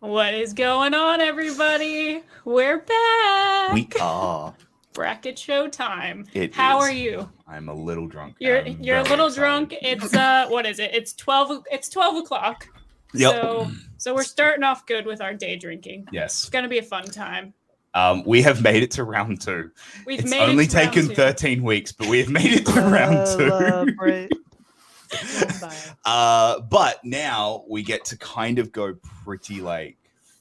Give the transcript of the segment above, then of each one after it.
What is going on, everybody? We're back. We are. Bracket show time. It How is. are you? I'm a little drunk. You're a little excited. drunk. It's what is it? It's 12 o'clock. Yep. So we're starting off good with our day drinking. Yes. It's gonna be a fun time. We have made it to round 2. It's only taken 13 weeks, but we have made it to round 2. Right. But now we get to kind of go pretty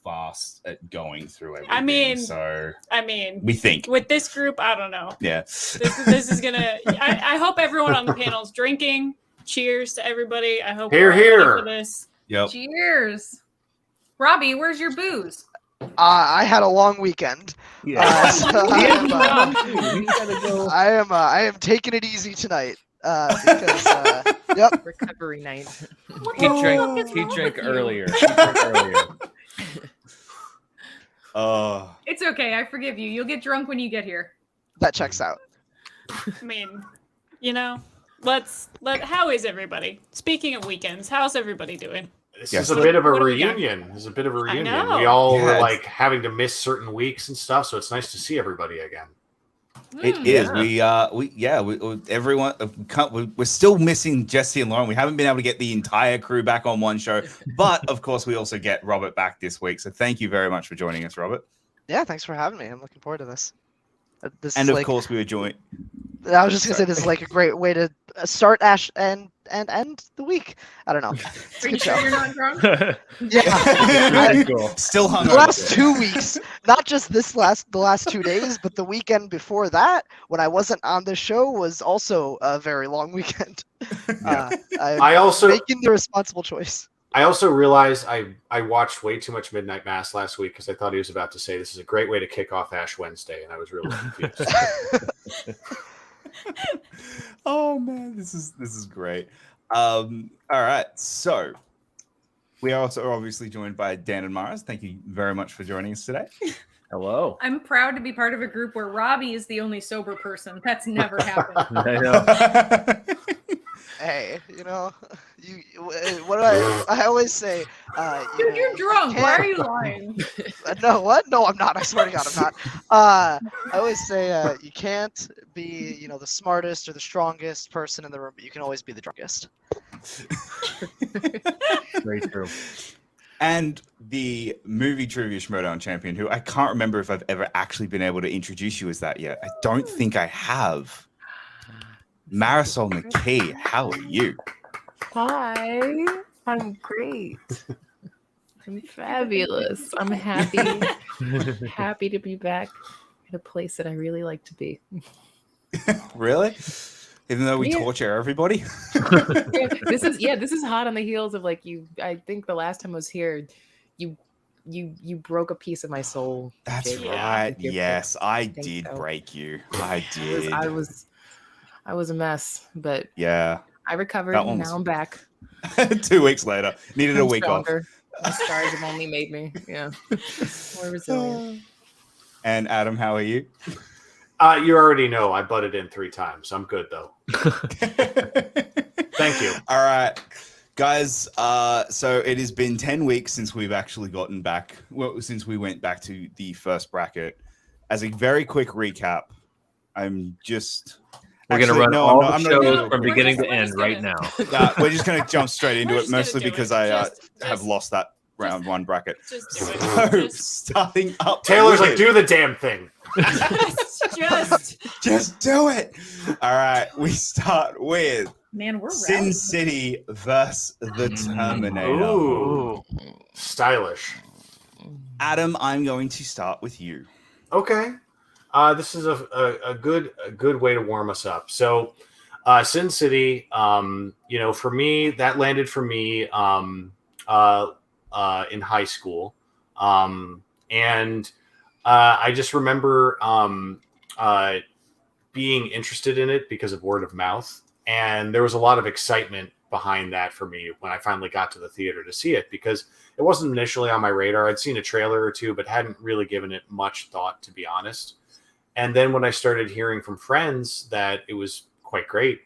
fast at going through everything. I mean, we think with this group, I don't know. Yeah. This is gonna. I hope everyone on the panel is drinking. Cheers to everybody. I hope Here, we're all here. ready for this. Yep. Cheers. Robbie, where's your booze? I had a long weekend. Yeah. I am taking it easy tonight. Because yep. Recovery night. He drank earlier. It's okay. I forgive you. You'll get drunk when you get here. That checks out. I mean, how is everybody? Speaking of weekends, how's everybody doing? This is a bit of a reunion. I know. We all were having to miss certain weeks and stuff, so it's nice to see everybody again. It is. Everyone. We're still missing Jesse and Lauren. We haven't been able to get the entire crew back on one show, but of course, we also get Robert back this week. So thank you very much for joining us, Robert. Yeah, thanks for having me. I'm looking forward to this. Course, we were joined. I was just gonna say this is a great way to start Ash and end the week. I don't know. Are you sure you're not drunk? Yeah. Cool. Still hung the last 2 weeks, not just the last 2 days, but the weekend before that, when I wasn't on the show, was also a very long weekend. I also making the responsible choice. I also realized I watched way too much Midnight Mass last week because I thought he was about to say this is a great way to kick off Ash Wednesday, and I was really confused. Oh man, this is great. All right, so we are also obviously joined by Dan and Mars. Thank you very much for joining us today. Hello. I'm proud to be part of a group where Robbie is the only sober person. That's never happened. I know. Hey, what do I always say? Dude, you're drunk. Why are you lying? No, what? No, I'm not. I swear to God, I'm not. I always say you can't be, the smartest or the strongest person in the room, but you can always be the drunkest. Very true. And the movie trivia Schmodown champion, who I can't remember if I've ever actually been able to introduce you as that yet. I don't think I have. Marisol McKee, how are you? Hi, I'm great. I'm fabulous. I'm happy to be back at a place that I really like to be. Really? Even though we torture everybody? This is hot on the heels of I think the last time I was here, you broke a piece of my soul. That's Jake. right. Yes, I did break you. I did. I was a mess, but yeah, I recovered and now I'm back. 2 weeks later. Needed a week off. The stars have only made me, more resilient. And Adam, how are you? You already know I butted in 3 times. I'm good though. Thank you. All right, guys. So it has been 10 weeks since we've actually gotten back. Well, since we went back to the first bracket. As a very quick recap, We're going to run all the shows from beginning to end right now. We're just going to jump straight into it, mostly because I have lost that round 1 bracket. Starting up. Taylor's do the damn thing. Just do it. All right, we start with we're Sin City versus the Terminator. Ooh, stylish. Adam, I'm going to start with you. Okay. This is a good way to warm us up. So, Sin City, for me, that landed for me in high school, and I just remember being interested in it because of word of mouth, and there was a lot of excitement behind that for me when I finally got to the theater to see it, because it wasn't initially on my radar. I'd seen a trailer or two, but hadn't really given it much thought, to be honest. And then when I started hearing from friends that it was quite great,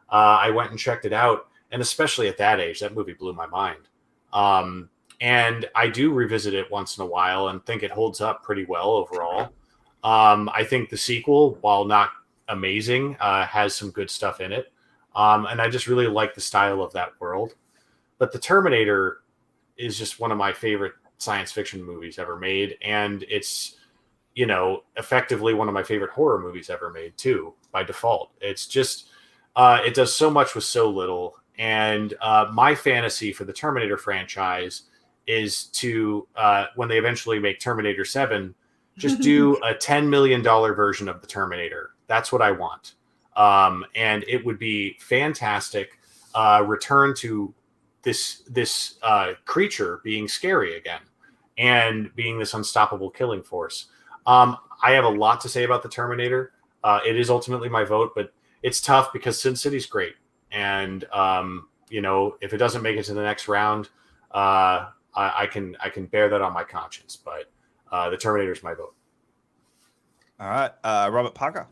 I went and checked it out. And especially at that age, that movie blew my mind. and I do revisit it once in a while and think it holds up pretty well overall. I think the sequel, while not amazing, has some good stuff in it. And I just really like the style of that world. But The Terminator is just one of my favorite science fiction movies ever made. And it's, effectively one of my favorite horror movies ever made too, by default. It's just, it does so much with so little. And my fantasy for the Terminator franchise is to, when they eventually make Terminator 7, just do a $10 million version of the Terminator. That's what I want. And it would be fantastic. Return to this creature being scary again and being this unstoppable killing force. I have a lot to say about the Terminator. It is ultimately my vote, but it's tough because Sin City's great. And, if it doesn't make it to the next round, I can bear that on my conscience, but the Terminator is my vote. All right, Robert Parker.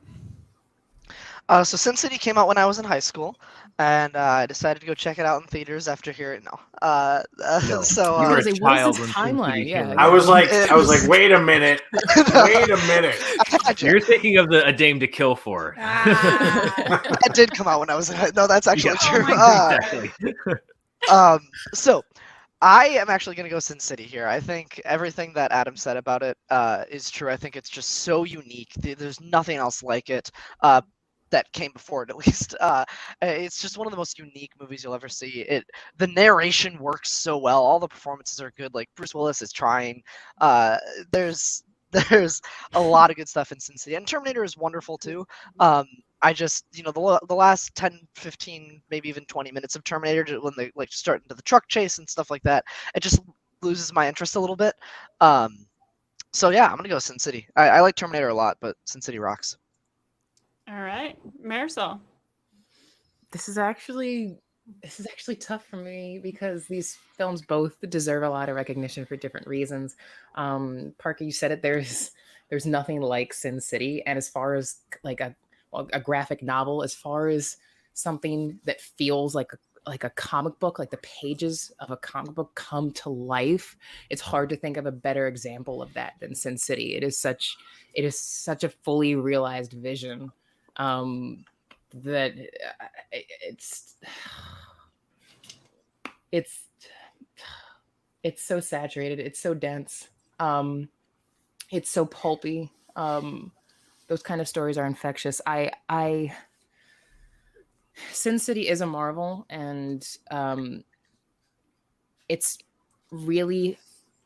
So Sin City came out when I was in high school, and I decided to go check it out in theaters after hearing it. No. So You were a What is child this when Sin timeline? City Yeah. came I out. was like, wait a minute. Wait a minute. You're thinking of A Dame to Kill For. It did come out when I was in high. No, that's actually Yeah. true. Exactly. So I am actually going to go Sin City here. I think everything that Adam said about it is true. I think it's just so unique. There's nothing else like it that came before it, at least. It's just one of the most unique movies you'll ever see. The narration works so well. All the performances are good. Like Bruce Willis is trying. There's a lot of good stuff in Sin City, and Terminator is wonderful too. I just, the last 10, 15, maybe even 20 minutes of Terminator, when they like start into the truck chase and stuff like that, it just loses my interest a little bit. So yeah, I'm gonna go Sin City. I like Terminator a lot, but Sin City rocks. All right, Marisol. This is actually tough for me because these films both deserve a lot of recognition for different reasons. Parker, you said it. There's nothing like Sin City, and as far as like a graphic novel, as far as something that feels like a comic book, like the pages of a comic book come to life, it's hard to think of a better example of that than Sin City. It is such a fully realized vision that it's so saturated, it's so dense, it's so pulpy. Those kind of stories are infectious. Sin City is a marvel, and it's really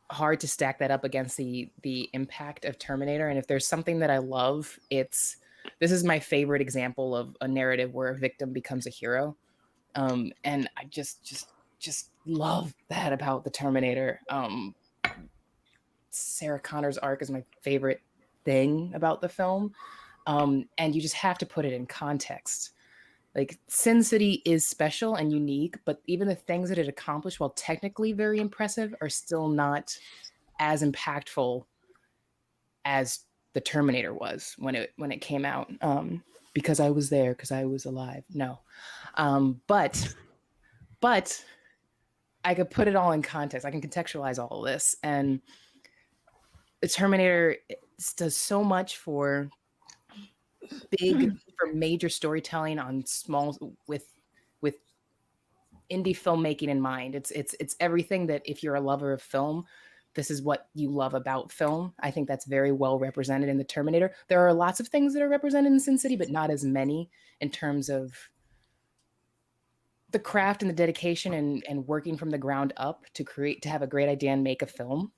hard to stack that up against the impact of Terminator. And if there's something that I love, this is my favorite example of a narrative where a victim becomes a hero. And I just love that about the Terminator. Sarah Connor's arc is my favorite thing about the film. And you just have to put it in context. Like, Sin City is special and unique, but even the things that it accomplished, while technically very impressive, are still not as impactful as the Terminator was when it came out. Because I was there, because I was alive. No. But I could put it all in context. I can contextualize all of this. And the Terminator does so much for major storytelling on small with indie filmmaking in mind. It's everything that, if you're a lover of film, this is what you love about film. I think that's very well represented in the Terminator. There are lots of things that are represented in Sin City, but not as many in terms of the craft and the dedication and working from the ground up to have a great idea and make a film.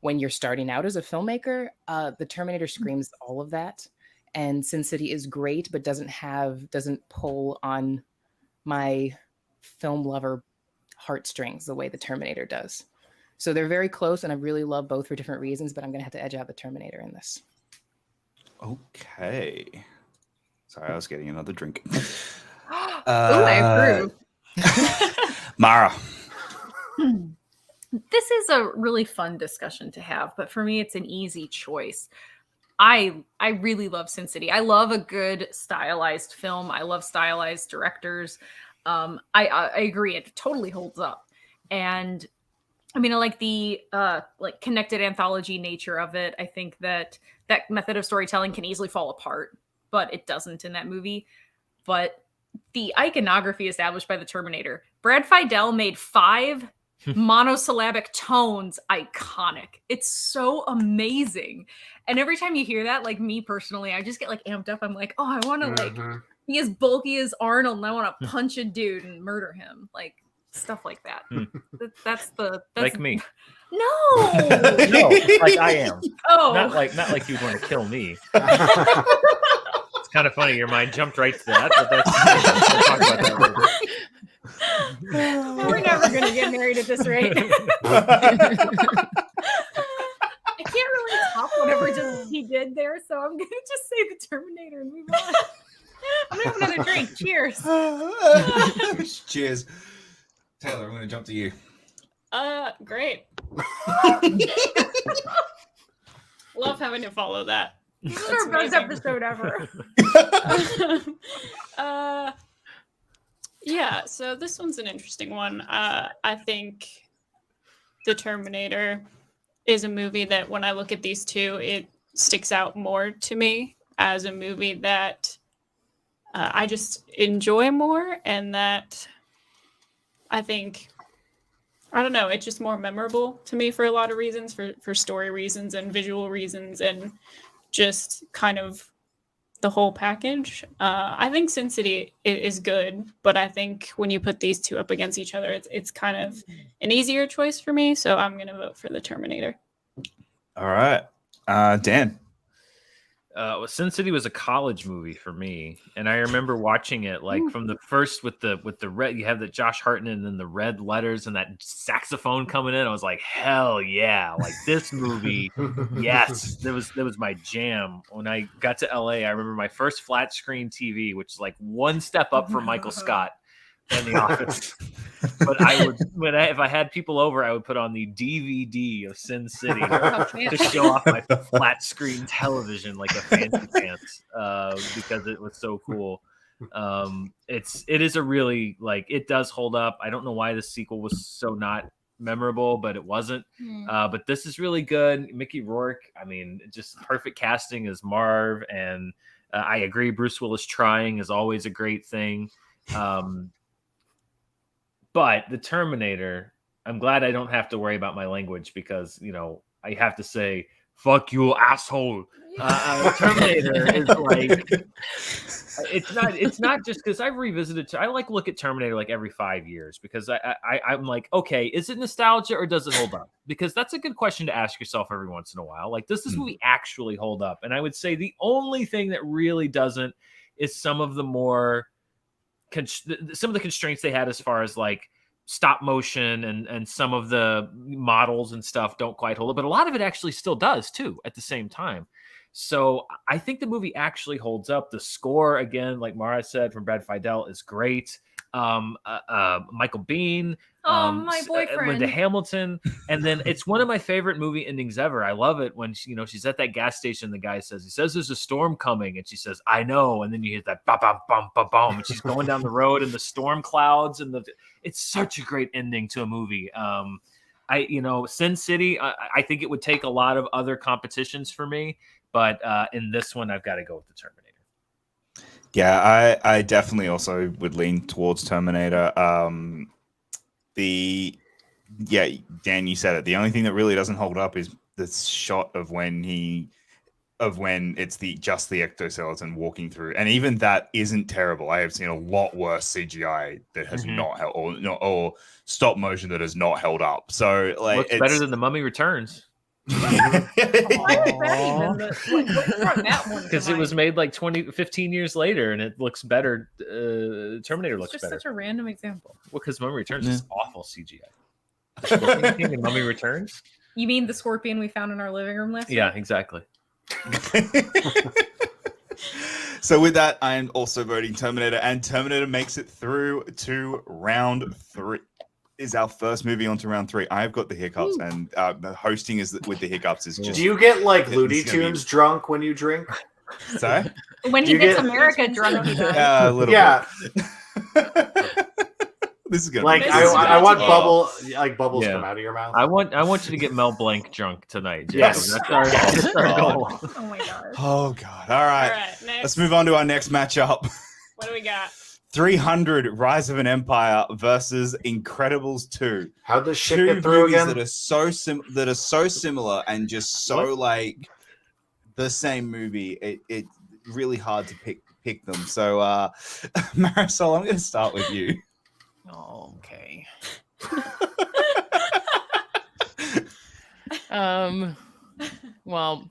When you're starting out as a filmmaker, the Terminator screams all of that. And Sin City is great, but doesn't pull on my film lover heartstrings the way the Terminator does. So they're very close, and I really love both for different reasons, but I'm going to have to edge out the Terminator in this. Okay. Sorry, I was getting another drink. I approve. Mara. This is a really fun discussion to have, but for me, it's an easy choice. I really love Sin City. I love a good stylized film. I love stylized directors. I agree, it totally holds up. And I mean, I like the like connected anthology nature of it. I think that method of storytelling can easily fall apart, but it doesn't in that movie. But the iconography established by the Terminator, Brad Fiedel made 5 monosyllabic tones iconic. It's so amazing. And every time you hear that, like me personally, I just get like amped up. I'm like, oh, I want to like be as bulky as Arnold, and I want to punch a dude and murder him, like stuff like that. That's like me. No, No, like I am. Oh, Not like you'd want to kill me. It's kind of funny. Your mind jumped right to that, but that's we'll talk about that later. we're never gonna get married at this rate. I can't really top whatever he did there, so I'm gonna just say the Terminator and move on. I'm gonna have another drink. Cheers. Cheers. Taylor, I'm going to jump to you. Great. Love having to follow that. This is That's our best amazing. episode ever. Yeah, so this one's an interesting one. I think The Terminator is a movie that when I look at these two, it sticks out more to me as a movie that I just enjoy more, and that I think, I don't know, it's just more memorable to me for a lot of reasons, for story reasons and visual reasons, and just kind of the whole package. I think Sin City is good, but I think when you put these two up against each other, it's kind of an easier choice for me, so I'm going to vote for The Terminator. All right. Dan. Well, Sin City was a college movie for me, and I remember watching it like from the first with the red. You have the Josh Hartnett and then the red letters and that saxophone coming in. I was like, hell yeah! Like this movie, yes, that was my jam. When I got to LA, I remember my first flat screen TV, which is like one step up from Michael Scott in The Office. But I would, if I had people over, I would put on the DVD of Sin City to show off my flat screen television like a fancy pants, because it was so cool. It is a really, like, it does hold up. I don't know why the sequel was so not memorable, but it wasn't. But this is really good. Mickey Rourke, I mean, just perfect casting as Marv, and I agree. Bruce Willis trying is always a great thing. But the Terminator, I'm glad I don't have to worry about my language, because, you know, I have to say, fuck you, asshole. Terminator is like, it's not just because I've revisited. I like look at Terminator like every 5 years, because I'm like, okay, is it nostalgia or does it hold up? Because that's a good question to ask yourself every once in a while. Like, does this movie actually hold up? And I would say the only thing that really doesn't is some of the more some of the constraints they had as far as like stop motion and some of the models and stuff don't quite hold up, but a lot of it actually still does too at the same time. So I think the movie actually holds up. The score, again, like Mara said, from Brad Fiedel is great. Michael Biehn, my boyfriend, Linda Hamilton, and then it's one of my favorite movie endings ever. I love it when she's at that gas station. The guy says there's a storm coming, and she says, "I know," and then you hear that bam bam bam bam bam, and she's going down the road in the storm clouds, and it's such a great ending to a movie. Sin City, I think it would take a lot of other competitions for me, but in this one, I've got to go with the Terminator. Yeah, I definitely also would lean towards Terminator. Dan, you said it. The only thing that really doesn't hold up is the shot of when it's just the ectoskeleton walking through, and even that isn't terrible. I have seen a lot worse CGI that has not held, or stop motion that has not held up. So like, looks better than The Mummy Returns. Because it was made like 15 years later, and it looks better. Terminator looks just better. Such a random example. Well, because Mummy Returns is awful CGI. The Scorpion King in Mummy Returns? You mean the scorpion we found in our living room last Yeah, week? exactly. So with that, I am also voting Terminator, and Terminator makes it through to round 3. Is our first movie onto round 3. I've got the hiccups, and the hosting with the hiccups is just. Do you get like Looney Tunes drunk when you drink? Sorry? When he gets America drunk, he does. A little bit. This is gonna Like be This is I want about bubbles Yeah. come out of your mouth. I want you to get Mel Blanc drunk tonight, Jacob. Yes. That's our goal. Oh my gosh. Oh god! All All right, right, next. let's move on to our next matchup. What do we got? 300 Rise of an Empire versus Incredibles 2. How'd this shit Two get through movies again? that are so similar and just so like the same movie. It's really hard to pick them. So Marisol, I'm going to start with you. Okay. Well,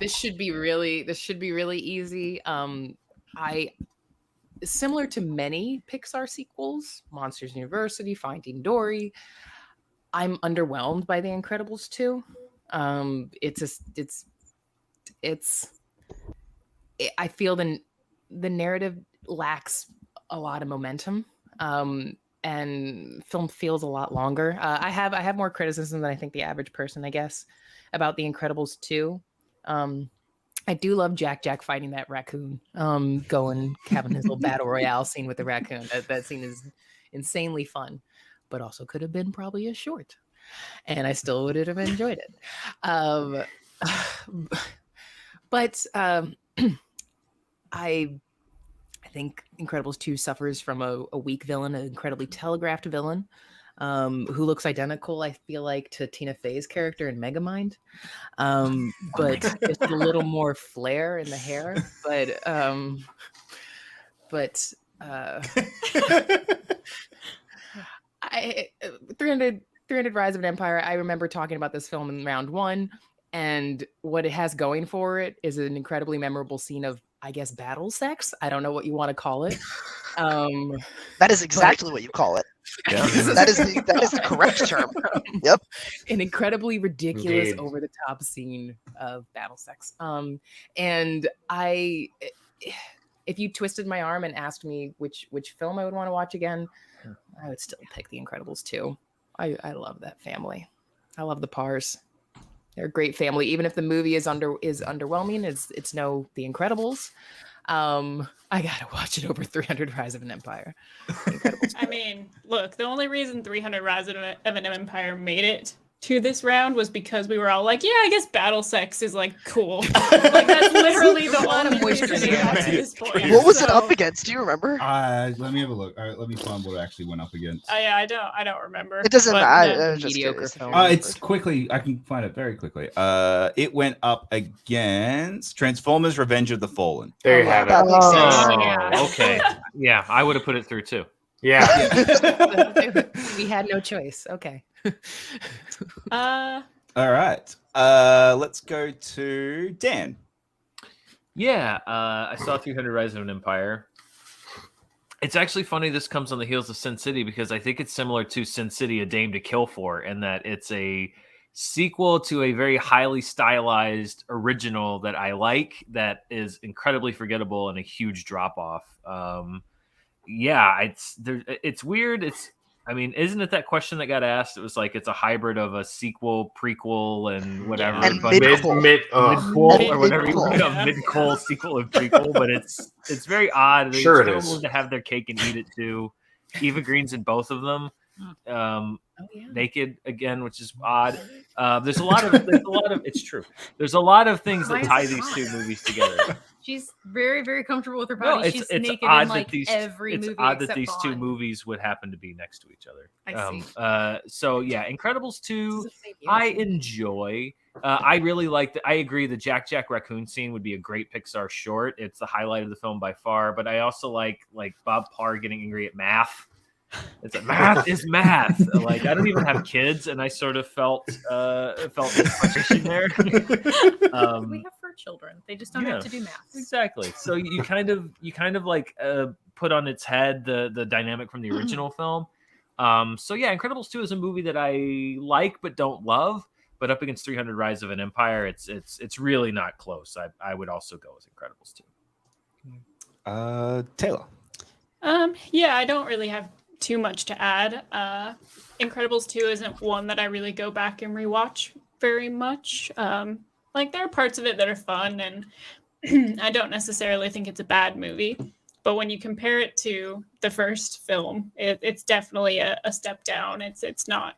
this should be really easy. I similar to many Pixar sequels, Monsters University, Finding Dory, I'm underwhelmed by The Incredibles 2. I feel the narrative lacks a lot of momentum. And film feels a lot longer. I have more criticism than I think the average person, I guess, about The Incredibles 2. I do love Jack fighting that raccoon, having his little battle royale scene with the raccoon. That scene is insanely fun, but also could have been probably a short, and I still would have enjoyed it. But I think Incredibles 2 suffers from a weak villain, an incredibly telegraphed villain, who looks identical, I feel like, to Tina Fey's character in Megamind, but just a little more flair in the hair. But 300 Rise of an Empire, I remember talking about this film in round one, and what it has going for it is an incredibly memorable scene of, I guess, battle sex. I don't know what you want to call it. That is exactly what you call it. Yeah. That is the correct term. Yep. An incredibly ridiculous, Indeed. over the top scene of battle sex. And if you twisted my arm and asked me which film I would want to watch again, I would still pick The Incredibles 2. I love that family. I love the Pars. They're a great family, even if the movie is underwhelming. It's no The Incredibles. I gotta watch it over 300 Rise of an Empire. I mean, look, the only reason 300 Rise of an Empire made it to this round was because we were all like, yeah, I guess battle sex is like cool. Like that's literally the only reason it got to this point. What was it So- up against? Do you remember? Let me have a look. All right, let me find what it actually went up against. Yeah, I don't remember. It doesn't But, matter. yeah. I was just Mediocre curious. film. It's quickly. I can find it very quickly. It went up against Transformers: Revenge of the Fallen. There you have That it. makes sense. Oh, Yeah. okay. Yeah, I would have put it through too. Yeah. We had no choice. Okay. Uh, All right. Let's go to Dan. Yeah, I saw 300 Rise of an Empire. It's actually funny this comes on the heels of Sin City because I think it's similar to Sin City, A Dame to Kill For, in that it's a sequel to a very highly stylized original that I like that is incredibly forgettable and a huge drop off. Yeah, it's weird. Isn't it that question that got asked? It was like it's a hybrid of a sequel, prequel, and whatever. And but mid-quel. mid-quel or whatever you Mid-quel. want, Yeah. mid-quel, sequel, and prequel. But it's very odd. They Sure it still is. willing to have their cake and eat it too. Eva Green's in both of them. Naked again, which is odd. There's a lot of it's true. There's a lot of things that tie these two movies together. She's very, very comfortable with her No, body. it's She's odd naked that in like these every it's movie odd that except these two Bond. movies would happen to be next to each other. I see. So yeah, Incredibles 2 I enjoy. I really like I agree the Jack raccoon scene would be a great Pixar short. It's the highlight of the film by far, but I also like Bob Parr getting angry at math. It's like math is math. Like I don't even have kids, and I sort of felt this partition there. We have for children. They just don't yeah. have to do math. Exactly. So you kind of like put on its head the dynamic from the original film. So yeah, Incredibles 2 is a movie that I like but don't love. But up against 300 Rise of an Empire, it's really not close. I would also go with Incredibles 2. Taylor. Yeah, I don't really have too much to add. Incredibles 2 isn't one that I really go back and rewatch very much. Like there are parts of it that are fun, and I don't necessarily think it's a bad movie. But when you compare it to the first film, it's definitely a step down. It's not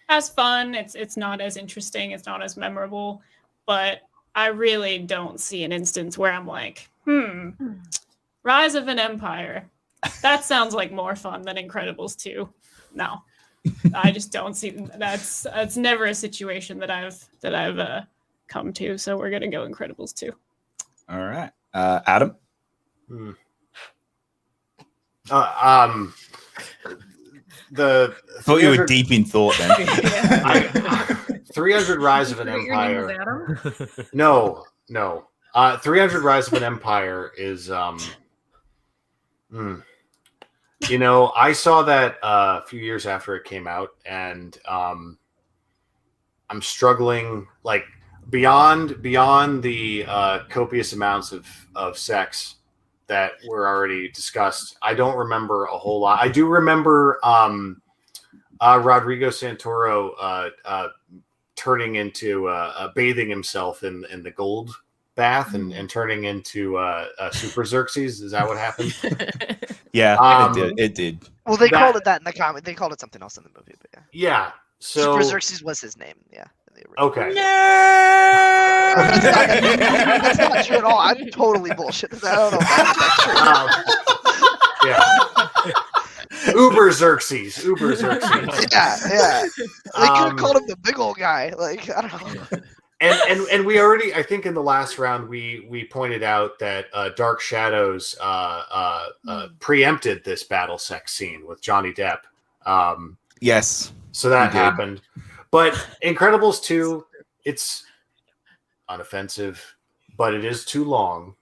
as fun. It's not as interesting. It's not as memorable. But I really don't see an instance where I'm like, Rise of an Empire. That sounds like more fun than Incredibles 2. No, I just don't see that's never a situation that I've come to. So we're gonna go Incredibles 2. All right, Adam. The Thought you were 300 deep in thought then. 300 Rise of an Your name was Empire. Adam? No. 300 Rise of an Empire is I saw that a few years after it came out, and I'm struggling like beyond the copious amounts of sex that were already discussed. I don't remember a whole lot. I do remember Rodrigo Santoro turning into bathing himself in the gold bath and turning into Super Xerxes. Is that what happened? Yeah, it did. Well, they called it that in the comic. They called it something else in the movie, but yeah. Yeah. So Super Xerxes was his name. Yeah. Okay. That's not true at all. I'm totally bullshit. I don't know if that's true. Yeah. Uber Xerxes. Yeah. They could have called him the big old guy. Like, I don't know. And we already, I think in the last round we pointed out that Dark Shadows preempted this battle sex scene with Johnny Depp. Yes. So that happened. But Incredibles 2, it's unoffensive, but it is too long,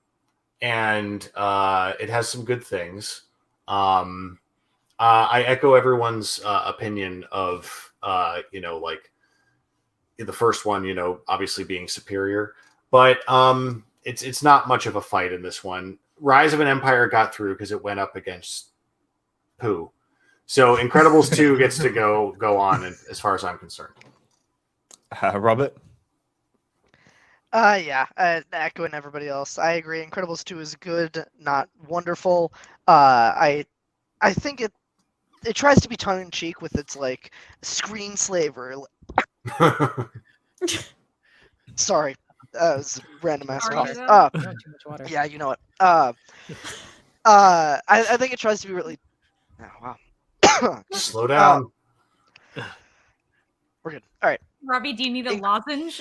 and it has some good things. I echo everyone's opinion of like the first one, obviously being superior, but it's not much of a fight in this one. Rise of an Empire got through because it went up against poo. So Incredibles 2 gets to go on as far as I'm concerned. Robert? Echoing everybody else. I agree. Incredibles 2 is good, not wonderful. I think it tries to be tongue in cheek with its like screen slaver. Sorry. That was random ass Sorry, cough. No, too much water. Yeah, you know it. I think it tries to be really. Oh, wow. Slow down. We're good. All right. Robbie, do you need a lozenge?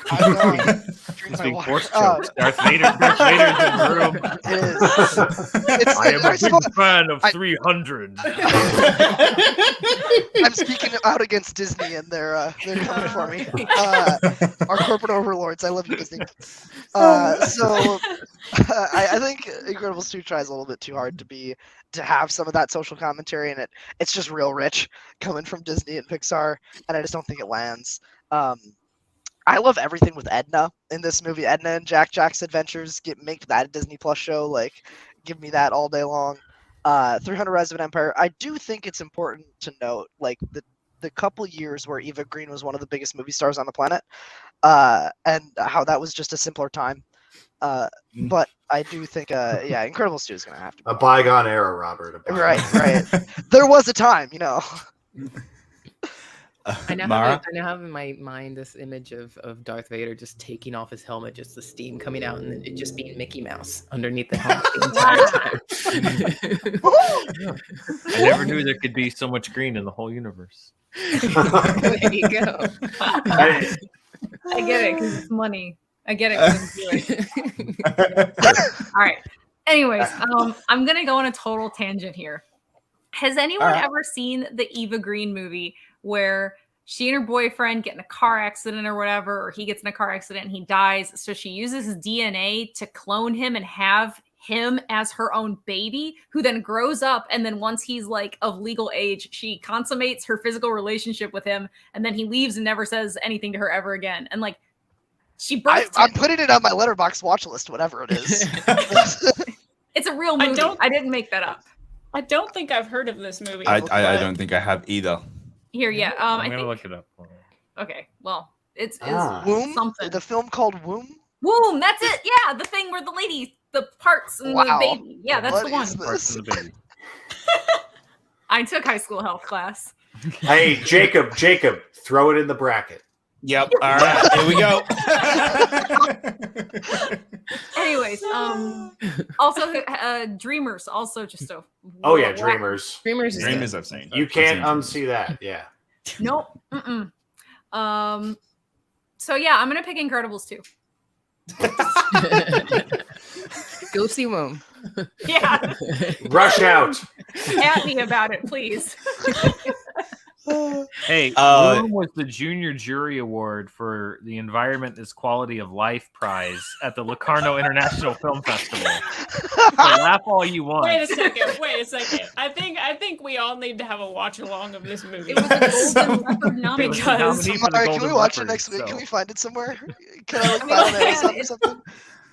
I'm going. Drink It's my being water. force choked. Darth Vader's in the room. It is. I am a first of big all, fan of 300. I'm speaking out against Disney, and they're coming for me. Our corporate overlords. I love you, Disney. So I think Incredibles 2 tries a little bit too hard to have some of that social commentary, and it's just real rich coming from Disney and Pixar, and I just don't think it lands. I love everything with Edna in this movie. Edna and Jack's adventures. Make that a Disney Plus show. Like, give me that all day long. 300 Rise of an Empire. I do think it's important to note, like, the couple years where Eva Green was one of the biggest movie stars on the planet, and how that was just a simpler time. But I do think, Incredibles 2 is going to have to be A bygone era, Robert. Right. There was a time, I now Mara? have in my mind this image of Darth Vader just taking off his helmet, just the steam coming out, and then it just being Mickey Mouse underneath the helmet the entire time. I never knew there could be so much green in the whole universe. There you go. I get it because it's money. I get it 'cause I'm Jewish. All right. Anyways, I'm gonna go on a total tangent here. Has anyone ever seen the Eva Green movie where she and her boyfriend get in a car accident or whatever, or he gets in a car accident and he dies? So she uses his DNA to clone him and have him as her own baby, who then grows up, and then once he's like of legal age, she consummates her physical relationship with him, and then he leaves and never says anything to her ever again. And like, she birthed I'm him. putting it on my Letterboxd watch list, whatever it is. It's a real movie. I didn't make that up. I don't think I've heard of this movie. I don't think I have either. Here, yeah. I'm I gonna think. look it up. Okay, well, it's Womb? something. The film called Womb? Womb. That's it. Yeah, the thing where the lady the parts and Wow. the baby. Yeah, that's What the one. is Parts this? of the baby. I took high school health class. Hey, Jacob, throw it in the bracket. Yep. All right. Here we go. Anyways, also Dreamers, also just a Oh yeah, Dreamers. Dreamers is Dreamers good. I've seen. You can't unsee that. Yeah. Nope. So yeah, I'm gonna pick Incredibles 2. Go see Womb. Yeah, Rush out. at me about it, please. Hey, Bloom was the Junior Jury Award for the Environment is Quality of Life Prize at the Locarno International Film Festival. So laugh all you want. Wait a second. I think we all need to have a watch along of this movie. It was a Golden Leopard nominee. Because- Nominee for the Mari, can we Golden watch it Leopard, next week? so- Can we find it somewhere? Can I like, I mean, find it on we Amazon can. or something?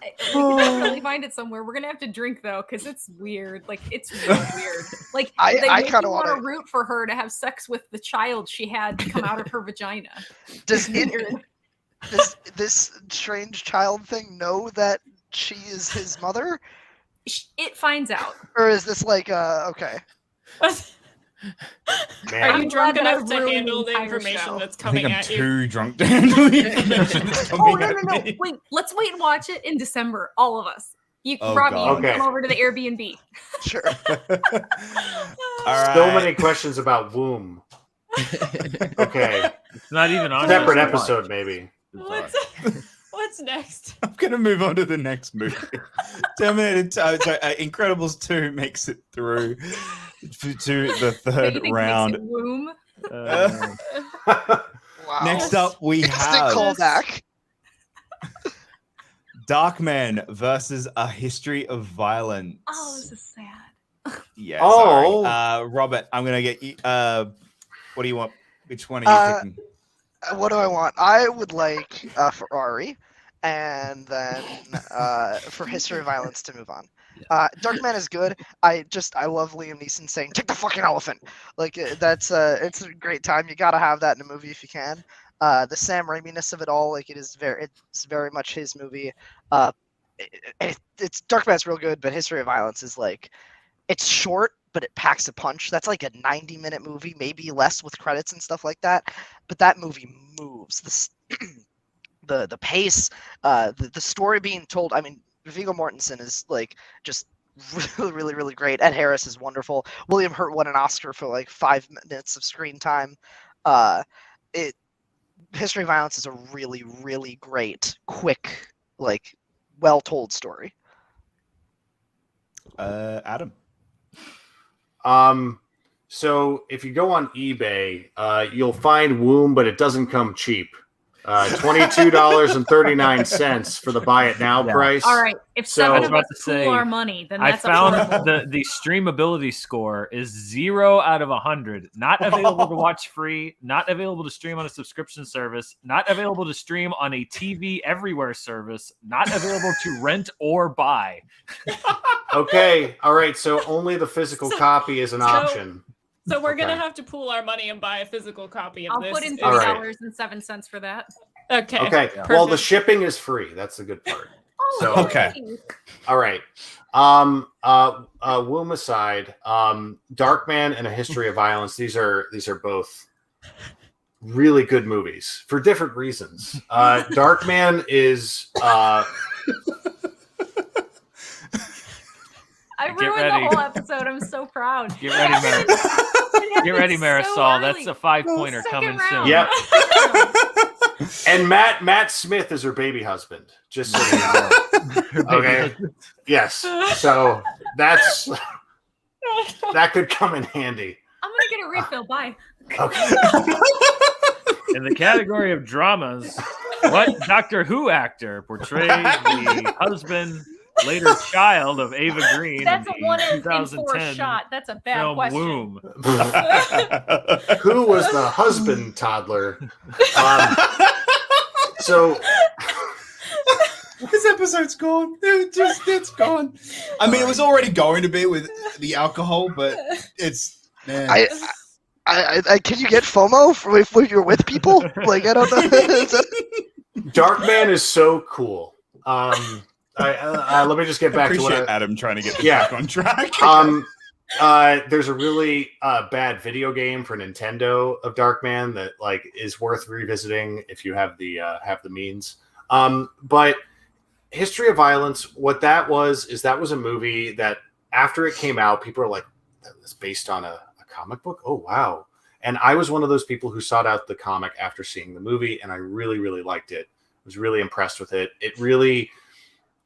We can definitely find it somewhere. We're gonna have to drink though, because it's weird. Like it's really weird. Like I they make kinda you want wanna- to root for her to have sex with the child she had come out of her vagina. Does Weird. this strange child thing know that she is his mother, It finds out. or is this like okay? Man. Are I'm you drunk glad that I enough to ruined handle the the entire information show. that's I coming think I'm at you? too drunk to handle the information that's Oh coming no at no no! me. Wait, let's wait and watch it in December. All of us. You, Oh, Robbie, God. you can Okay. come over to the Airbnb. Sure. All right. So many questions about womb. Okay. It's not even on Separate this episode, maybe. What's next? I'm gonna move on to the next movie. Incredibles 2 makes it through to the What do you third think round. makes it womb? Wow. Next up, we Instant have callback. Darkman versus A History of Violence. Oh, this is sad. Yeah. Oh. Sorry. Robert, I'm gonna get you. What do you want? Which one are you picking? What do I want? I would like Ferrari, and then for History of Violence to move on. Darkman is good. I love Liam Neeson saying "Take the fucking elephant." Like that's it's a great time. You gotta have that in a movie if you can. The Sam Raimi-ness of it all, like it's very much his movie. It's Darkman's real good, but History of Violence is like it's short, but it packs a punch. That's like a 90-minute movie, maybe less with credits and stuff like that. But that movie moves. The pace, the story being told. I mean, Viggo Mortensen is like just really, really great. Ed Harris is wonderful. William Hurt won an Oscar for like 5 minutes of screen time. History of Violence is a really, really great, quick, like well-told story. Adam. So if you go on eBay, you'll find Womb, but it doesn't come cheap. $22.39 for the buy it now Yeah. price. All right, if So- seven I was of about us to pool say, our money, then I that's found affordable. the streamability score is 0 out of 100. Not available to watch free. Not available to stream on a subscription service. Not available to stream on a TV Everywhere service. Not available to rent or buy. Okay. All right. So only the physical copy is an so- option. So we're gonna Okay. have to pool our money and buy a physical copy of I'll this. put in All right. $3.07 for that. Okay. Okay. Yeah. Well, the Perfect. shipping is free. That's the good part. Oh, So- Okay. yay. All right. Womb aside, Darkman and A History of Violence. These are both really good movies for different reasons. Darkman is I Get ruined ready. the whole episode. I'm so proud. Get ready, Get ready, Marisol. That's a 5-pointer coming soon. Yep. And Matt Smith is her baby husband. Just so you know. Okay. Yes. So that could come in handy. I'm gonna get a refill. Bye. Okay. In the category of dramas, what Doctor Who actor portrayed the husband, later child of Ava Green That's in a the 1 in 4 2010 shot. That's a bad film question. Womb? Who was the husband toddler? So This episode's gone. It's gone. I mean, it was already going to be with the alcohol, but it's man. I can you get FOMO if you're with people? Like I don't know. Darkman is so cool. Let me just get back to what Appreciate Adam trying to get this Yeah. back on track. There's a really bad video game for Nintendo of Darkman that like is worth revisiting if you have the means. But History of Violence, what that was a movie that after it came out, people are like, that was based on a comic book? Oh wow. And I was one of those people who sought out the comic after seeing the movie, and I really, really liked it. I was really impressed with it. It really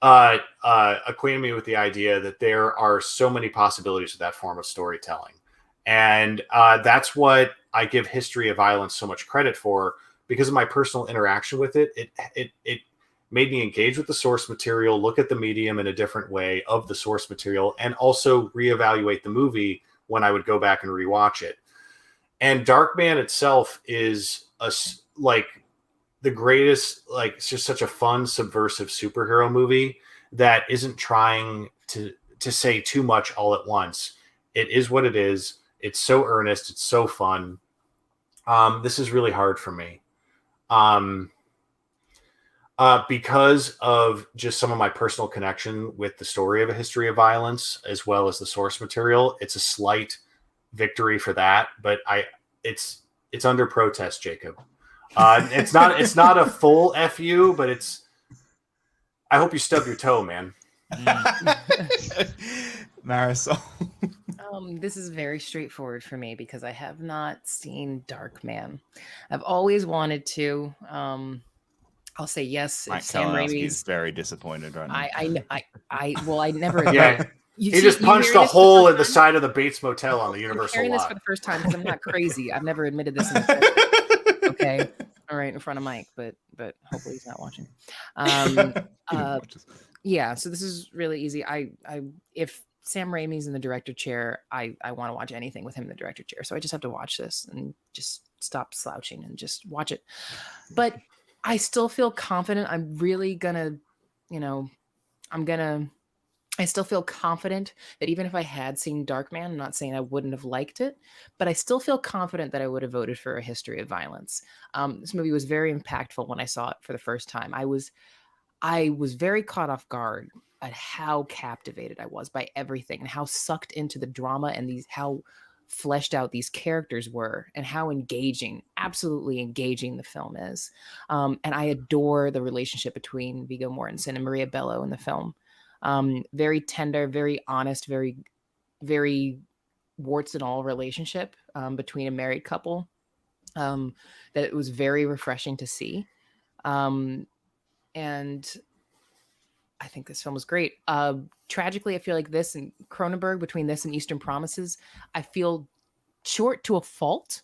acquainted me with the idea that there are so many possibilities with that form of storytelling. And that's what I give History of Violence so much credit for, because of my personal interaction with it. It made me engage with the source material, look at the medium in a different way of the source material, and also reevaluate the movie when I would go back and rewatch it. And Darkman itself is the greatest, like, it's just such a fun, subversive superhero movie that isn't trying to say too much all at once. It is what it is. It's so earnest. It's so fun. This is really hard for me. Because of just some of my personal connection with the story of A History of Violence, as well as the source material. It's a slight victory for that, but it's under protest, Jacob. It's not a full FU, but I hope you stub your toe, man. Marisol. This is very straightforward for me because I have not seen Darkman. I've always wanted to. I'll say yes. Mike If Sam Kalinowski is Raimi's. very disappointed right now. I never. Yeah. You He see- just you punched hear a this for hole the in the first side of the Bates Motel on the time? I'm Universal hearing this lot. for the first time because I'm not crazy. I've never admitted this in the okay, all right, in front of Mike, but hopefully he's not watching. Yeah, so this is really easy. I if Sam Raimi's in the director chair, I want to watch anything with him in the director chair. So I just have to watch this and just stop slouching and just watch it. But I still feel confident. I'm really gonna, I still feel confident that even if I had seen Darkman, I'm not saying I wouldn't have liked it, but I still feel confident that I would have voted for A History of Violence. This movie was very impactful when I saw it for the first time. I was very caught off guard at how captivated I was by everything and how sucked into the drama and how fleshed out these characters were and how absolutely engaging the film is. And I adore the relationship between Viggo Mortensen and Maria Bello in the film. Very tender, very honest, very, very warts and all relationship between a married couple that it was very refreshing to see. And I think this film was great. Tragically, I feel like this and Cronenberg, between this and Eastern Promises, I feel short to a fault.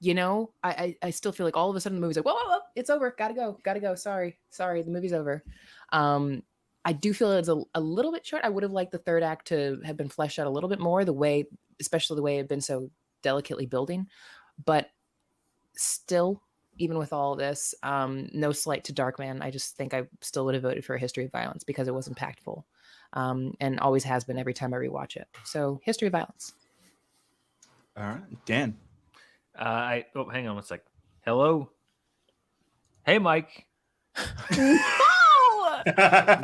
I still feel like all of a sudden the movie's like, whoa, it's over. Gotta go. Sorry, the movie's over. I do feel it's a little bit short. I would have liked the third act to have been fleshed out a little bit more, especially the way it had been so delicately building. But still, even with all this, no slight to Darkman, I just think I still would have voted for A History of Violence because it was impactful, and always has been every time I rewatch it. So, History of Violence. All right, Dan. Hang on one sec. Hello. Hey, Mike.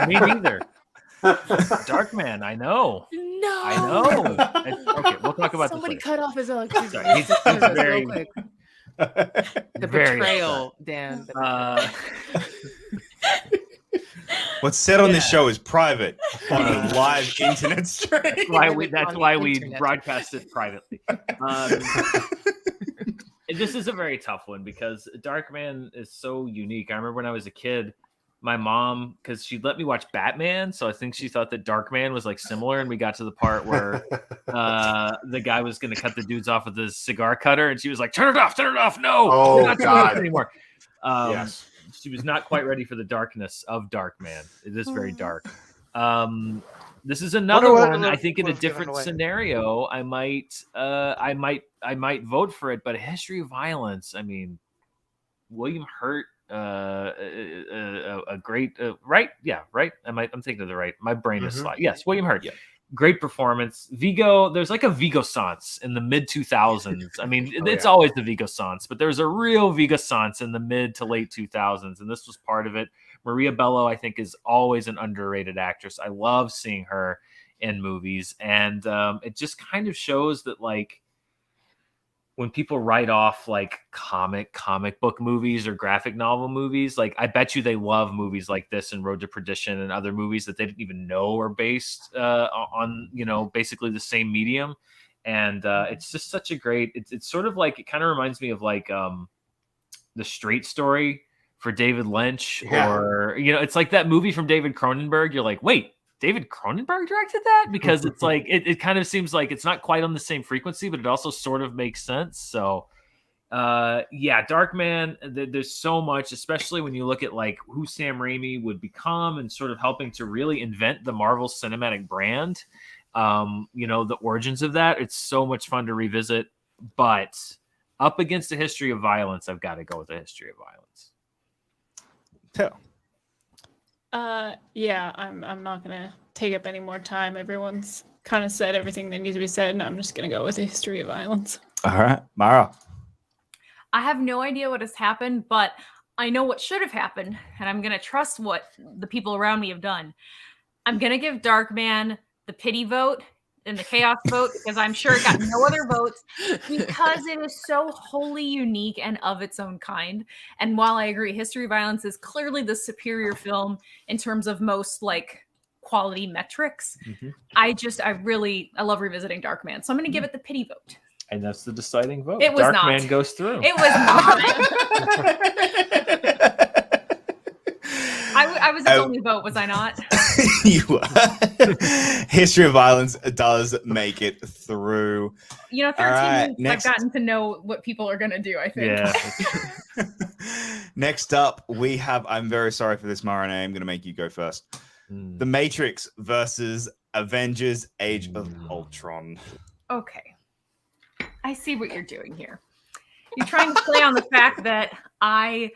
Me neither. Darkman, I know. No, I know. Okay, we'll talk about somebody this cut off his electricity. Sorry, he's very- real quick. The Very betrayal, Dan. The What's said on this show is private on a live internet stream. That's why we Internet. broadcast it privately. This is a very tough one because Darkman is so unique. I remember when I was a kid, my mom, because she let me watch Batman, so I think she thought that Darkman was like similar, and we got to the part where the guy was going to cut the dudes off with his cigar cutter, and she was like, "Turn it off! No, Oh, we're not doing God. this anymore." Yes. She was not quite ready for the darkness of Darkman. It is very dark. This is another one. I think in a different scenario, I might vote for it. But A History of Violence. I mean, William Hurt, a great right. Yeah, right. I'm thinking of the right. My brain is slide. Yes, William Hurt. Yeah. Great performance. Vigo, there's like a Vigo Sans in the mid 2000s. I mean, it's yeah. always the Vigo Sans, but there's a real Vigo Sans in the mid to late 2000s, and this was part of it. Maria Bello, I think, is always an underrated actress. I love seeing her in movies, and it just kind of shows that, like, when people write off like comic book movies or graphic novel movies, like I bet you they love movies like this and Road to Perdition and other movies that they didn't even know are based on, you know, basically the same medium. And it's just such a great, it's sort of like, it kind of reminds me of like The Straight Story for David Lynch, or, you know, it's like that movie from David Cronenberg. You're like, wait, David Cronenberg directed that? Because it's like, it kind of seems like it's not quite on the same frequency, but it also sort of makes sense. So yeah, Darkman, there's so much, especially when you look at like who Sam Raimi would become and sort of helping to really invent the Marvel Cinematic brand. You know, the origins of that, it's so much fun to revisit, but up against A History of Violence, I've got to go with A History of Violence. Tell. Yeah, I'm not gonna take up any more time. Everyone's kind of said everything that needs to be said, and I'm just gonna go with A History of Violence. All right, Mara. I have no idea what has happened, but I know what should have happened, and I'm gonna trust what the people around me have done. I'm gonna give Darkman the pity vote and the chaos vote because I'm sure it got no other votes because it is so wholly unique and of its own kind. And while I agree, History of Violence is clearly the superior film in terms of most like quality metrics, I love revisiting Darkman. So I'm going to give it the pity vote. And that's the deciding vote. It was Darkman not. goes through. It was not. I was the only vote, was I not? You were. History of Violence does make it through. You know, 13 minutes, I've gotten to know what people are going to do, I think. Yeah. Next up, we have, I'm very sorry for this, Mara, I'm going to make you go first. The Matrix versus Avengers Age of Ultron. Okay. I see what you're doing here. You're trying to play on the fact that I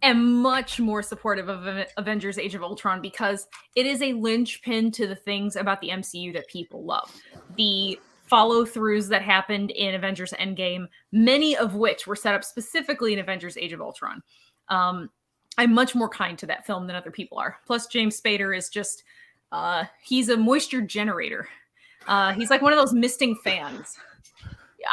am much more supportive of Avengers Age of Ultron because it is a linchpin to the things about the MCU that people love. The follow-throughs that happened in Avengers Endgame, many of which were set up specifically in Avengers Age of Ultron. I'm much more kind to that film than other people are. Plus, James Spader is just, he's a moisture generator. He's like one of those misting fans.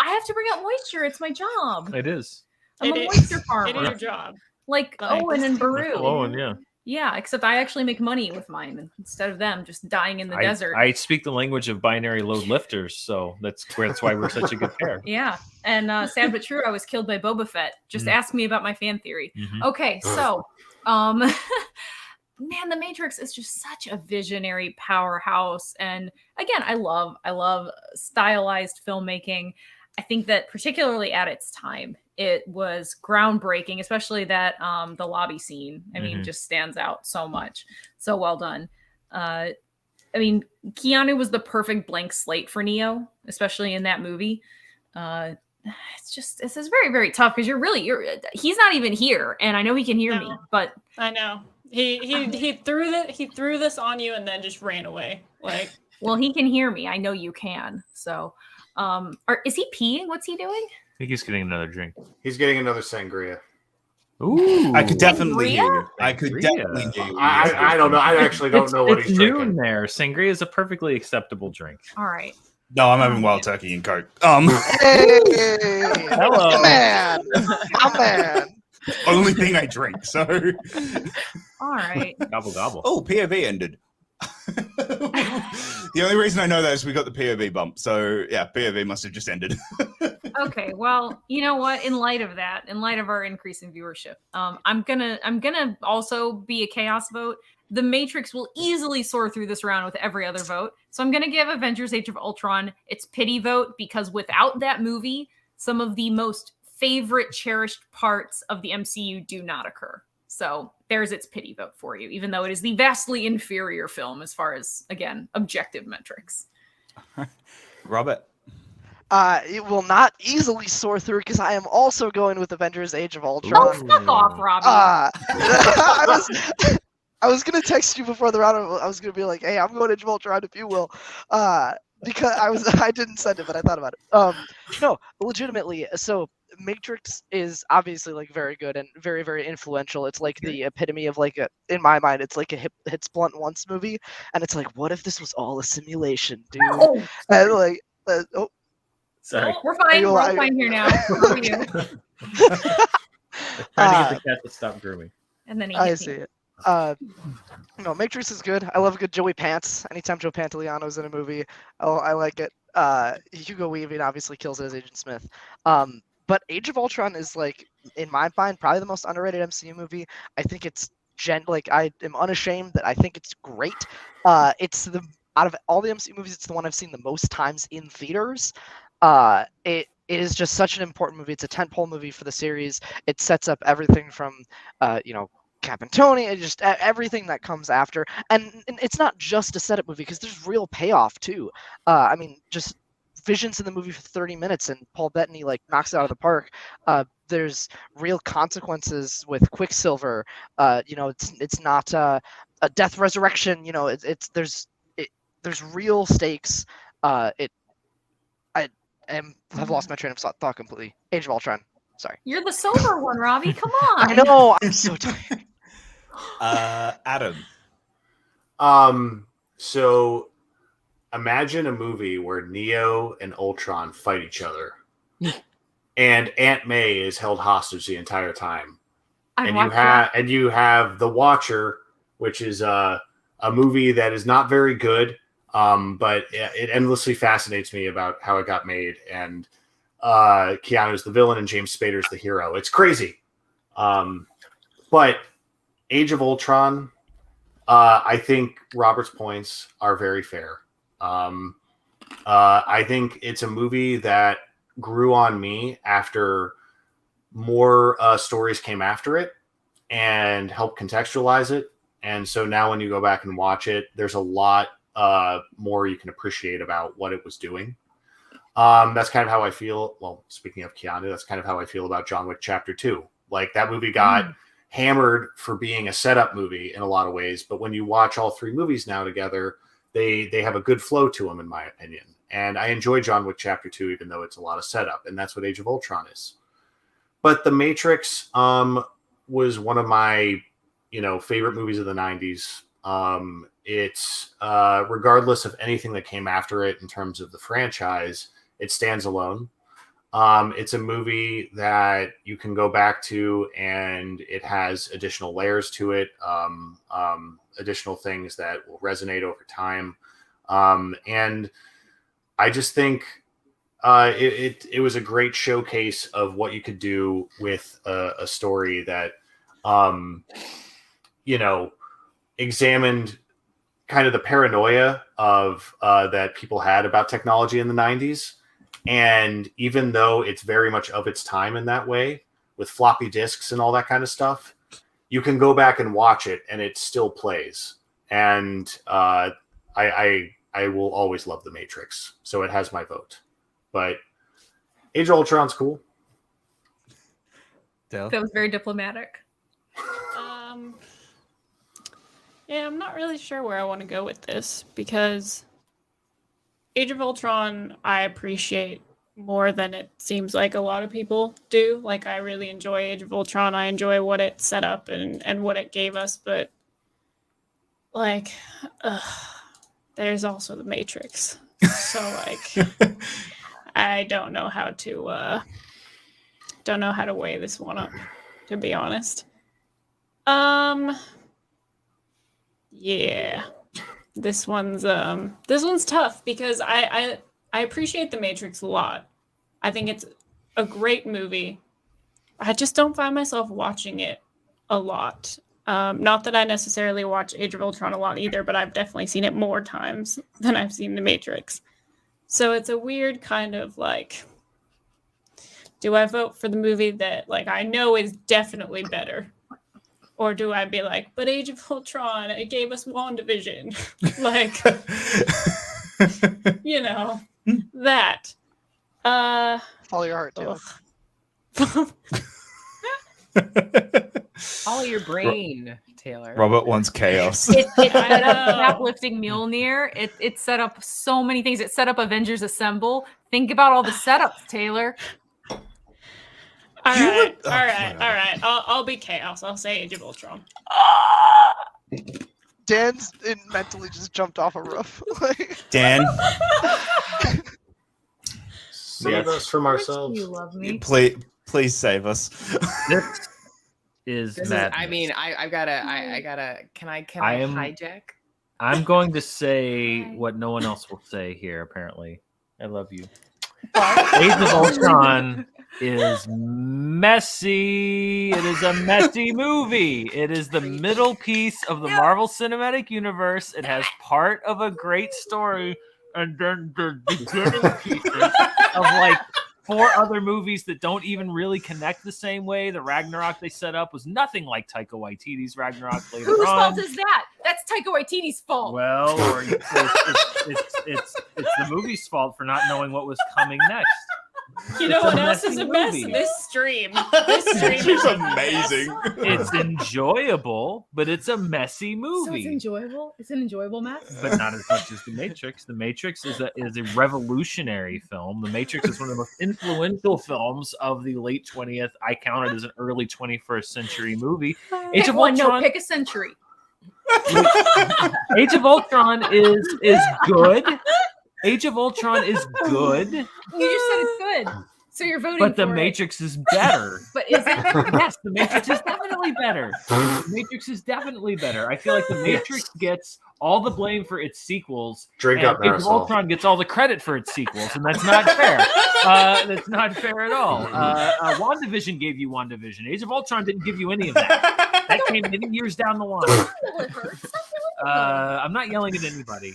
I have to bring out moisture. It's my job. It is. I'm a moisture farmer. It is your job. Like Owen and Baru. Owen, yeah. Yeah, except I actually make money with mine instead of them just dying in the desert. I speak the language of binary load lifters, so that's why we're such a good pair. Yeah, and sad but true, I was killed by Boba Fett. Just ask me about my fan theory. Okay, so, man, The Matrix is just such a visionary powerhouse, and again, I love stylized filmmaking. I think that particularly at its time, it was groundbreaking, especially that the lobby scene. I mean, just stands out so much. So well done. I mean, Keanu was the perfect blank slate for Neo, especially in that movie. This is very, very tough because he's not even here, and I know he can hear me, but I know he threw this on you and then just ran away. Like, well, he can hear me. I know you can. So, is he peeing? What's he doing? I think he's getting another drink. He's getting another sangria. Ooh, I could definitely Sangria? hear you. I could definitely hear you. I don't know. I actually don't know what it's he's noon drinking. there. Sangria is a perfectly acceptable drink. All right. No, I'm having wild turkey and Coke. Hey, Hello. man, my man. Only thing I drink. So, All right. Gobble gobble. oh, POV ended. The only reason I know that is we got the POV bump. So yeah, POV must have just ended. Okay, well, you know what? In light of that, in light of our increasing viewership, I'm gonna also be a chaos vote. The Matrix will easily soar through this round with every other vote, so I'm gonna give Avengers: Age of Ultron its pity vote because without that movie, some of the most favorite, cherished parts of the MCU do not occur. So there's its pity vote for you, even though it is the vastly inferior film as far as, again, objective metrics. Robert. It will not easily soar through because I am also going with Avengers Age of Ultron. Oh, fuck off, Robbie. I was gonna text you before the round. I was gonna be like, "Hey, I'm going Age of Ultron if you will," because I didn't send it, but I thought about it. No, legitimately. So Matrix is obviously like very good and very, very influential. It's like the epitome of like in my mind, it's like a hits blunt once movie, and it's like, what if this was all a simulation, dude? Oh, And like, Sorry. no, we're fine. We're all fine here now. What do we do? Trying to get the cat to stop grooming. And then he I hit see me. it. No, Matrix is good. I love a good Joey Pants. Anytime Joe Pantoliano's in a movie, I like it. Hugo Weaving obviously kills it as Agent Smith. But Age of Ultron is like, in my mind, probably the most underrated MCU movie. I think it's like I am unashamed that I think it's great. It's the out of all the MCU movies, it's the one I've seen the most times in theaters. It is just such an important movie. It's a tentpole movie for the series. It sets up everything from, Cap and Tony, and just everything that comes after. And it's not just a setup movie because there's real payoff too. I mean, just Vision's in the movie for 30 minutes and Paul Bettany like knocks it out of the park. There's real consequences with Quicksilver. It's not a death resurrection. There's real stakes. I have lost my train of thought completely. Age of Ultron. Sorry. You're the sober one, Robbie. Come on. I know. I'm so tired. Adam. So imagine a movie where Neo and Ultron fight each other, and Aunt May is held hostage the entire time, and you have The Watcher, which is a movie that is not very good, but it endlessly fascinates me about how it got made, and Keanu's the villain and James Spader's the hero. It's crazy, but Age of Ultron, I think Robert's points are very fair. I think it's a movie that grew on me after more stories came after it and helped contextualize it. And so now when you go back and watch it, there's a lot more you can appreciate about what it was doing. That's kind of how I feel. Well, speaking of Keanu, that's kind of how I feel about John Wick Chapter 2. Like, that movie got hammered for being a setup movie in a lot of ways, but when you watch all three movies now together, they have a good flow to them, in my opinion. And I enjoy John Wick Chapter 2, even though it's a lot of setup, and that's what Age of Ultron is. But The Matrix was one of my favorite movies of the 90s. It's regardless of anything that came after it in terms of the franchise, it stands alone. It's a movie that you can go back to, and it has additional layers to it, additional things that will resonate over time. And I just think it was a great showcase of what you could do with a story that, examined kind of the paranoia of that people had about technology in the 90s. And even though it's very much of its time in that way, with floppy disks and all that kind of stuff, you can go back and watch it and it still plays. And I will always love The Matrix, so it has my vote. But Age of Ultron's cool. That was very diplomatic. Yeah, I'm not really sure where I want to go with this, because Age of Ultron I appreciate more than it seems like a lot of people do. Like, I really enjoy Age of Ultron. I enjoy what it set up and what it gave us, but like, there's also The Matrix. So like, I don't know how to weigh this one up, to be honest. Yeah. This one's tough, because I appreciate The Matrix a lot. I think it's a great movie. I just don't find myself watching it a lot. Not that I necessarily watch Age of Ultron a lot either, but I've definitely seen it more times than I've seen The Matrix. So it's a weird kind of like, do I vote for the movie that like I know is definitely better? Or do I be like, but Age of Ultron, it gave us WandaVision. Like, that. Follow your heart, Taylor. Follow your brain, Taylor. Robert wants chaos. It set up Uplifting Mjolnir. It set up so many things. It set up Avengers Assemble. Think about all the setups, Taylor. All You right, were- all oh, right, whatever. all right. I'll be chaos. I'll say Age of Ultron. Dan's mentally just jumped off a roof. Like, Dan, Save us from You ourselves. love me. please save us. This is This is, madness. I mean, I gotta. Can I I am- hijack? I'm going to say what no one else will say here. Apparently, I love you. Age of Ultron is messy. It is a messy movie. It is the middle piece of the Marvel Cinematic Universe. It has part of a great story, and then the beginning pieces of like 4 other movies that don't even really connect the same way. The Ragnarok they set up was nothing like Taika Waititi's Ragnarok later Whose on. fault is that? That's Taika Waititi's fault. Well, or it's the movie's fault for not knowing what was coming next. You know It's a what else is messy a mess? movie. This stream. This stream It's is a mess. amazing. It's enjoyable, but it's a messy So it's movie. enjoyable. It's an enjoyable mess. But not as much as The Matrix. The Matrix is a revolutionary film. The Matrix is one of the most influential films of the late 20th. I count it as an early 21st century movie. Age Pick of one. No, Ultron. pick a century. Age of Ultron is good. Age of Ultron is good, You just said it's good, so you're voting. but The for Matrix is better. It. But is it? Yes, The Matrix is definitely better. The Matrix is definitely better. I feel like The Matrix gets all the blame for its sequels. Drink and up, Age of Marisol. Ultron gets all the credit for its sequels, and that's not fair. That's not fair at all. WandaVision gave you WandaVision. Age of Ultron didn't give you any of that. That came many years down the line. I'm not yelling at anybody.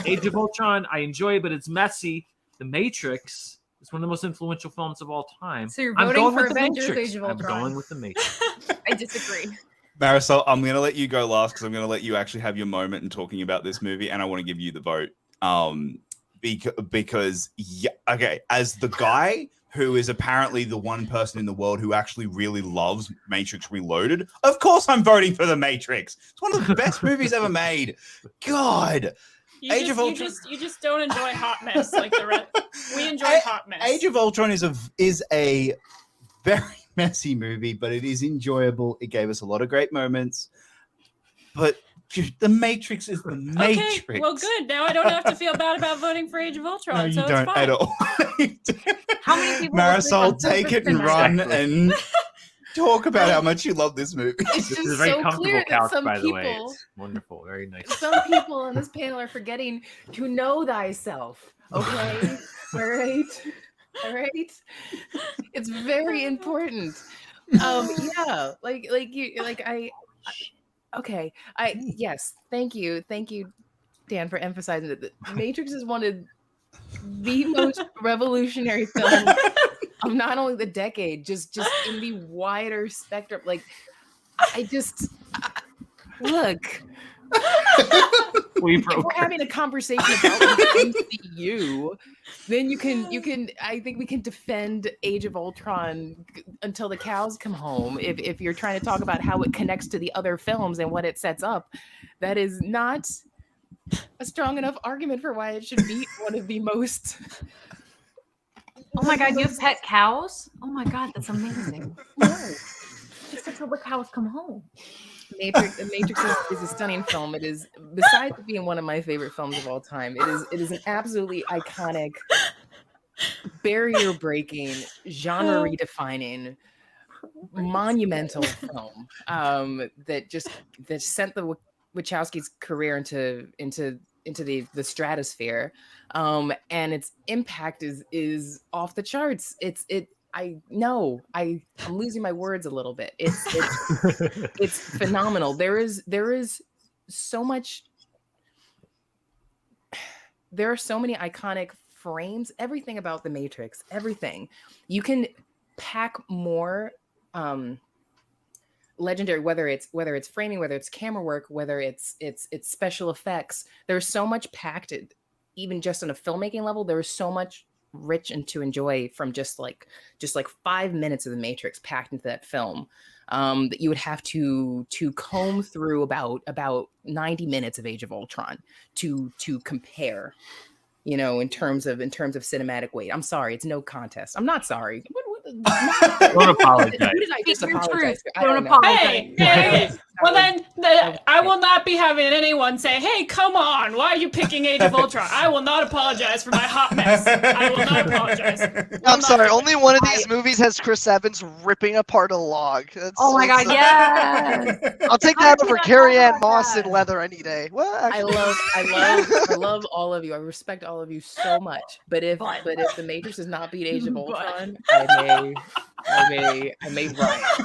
Age of Ultron, I enjoy, but it's messy. The Matrix is one of the most influential films of all time. So you're I'm voting going for with The Avengers Matrix. Age of I'm Ultron. going with The Matrix. I disagree. Marisol, I'm going to let you go last because I'm going to let you actually have your moment in talking about this movie, and I want to give you the vote. Because yeah, okay, as the guy who is apparently the one person in the world who actually really loves Matrix Reloaded, of course I'm voting for The Matrix. It's one of the best movies ever made. God. Age of Ultron- You just don't enjoy Hot Mess like the rest. We enjoy Hot Mess. Age of Ultron is a very messy movie, but it is enjoyable. It gave us a lot of great moments. But The Matrix is The Matrix. Okay, well, good. Now I don't have to feel bad about voting for Age of Ultron. No, you so don't it's fine. at all. How many people? Marisol, take it and run Exactly. and talk about how much you love this movie. It's This just is a very so comfortable clear that couch, some by the way. people, It's wonderful. Very nice. some people on this panel are forgetting to know thyself. Okay, all right, all right. It's very important. Yeah, like you, like I. Okay, yes, thank you, Dan, for emphasizing that The Matrix is one of the most revolutionary films of not only the decade, just in the wider spectrum. Like, look. We If broke we're her. having a conversation about the MCU, then you can. I think we can defend Age of Ultron until the cows come home. If you're trying to talk about how it connects to the other films and what it sets up, that is not a strong enough argument for why it should be one of the most. Oh my god, you have pet cows? Oh my god, that's amazing. No, just until the cows come home. The Matrix is a stunning film. It is, besides being one of my favorite films of all time, it is an absolutely iconic, barrier-breaking, genre-redefining, monumental film that sent the Wachowskis' career into the stratosphere, and its impact is off the charts. I'm losing my words a little bit. It's phenomenal. There is so much. There are so many iconic frames. Everything about the Matrix. Everything. You can pack more legendary. Whether it's framing, whether it's camera work, whether it's special effects. There's so much packed. Even just on a filmmaking level, there is so much rich and to enjoy from just like 5 minutes of the Matrix packed into that film, that you would have to comb through about 90 minutes of Age of Ultron to compare, in terms of cinematic weight. I'm sorry, it's no contest. I'm not sorry. Don't apologize. Who did I Speak just your apologize truth. to? I Don't don't know. apologize. Hey. Well, then was I will not be having anyone say, "Hey, come on, why are you picking Age of Ultron?" I will not apologize for my hot mess. I will not apologize. I'm sorry. Only one of these movies has Chris Evans ripping apart a log. Oh my god, yes. I'll take How that did we over not Carrie talk Ann about Moss that? in leather any day. Well, actually, I love all of you. I respect all of you so much. But if the Matrix does not beat Age of But- Ultron, I may riot.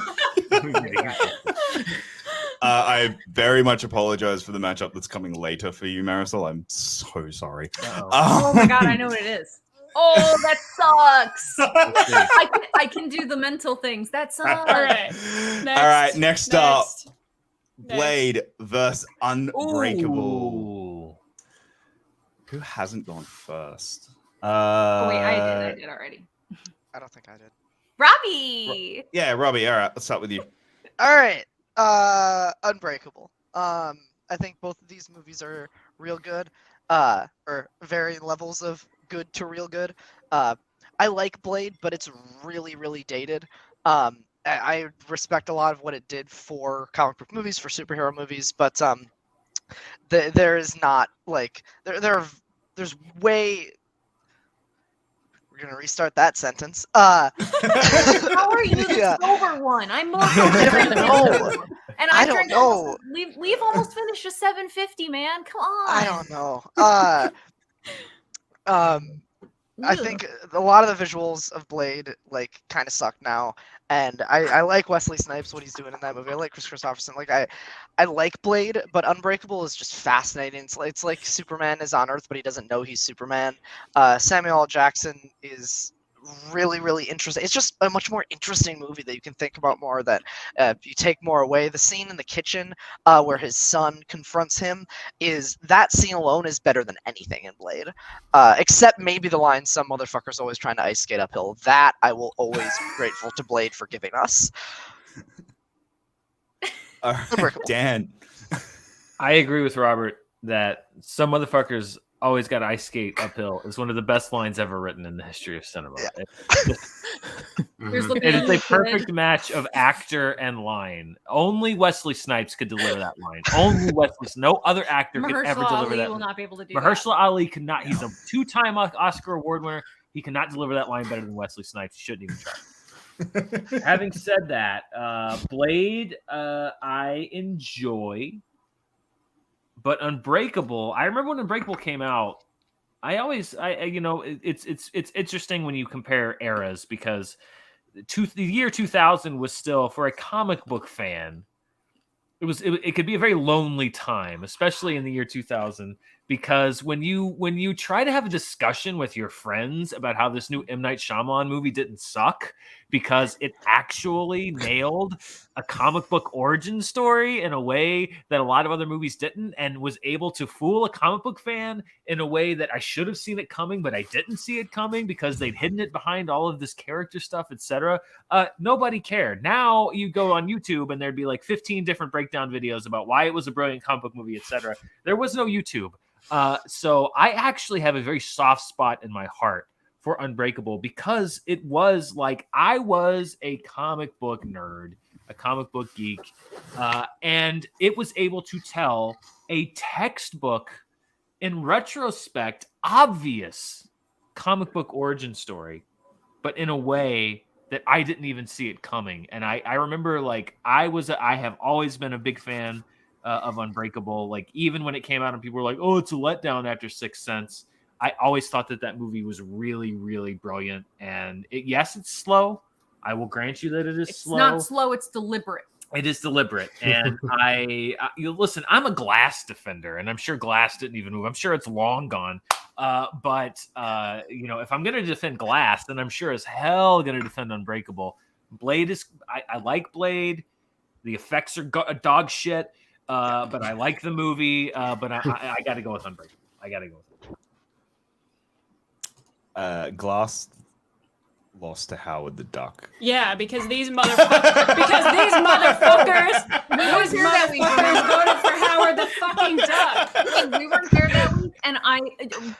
I very much apologize for the matchup that's coming later for you, Marisol. I'm so sorry. Oh my god, I know what it is. Oh, that sucks. I can do the mental things. That sucks. All right. All right, next up, Next. Blade versus Unbreakable. Ooh. Who hasn't gone first? Oh wait, I did already. I don't think I did. Robbie. Yeah, Robbie. All right, let's start with you. All right. Unbreakable. I think both of these movies are real good. Or varying levels of good to real good. I like Blade, but it's really, really dated. I respect a lot of what it did for comic book movies, for superhero movies, but there is not like there's way. We're gonna restart that sentence. How are you the Yeah. sober one? I'm more I don't know. And I I don't drank know. almost, we've almost finished a 750, man. Come on. I don't know. I think a lot of the visuals of Blade like kind of suck now, and I like Wesley Snipes, what he's doing in that movie. I like Chris Christopherson. Like I like Blade, but Unbreakable is just fascinating. It's like Superman is on Earth, but he doesn't know he's Superman. Samuel L. Jackson is really, really interesting. It's just a much more interesting movie that you can think about more, that you take more away. The scene in the kitchen where his son confronts him, that scene alone is better than anything in Blade, except maybe the line, "Some motherfucker's always trying to ice skate uphill." That I will always be grateful to Blade for giving us. All right, Dan. I agree with Robert that "some motherfuckers always got to ice skate uphill" is one of the best lines ever written in the history of cinema. Yeah. Here's It is a perfect match of actor and line. Only Wesley Snipes could deliver that line. Only Wesley. No other actor could ever Mahershala deliver Ali that. will not be able to do Mahershala Ali could not. He's a two-time Oscar award winner. He cannot deliver that line better than Wesley Snipes. He shouldn't even try. Having said that, Blade, I enjoy, but Unbreakable. I remember when Unbreakable came out. It's interesting when you compare eras, because the year 2000 was still, for a comic book fan, it could be a very lonely time, especially in the year 2000, because when you try to have a discussion with your friends about how this new M. Night Shyamalan movie didn't suck because it actually nailed a comic book origin story in a way that a lot of other movies didn't, and was able to fool a comic book fan in a way that I should have seen it coming, but I didn't see it coming because they'd hidden it behind all of this character stuff, etc. Nobody cared. Now you go on YouTube and there'd be like 15 different breakdown videos about why it was a brilliant comic book movie, etc. There was no YouTube. So I actually have a very soft spot in my heart for Unbreakable, because it was like, I was a comic book nerd, a comic book geek, and it was able to tell a textbook, in retrospect, obvious comic book origin story, but in a way that I didn't even see it coming. And I remember, like, I have always been a big fan of Unbreakable. Like, even when it came out and people were like, "Oh, it's a letdown after Sixth Sense," I always thought that movie was really, really brilliant. And yes, it's slow. I will grant you that it is slow. It's not slow, it's deliberate. It is deliberate. And listen, I'm a Glass defender, and I'm sure Glass didn't even move. I'm sure it's long gone. But if I'm going to defend Glass, then I'm sure as hell going to defend Unbreakable. Blade is, I like Blade. The effects are dog shit. But I like the movie. But I got to go with Unbreakable. I got to go with it. Glass lost to Howard the Duck. Yeah, because these motherfuckers voted for Howard the fucking Duck. Wait, we weren't there that week, and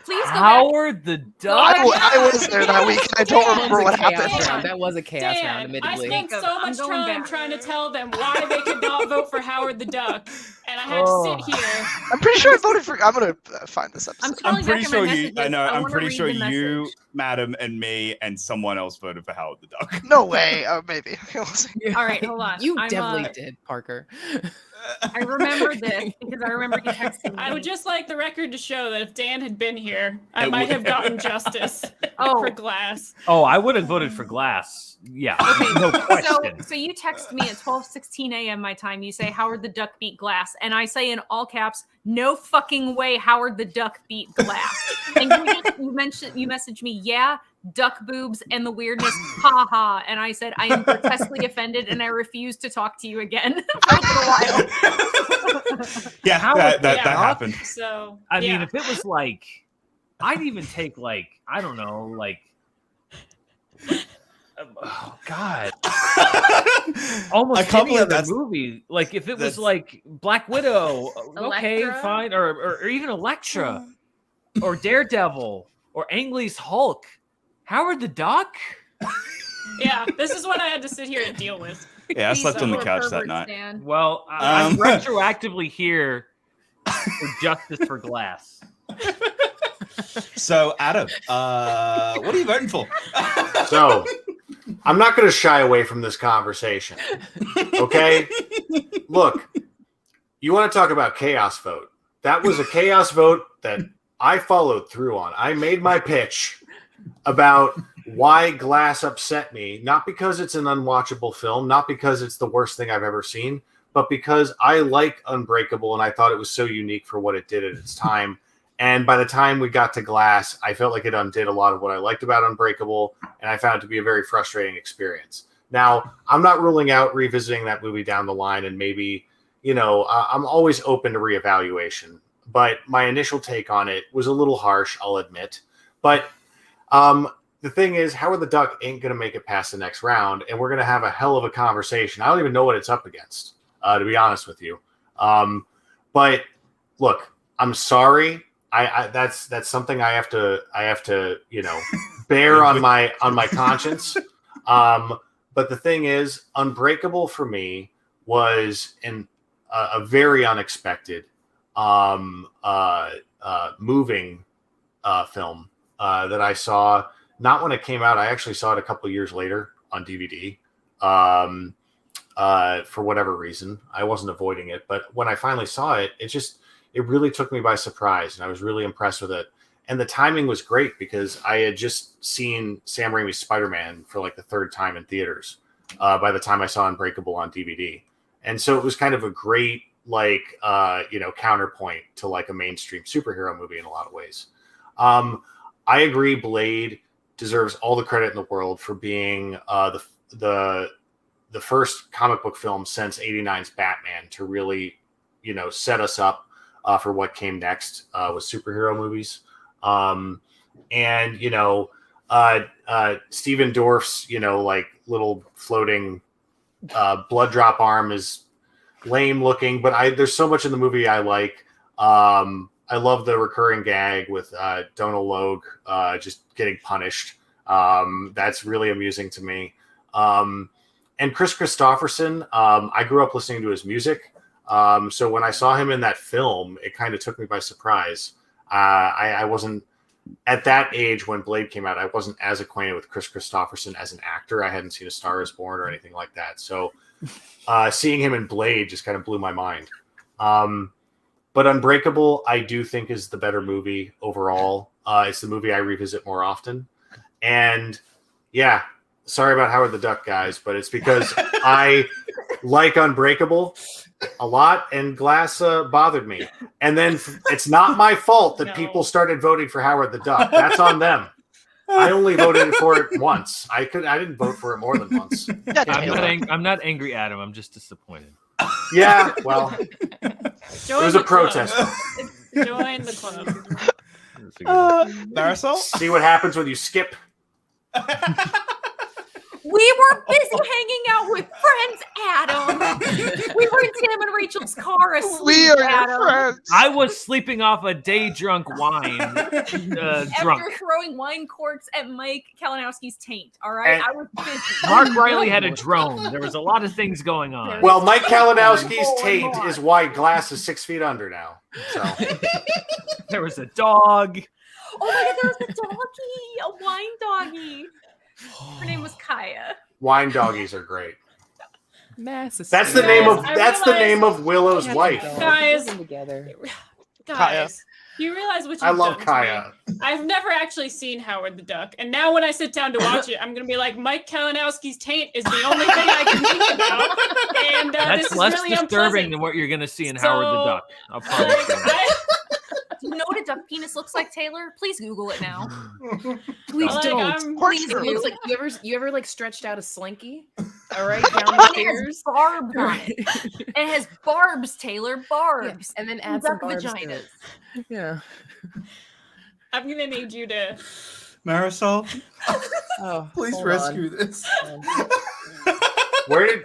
please go back. Howard the Duck. I was there that week. I don't Dan, remember what Chaos happened. round. That was a chaos round, Dan, I admittedly. spent so I'm much going time back. trying to tell them why they could not vote for Howard the Duck, and I had to sit here. I'm pretty sure I voted for. I'm gonna find this I'm episode. I'm scrolling pretty back sure in my you. messages. I know. I'm wanna pretty read sure the you, message. Madam, and me, and someone else voted for Howard the Duck. No way. Maybe. We'll see. All right, hold on. You I'm, definitely did, Parker. I remember this because I remember you texting me. I would just like the record to show that if Dan had been here, I It might would- have gotten justice Oh. for Glass. Oh, I would have voted for Glass. Yeah, no question. So you text me at 12:16 a.m. my time. You say Howard the Duck beat Glass, and I say in all caps, "No fucking way, Howard the Duck beat Glass." And you messaged me, "Yeah, duck boobs and the weirdness, ha ha." And I said, "I am grotesquely offended, and I refuse to talk to you again for a little while." Yeah, Howard that the Duck? happened. So I yeah. mean, if it was like, I'd even take like, I don't know, like, oh God, almost I can't any believe other that's- movie. Like, if it was that's- like Black Widow, okay, Elektra? fine, or even Elektra, or Daredevil, or Ang Lee's Hulk. Howard the Duck. Yeah, this is what I had to sit here and deal with. Yeah, I Please slept on the don't couch that pervert night. stand. Well, I'm Um, retroactively here for justice for Glass. So, Adam, what are you voting for? So, I'm not going to shy away from this conversation. Okay? Look, you want to talk about chaos vote. That was a chaos vote that I followed through on. I made my pitch about why Glass upset me, not because it's an unwatchable film, not because it's the worst thing I've ever seen, but because I like Unbreakable and I thought it was so unique for what it did at its time. And by the time we got to Glass, I felt like it undid a lot of what I liked about Unbreakable, and I found it to be a very frustrating experience. Now, I'm not ruling out revisiting that movie down the line, and maybe, I'm always open to reevaluation. But my initial take on it was a little harsh, I'll admit. But the thing is, Howard the Duck ain't going to make it past the next round, and we're going to have a hell of a conversation. I don't even know what it's up against, to be honest with you. But look, I'm sorry. I that's something I have to bear on my conscience. But the thing is, Unbreakable for me was a very unexpected, moving film that I saw. Not when it came out. I actually saw it a couple of years later on DVD. For whatever reason, I wasn't avoiding it, but when I finally saw it, it really took me by surprise, and I was really impressed with it. And the timing was great because I had just seen Sam Raimi's Spider-Man for like the third time in theaters by the time I saw Unbreakable on DVD. And so it was kind of a great, counterpoint to like a mainstream superhero movie in a lot of ways. I agree Blade deserves all the credit in the world for being the first comic book film since 89's Batman to really, set us up for what came next with superhero movies. Steven Dorff's, little floating blood drop arm is lame looking, but there's so much in the movie I like. I love the recurring gag with Donal Logue just getting punished. That's really amusing to me. And Chris Christopherson, I grew up listening to his music. So when I saw him in that film, it kind of took me by surprise. I wasn't at that age when Blade came out. I wasn't as acquainted with Chris Christopherson as an actor. I hadn't seen A Star Is Born or anything like that. So seeing him in Blade just kind of blew my mind. But Unbreakable, I do think is the better movie overall. It's the movie I revisit more often. And yeah, sorry about Howard the Duck, guys, but it's because I like Unbreakable a lot, and Glass bothered me. And then it's not my fault that people started voting for Howard the Duck. That's on them. I only voted for it once. I didn't vote for it more than once. I'm not angry at him. I'm just disappointed. Yeah, well, it was a protest. Join the club. Marisol? See what happens when you skip. We were busy hanging out with friends, Adam. We were in Sam and Rachel's car asleep, We are your Adam. friends. I was sleeping off a day drunk wine. After Drunk. throwing wine corks at Mike Kalinowski's taint, all right? And- I was busy. Mark Riley had a drone. There was a lot of things going on. Well, Mike Kalinowski's Oh, taint Lord. is why glass is 6 feet under now. So There was a dog. Oh my god, there was a doggy, a wine doggy. Her name was Kaya. wine doggies are great. Mass. That's the Guys, name of I that's the realized- name of Willow's wife. Guys. Together. Guys, you realize what you've I love done to Kaya. me? I've never actually seen Howard the Duck, and now when I sit down to watch it, I'm gonna be like, Mike Kalinowski's taint is the only thing I can think about, and That's this is less really disturbing unpleasant. than what you're going to see in So, Howard the Duck. I'll promise Like, you. Do you know what a duck penis looks like, Taylor? Please Google it now. Please like, don't. I'm- course Please you It do. looks do. like you ever like stretched out a slinky, all right, down the And it has stairs. barbs on it. And it has barbs, Taylor, Yeah, barbs. and then And add some duck barbs to vaginas. it. Yeah. I'm gonna need you to. Marisol, Oh, Please hold rescue this. on. Where did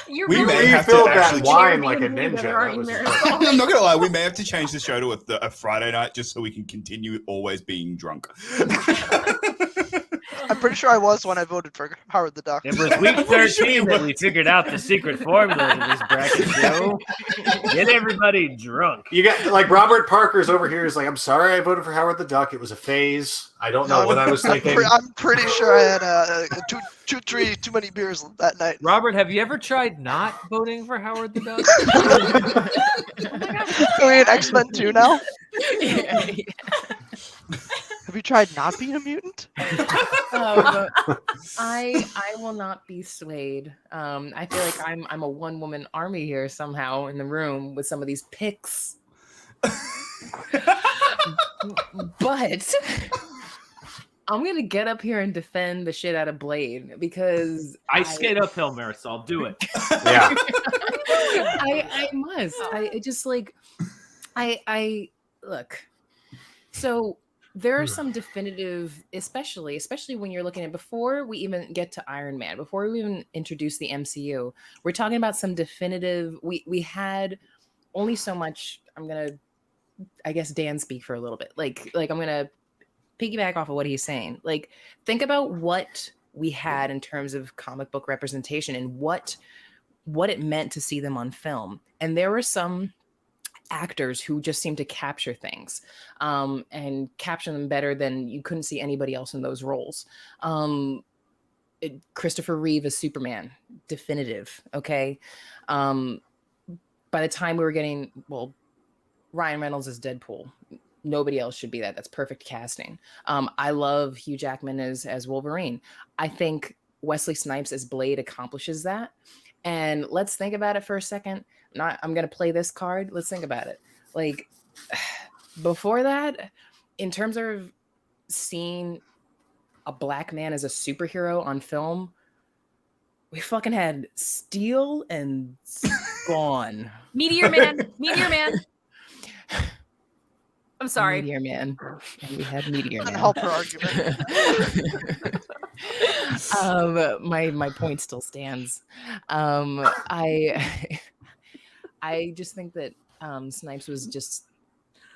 You're We really may have to refilled that actually- wine like a being ninja? together, aren't That you, was Marisol? I'm not gonna lie, we may have to change the show to a Friday night just so we can continue always being drunk. I'm pretty sure I was when I voted for Howard the Duck. It was week pretty sure 13 you that were. we figured out the secret formula to this bracket show. Get everybody drunk. you got like Robert Parker's over here is like, I'm sorry I voted for Howard the Duck. It was a phase. I don't know what I was thinking. I'm pretty sure I had three too many beers that night. Robert, have you ever tried not voting for Howard the Duck? Are we in X-Men 2 now? Yeah. Have you tried not being a mutant? I will not be swayed. I feel like I'm a one woman army here somehow in the room with some of these picks. But I'm gonna get up here and defend the shit out of Blade because I skate uphill, Marisol. Do it. Yeah. I must. I just like I look. So there are some definitive, especially when you're looking at before we even get to Iron Man, before we even introduce the MCU, we're talking about some definitive. We had only so much. I'm gonna, I guess, Dan speak for a little bit. Like I'm gonna piggyback off of what he's saying. Like, think about what we had in terms of comic book representation and what it meant to see them on film. And there were some actors who just seemed to capture things and capture them better than you couldn't see anybody else in those roles. Christopher Reeve as Superman, definitive. Okay. By the time we were getting, Ryan Reynolds as Deadpool, nobody else should be that. That's perfect casting. I love Hugh Jackman as Wolverine. I think Wesley Snipes as Blade accomplishes that. And let's think about it for a second. I'm going to play this card. Let's think about it. Like, before that, in terms of seeing a black man as a superhero on film, we fucking had Steel and Spawn. Meteor Man. Meteor Man. I'm sorry. Meteor Man. And we had Meteor Couldn't Man. help her argument. My point still stands. I just think that Snipes was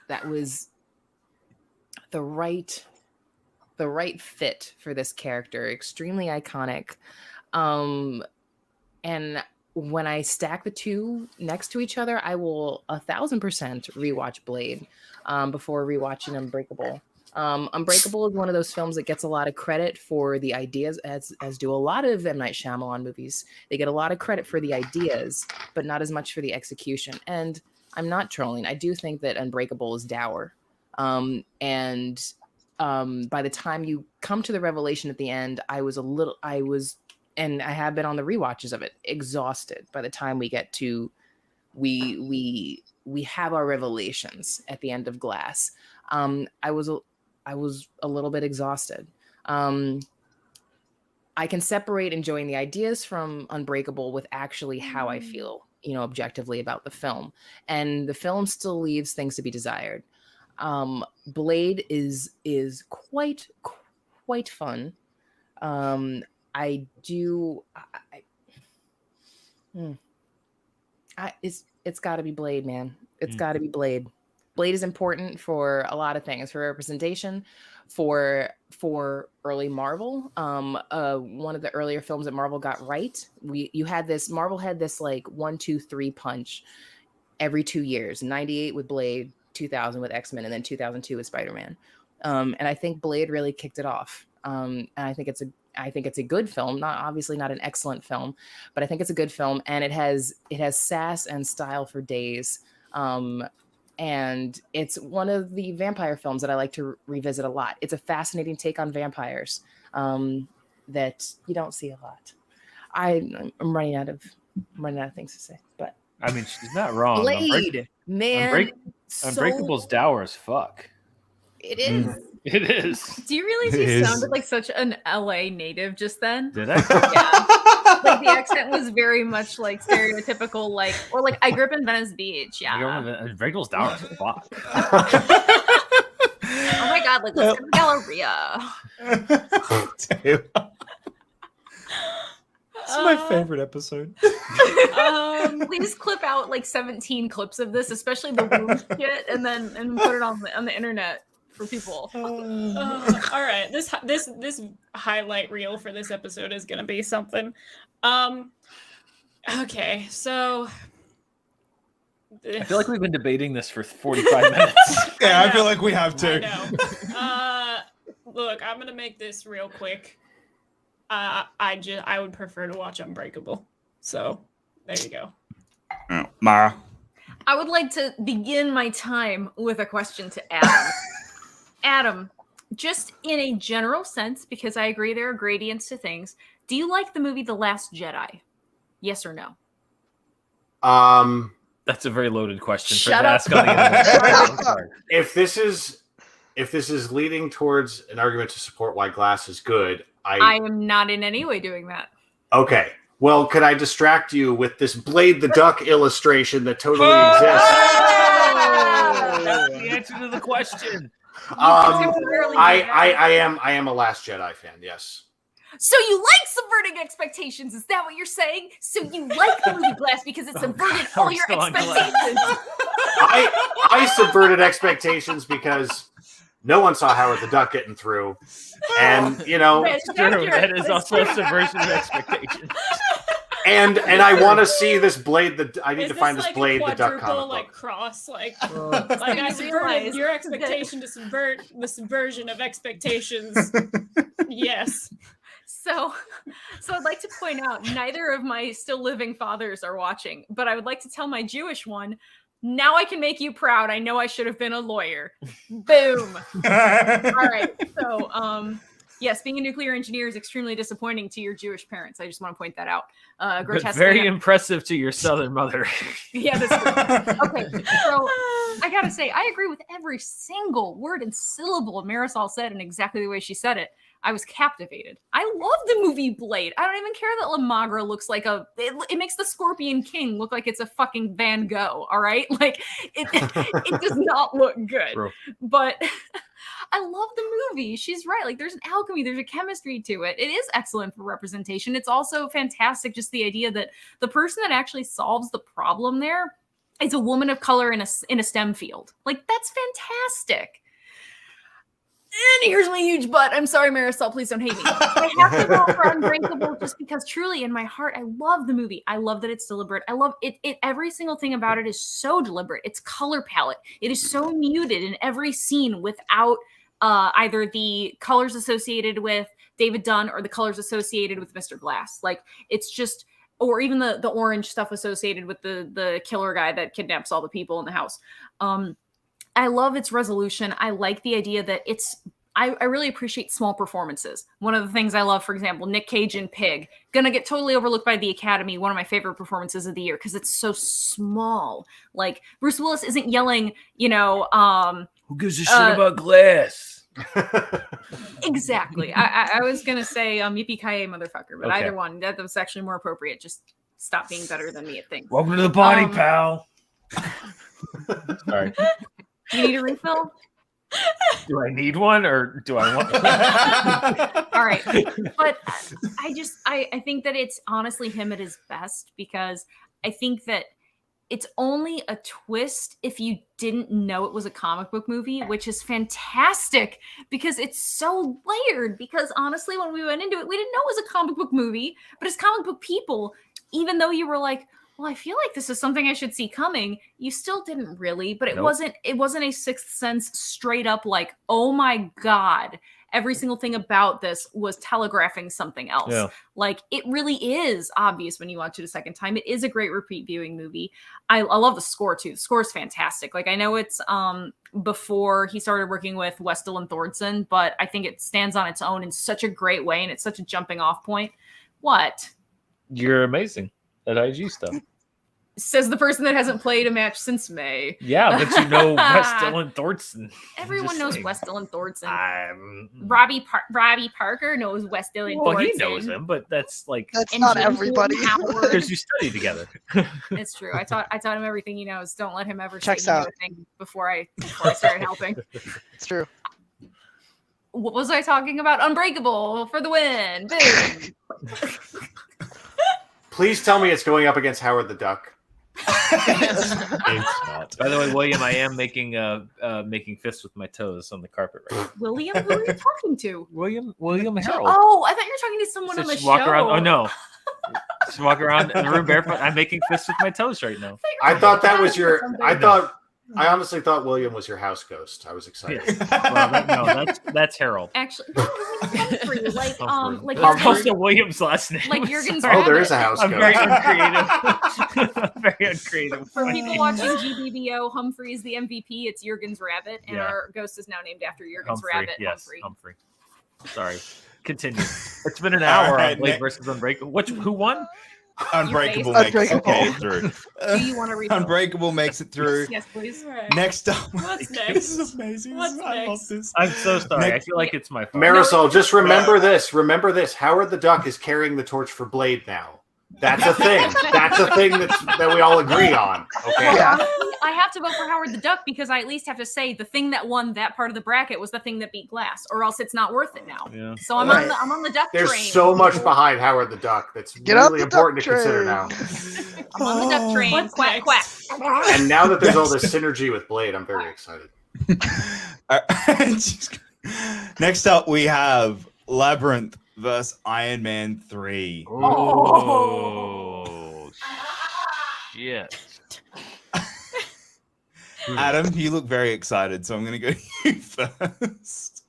that was the right fit for this character. Extremely iconic. And when I stack the two next to each other, I will 1,000% rewatch Blade before rewatching Unbreakable. Unbreakable is one of those films that gets a lot of credit for the ideas, as do a lot of M. Night Shyamalan movies. They get a lot of credit for the ideas, but not as much for the execution. And I'm not trolling. I do think that Unbreakable is dour. By the time you come to the revelation at the end, and I have been on the rewatches of it, exhausted by the time we get to we have our revelations at the end of Glass. I was a little bit exhausted. I can separate enjoying the ideas from Unbreakable with actually how I feel, objectively about the film. And the film still leaves things to be desired. Blade is quite fun. I do. It's got to be Blade, man. It's got to be Blade. Blade is important for a lot of things, for representation, for early Marvel. One of the earlier films that Marvel got right. Marvel had this like 1, 2, 3 punch every 2 years. 98 with Blade, 2000 with X-Men, and then 2002 with Spider-Man. And I think Blade really kicked it off. And I think it's a good film, obviously not an excellent film, but I think it's a good film, and it has sass and style for days. And it's one of the vampire films that I like to revisit a lot. It's a fascinating take on vampires that you don't see a lot. I'm running out of things to say, but I mean, she's not wrong. Blade, man, Unbreakable's dour as fuck. It is. It is. Do you realize It you is. sounded like such an LA native just then? Did I? Yeah. Like the accent was very much like stereotypical, or like I grew up in Venice Beach. Yeah. Unbreakable's dour as fuck. Oh my god, like let's go to Galleria. This is my favorite episode. Please clip out like 17 clips of this, especially the wound shit, and put it on the internet for people. All right, this highlight reel for this episode is gonna be something. Okay, so I feel like we've been debating this for 45 minutes. Yeah, I feel like we have to. I know. Look, I'm gonna make this real quick. I would prefer to watch Unbreakable. So there you go. Mara. I would like to begin my time with a question to Adam. Adam, just in a general sense, because I agree there are gradients to things, do you like the movie The Last Jedi? Yes or no? That's a very loaded question. Shut to up. ask on the internet. If this is leading towards an argument to support why Glass is good, I am not in any way doing that. Okay. Well, could I distract you with this Blade the Duck illustration that totally exists? That's the answer to the question. I am a Last Jedi fan. Yes. So you like subverting expectations? Is that what you're saying? So you like the movie Glass because it subverted all we're your still on Glass. expectations? I subverted expectations because no one saw Howard the Duck getting through, and That is also a subversion of expectations. And I want to see this Blade. I need Is to find this this like Blade a the Duck quadruple, comic like book. cross, like I subverted your expectation to subvert the subversion of expectations. Yes. So I'd like to point out neither of my still living fathers are watching, but I would like to tell my Jewish one, now I can make you proud. I know I should have been a lawyer. Boom. All right. So, yes, being a nuclear engineer is extremely disappointing to your Jewish parents. I just want to point that out. But very impressive to your southern mother. Yeah, that's true. Okay, so I gotta say, I agree with every single word and syllable Marisol said and exactly the way she said it. I was captivated. I love the movie Blade. I don't even care that La Magra looks like it makes the Scorpion King look like it's a fucking Van Gogh, all right? Like, it does not look good. Bro. But I love the movie. She's right. Like, there's an alchemy, there's a chemistry to it. It is excellent for representation. It's also fantastic, just the idea that the person that actually solves the problem there is a woman of color in a STEM field. Like, that's fantastic. And here's my huge butt. I'm sorry, Marisol. Please don't hate me. I have to go for Unbreakable just because truly in my heart, I love the movie. I love that it's deliberate. I love it. Every single thing about it is so deliberate. Its color palette. It is so muted in every scene without either the colors associated with David Dunn or the colors associated with Mr. Glass. Like, it's just, or even the orange stuff associated with the killer guy that kidnaps all the people in the house. I love its resolution. I like the idea that I really appreciate small performances. One of the things I love, for example, Nick Cage in Pig, gonna get totally overlooked by the Academy. One of my favorite performances of the year because it's so small. Like, Bruce Willis isn't yelling, Who gives a shit about Glass? Exactly. I was gonna say yippee-ki-yay, motherfucker, but Okay. either one, that was actually more appropriate. Just stop being better than me at things. Welcome to the party, pal. Sorry. You need a refill? Do I need one or do I want one? All right. But I think that it's honestly him at his best, because I think that it's only a twist if you didn't know it was a comic book movie, which is fantastic because it's so layered. Because honestly, when we went into it, we didn't know it was a comic book movie, but as comic book people, even though you were like, well, I feel like this is something I should see coming, you still didn't really. But it wasn't a Sixth Sense straight up like, oh my God, every single thing about this was telegraphing something else. Yeah. Like, it really is obvious when you watch it a second time. It is a great repeat viewing movie. I love the score too. The score is fantastic. Like, I know it's before he started working with Westell and Thordson, but I think it stands on its own in such a great way, and it's such a jumping off point. What? You're amazing at IG stuff. Says the person that hasn't played a match since May. Yeah, but you know Westell and Thordson. Everyone knows Westell and Thordson. I'm... Robbie Parker knows Westell and Thordson. Well, he knows him, but that's like That's not everybody. because you study together. It's true. I taught him everything he knows. Don't let him ever Checks say he knew out. a thing before I started helping. It's true. What was I talking about? Unbreakable for the win. Boom. Please tell me it's going up against Howard the Duck. It's not. By the way, William, I am making fists with my toes on the carpet right now. William, who are you talking to? William Harold. Oh, I thought you were talking to someone So on the just walk show. around. Oh no. Just walk around in the room barefoot. I'm making fists with my toes right now. I thought that was your. I honestly thought William was your house ghost. I was excited. Well, that's Harold. Actually, no, it was Humphrey. Like Humphrey. Jurgen- That's also William's last name. like Jurgen's Sorry. Oh, there is a Rabbit. house I'm ghost. very uncreative. I'm very uncreative. For people watching GBBO, Humphrey is the MVP. It's Jurgen's Rabbit, and Yeah. our ghost is now named after Jurgen's Humphrey. Rabbit. Yes, Humphrey. Humphrey. Sorry. Continue. It's been an hour right, on Blade Nick. versus Unbreakable. Who won? Unbreakable You makes it Unbreakable. through. Do you want to read? Unbreakable makes it through. Yes, please. Next up, What's this next? is amazing. What's I love next? this. I'm so sorry. Next- I feel like it's my fault. Marisol, just remember this. Remember this. Howard the Duck is carrying the torch for Blade now. That's a thing. That's a thing that we all agree on. Okay. Yeah. I have to vote for Howard the Duck because I at least have to say the thing that won that part of the bracket was the thing that beat Glass, or else it's not worth it now. Yeah. So I'm Right. on the Duck There's train. so much behind Howard the Duck that's Get up really the duck important to consider now. I'm on the Duck train. What's Quack next? quack. And now that there's all this synergy with Blade, I'm very excited. Next up, we have Labyrinth versus Iron Man 3. Oh, shit. Adam, you look very excited, so I'm going to go you first.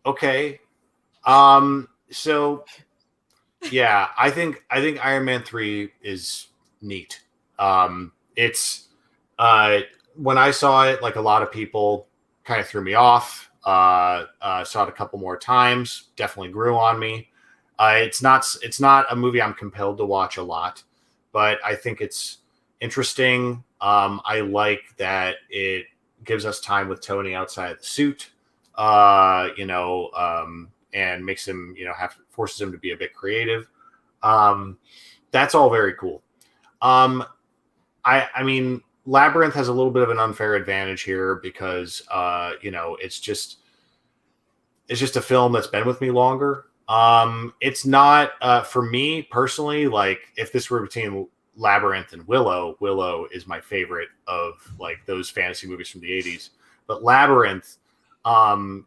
Okay. So yeah, I think Iron Man 3 is neat. It's when I saw it, like a lot of people kind of threw me off. Saw it a couple more times, definitely grew on me. It's not a movie I'm compelled to watch a lot, but I think it's interesting. I like that it gives us time with Tony outside the suit, and makes him, forces him to be a bit creative. That's all very cool. I mean, Labyrinth has a little bit of an unfair advantage here because, it's just a film that's been with me longer. It's not, for me personally, like if this were between Labyrinth and Willow is my favorite of like those fantasy movies from the 80s. But Labyrinth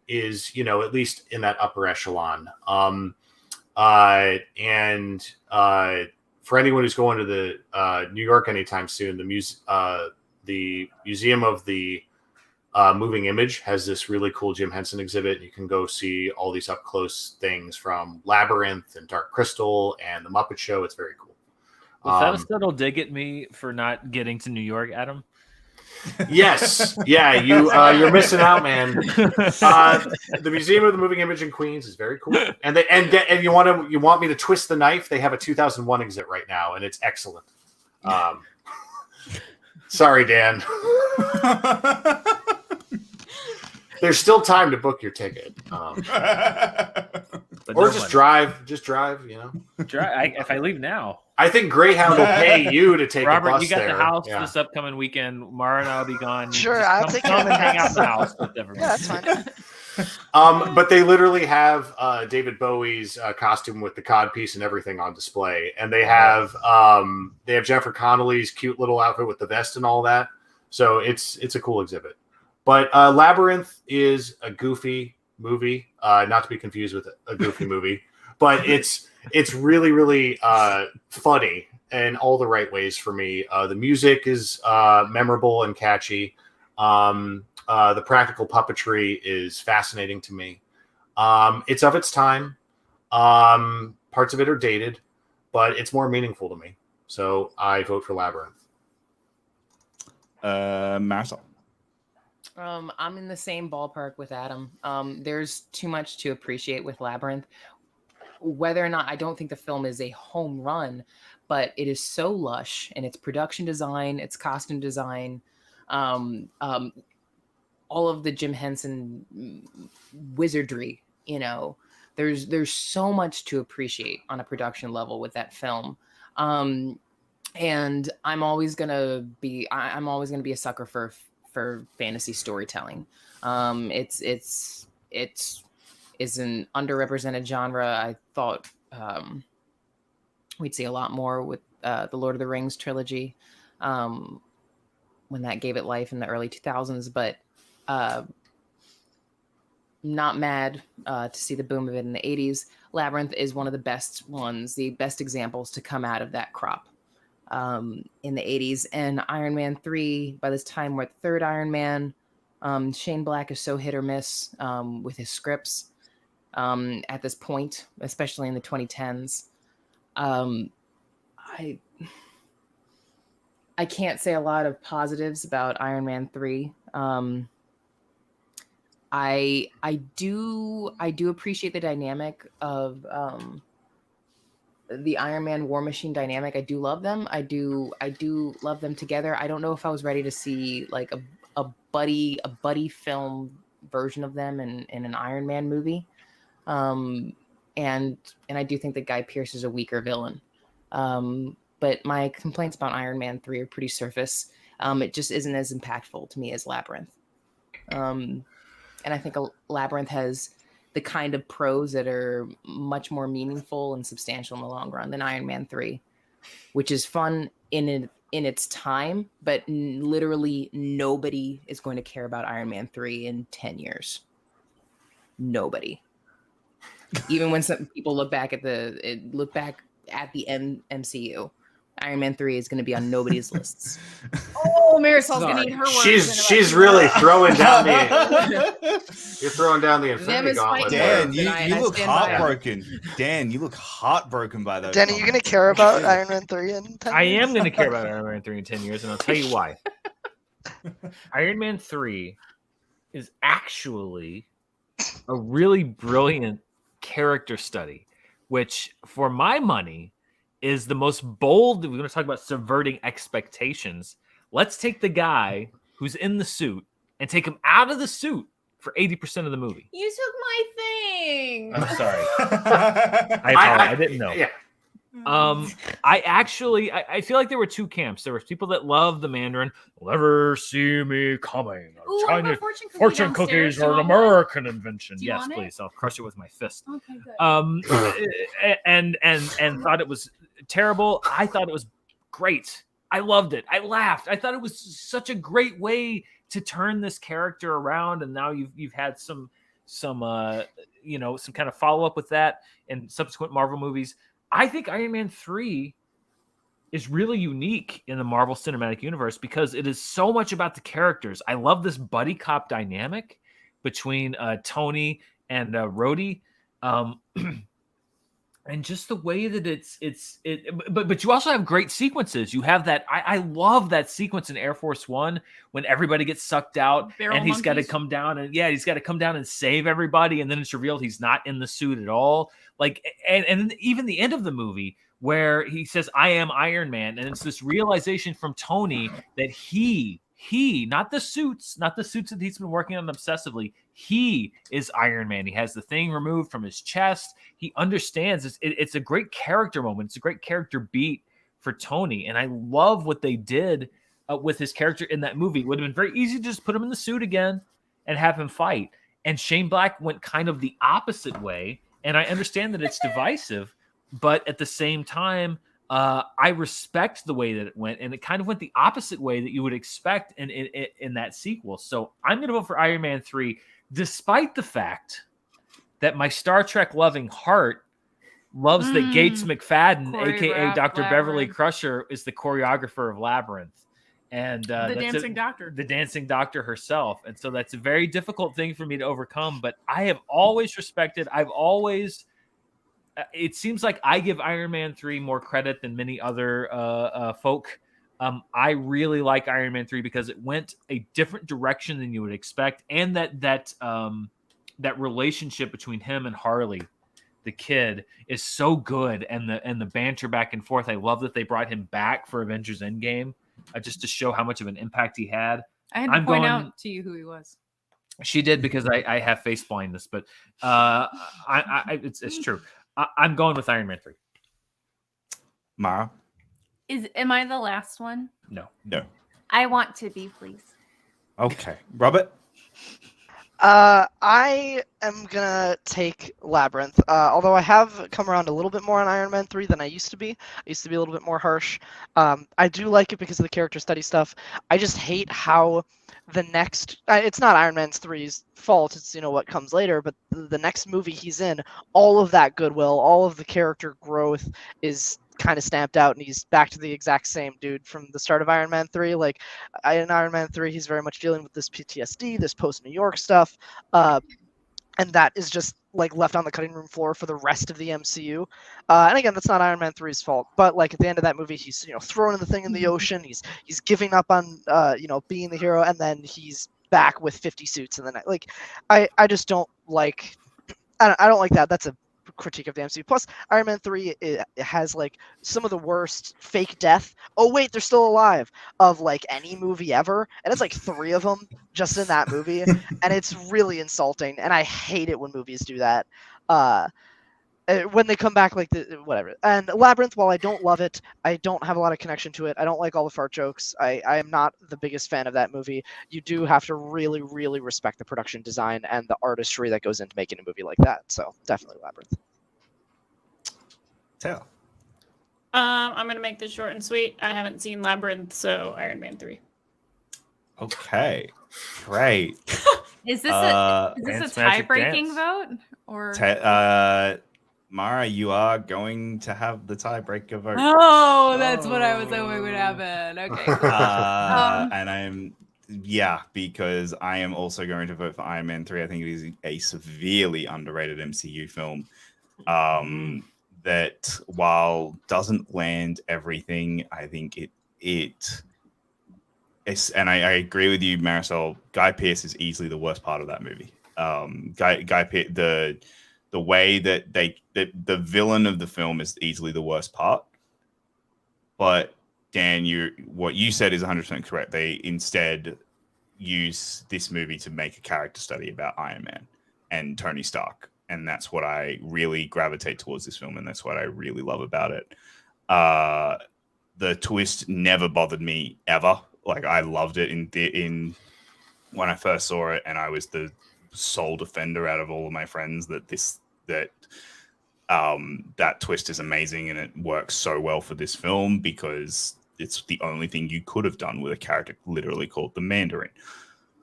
is, at least in that upper echelon. For anyone who's going to the New York anytime soon, the Museum of the Moving Image has this really cool Jim Henson exhibit. You can go see all these up close things from Labyrinth and Dark Crystal and The Muppet Show. It's very cool. Was that a subtle dig at me for not getting to New York, Adam? Yes. Yeah, you're missing out, man. The Museum of the Moving Image in Queens is very cool. And you want me to twist the knife? They have a 2001 exhibit right now, and it's excellent. Sorry, Dan. There's still time to book your ticket. But Or no just money. drive. Just drive, If I leave now, I think Greyhound will pay you to take a Robert, bus you got there. the house Yeah. this upcoming weekend. Mara and I'll be gone. Sure, Just I'll come, take come care of and the hang out in the house. house with everyone. Yeah, that's fine. But they literally have David Bowie's costume with the codpiece and everything on display, and they have Jennifer Connelly's cute little outfit with the vest and all that. So it's a cool exhibit. But Labyrinth is a goofy movie, not to be confused with a goofy movie, but it's really really funny in all the right ways for me. The music is memorable and catchy. The practical puppetry is fascinating to me. It's of its time. Parts of it are dated, but it's more meaningful to me. So I vote for Labyrinth. Marisol. I'm in the same ballpark with Adam. There's too much to appreciate with Labyrinth. Whether or not, I don't think the film is a home run, but it is so lush in its production design, its costume design, all of the Jim Henson wizardry. You know, there's so much to appreciate on a production level with that film. And I'm always gonna be a sucker for fantasy storytelling. It's an underrepresented genre. I thought we'd see a lot more with the Lord of the Rings trilogy when that gave it life in the early 2000s, but not mad to see the boom of it in the 80s. Labyrinth is one of the best ones, the best examples to come out of that crop in the 80s. And Iron Man 3, by this time we're at the third Iron Man. Shane Black is so hit or miss with his scripts at this point, especially in the 2010s. I can't say a lot of positives about Iron Man 3. I do appreciate the dynamic of the Iron Man War Machine dynamic. I do love them. I do love them together. I don't know if I was ready to see like a buddy film version of them in an Iron Man movie. And I do think that Guy Pearce is a weaker villain. But my complaints about Iron Man 3 are pretty surface. It just isn't as impactful to me as Labyrinth. And I think Labyrinth has the kind of pros that are much more meaningful and substantial in the long run than Iron Man 3, which is fun in its time, but literally nobody is going to care about Iron Man 3 in 10 years. Nobody. Even when some people look back at the MCU, Iron Man 3 is going to be on nobody's lists. Oh, Marisol's going to eat her words. She's really throwing down you're throwing down the Infinity Gauntlet. Dan, you look heartbroken. Dan, you look heartbroken by those. Dan, are you going to care about Iron Man 3 in 10 years? I am going to care about Iron Man 3 in 10 years, and I'll tell you why. Iron Man 3 is actually a really brilliant character study, which, for my money, is the most bold. We're going to talk about subverting expectations. Let's take the guy who's in the suit and take him out of the suit for 80% of the movie. You took my thing. I'm sorry. I didn't know. Yeah. I feel like there were two camps. There were people that love the Mandarin. Will never see me coming. Ooh, Chinese fortune cookies downstairs. are an American invention. Do you Yes, want it? please. I'll crush it with my fist. Okay, good. And thought it was terrible. I thought it was great. I loved it. I laughed. I thought it was such a great way to turn this character around. And now you've had some kind of follow up with that in subsequent Marvel movies. I think Iron Man 3 is really unique in the Marvel Cinematic Universe because it is so much about the characters. I love this buddy cop dynamic between Tony and Rhodey. And just the way that but you also have great sequences. You have that. I love that sequence in Air Force One when everybody gets sucked out Barrel and he's got to monkeys. come down and save everybody. And then it's revealed he's not in the suit at all. Like, and even the end of the movie where he says, "I am Iron Man." And it's this realization from Tony that he He, not the suits that he's been working on obsessively. He is Iron Man. He has the thing removed from his chest. He understands. It's a great character moment. It's a great character beat for Tony. And I love what they did with his character in that movie. It would have been very easy to just put him in the suit again and have him fight. And Shane Black went kind of the opposite way. And I understand that it's divisive, but at the same time, I respect the way that it went, and it kind of went the opposite way that you would expect in that sequel. So I'm going to vote for Iron Man 3, despite the fact that my Star Trek loving heart loves that Gates McFadden, aka Dr. Beverly Crusher, is the choreographer of Labyrinth. And the dancing doctor. The dancing doctor herself. And so that's a very difficult thing for me to overcome. But I have always respected, it seems like I give Iron Man 3 more credit than many other folk. I really like Iron Man 3 because it went a different direction than you would expect. And that relationship between him and Harley, the kid, is so good. And the banter back and forth. I love that they brought him back for Avengers Endgame. Just to show how much of an impact he had. I had to point out to you who he was. She did because I have face blindness, but it's true. I'm going with Iron Man 3. Mara? Am I the last one? No. I want to be, please. Okay. Robert? I am gonna take Labyrinth. Although I have come around a little bit more on Iron Man 3 than I used to be. I used to be a little bit more harsh. I do like it because of the character study stuff. I just hate how the next. It's not Iron Man 3's fault. It's what comes later. But the next movie he's in, all of that goodwill, all of the character growth is kind of stamped out, and he's back to the exact same dude from the start of Iron Man 3. Like in Iron Man 3, he's very much dealing with this PTSD, this post-New York stuff, and that is just like left on the cutting room floor for the rest of the MCU. And again, that's not Iron Man 3's fault, but like at the end of that movie, he's throwing the thing in the ocean, he's giving up on being the hero, and then he's back with 50 suits in the night. Like I just don't like. I don't like that. That's a critique of the MCU. Plus, Iron Man 3 it has like some of the worst fake death. Oh wait, they're still alive of like any movie ever, and it's like 3 of them just in that movie, and it's really insulting. And I hate it when movies do that. When they come back like whatever. And Labyrinth, while I don't love it, I don't have a lot of connection to it. I don't like all the fart jokes. I am not the biggest fan of that movie. You do have to really, really respect the production design and the artistry that goes into making a movie like that. So definitely Labyrinth. Tail. I'm gonna make this short and sweet. I haven't seen Labyrinth, so Iron Man 3. Okay. Great. Is this a tie-breaking vote or? Mara, you are going to have the tiebreaker vote. Oh, that's what I was hoping would happen. Okay. And because I am also going to vote for Iron Man 3. I think it is a severely underrated MCU film. That while doesn't land everything, I think it's, and I agree with you, Marisol. Guy Pearce is easily the worst part of that movie. Guy Pearce, the way that the villain of the film is easily the worst part. But Dan, what you said is 100% correct. They instead use this movie to make a character study about Iron Man and Tony Stark. And that's what I really gravitate towards this film, and that's what I really love about it. The twist never bothered me ever. Like I loved it in when I first saw it, and I was the sole defender out of all of my friends that that twist is amazing, and it works so well for this film because it's the only thing you could have done with a character literally called the Mandarin.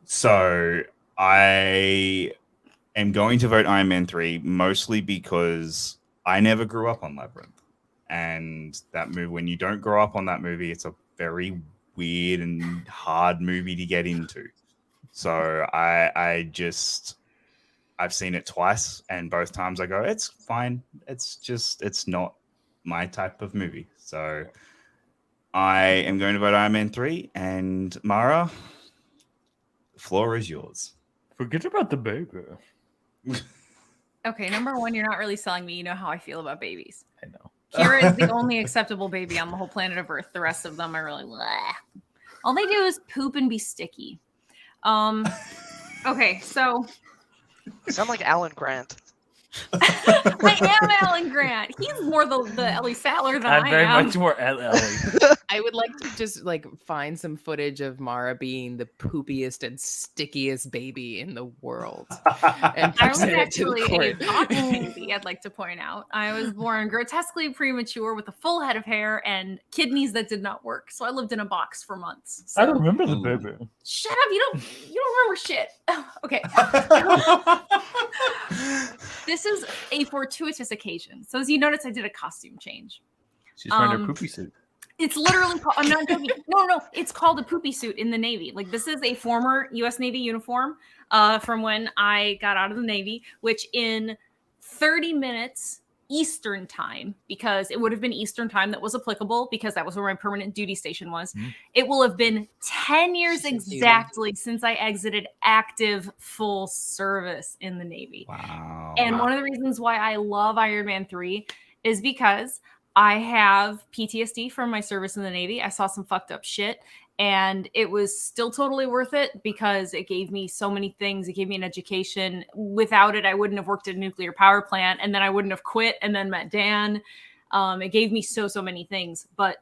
So I am going to vote Iron Man 3 mostly because I never grew up on Labyrinth. And that movie, when you don't grow up on that movie, it's a very weird and hard movie to get into. So I've seen it twice, and both times I go, it's fine. It's not my type of movie. So I am going to vote Iron Man 3, and Mara, the floor is yours. Forget about the baby. Okay, number one, you're not really selling me. You know how I feel about babies. I know. Kira is the only acceptable baby on the whole planet of Earth. The rest of them are really blah. All they do is poop and be sticky. Okay, so You sound like Alan Grant. I am Alan Grant. He's more the Ellie Sattler than I'm I very am. much more Ellie. I would like to just like find some footage of Mara being the poopiest and stickiest baby in the world. And I was present it to the actually a court. thoughtful baby, I'd like to point out. I was born grotesquely premature with a full head of hair and kidneys that did not work. So I lived in a box for months. So remember the baby. shut up, you don't remember shit. Okay. This is a fortuitous occasion. So as you notice, I did a costume change. She's wearing her poopy suit. It's literally called, I'm not joking. No, it's called a poopy suit in the Navy. Like, this is a former U.S. Navy uniform from when I got out of the Navy, which in 30 minutes Eastern time, because it would have been Eastern time that was applicable because that was where my permanent duty station was. It will have been 10 years exactly since I exited active full service in the Navy. Wow. And one of the reasons why I love Iron Man 3 is because I have PTSD from my service in the Navy. I saw some fucked up shit, and it was still totally worth it because it gave me so many things. It gave me an education. Without it, I wouldn't have worked at a nuclear power plant, and then I wouldn't have quit and then met Dan. It gave me so many things. But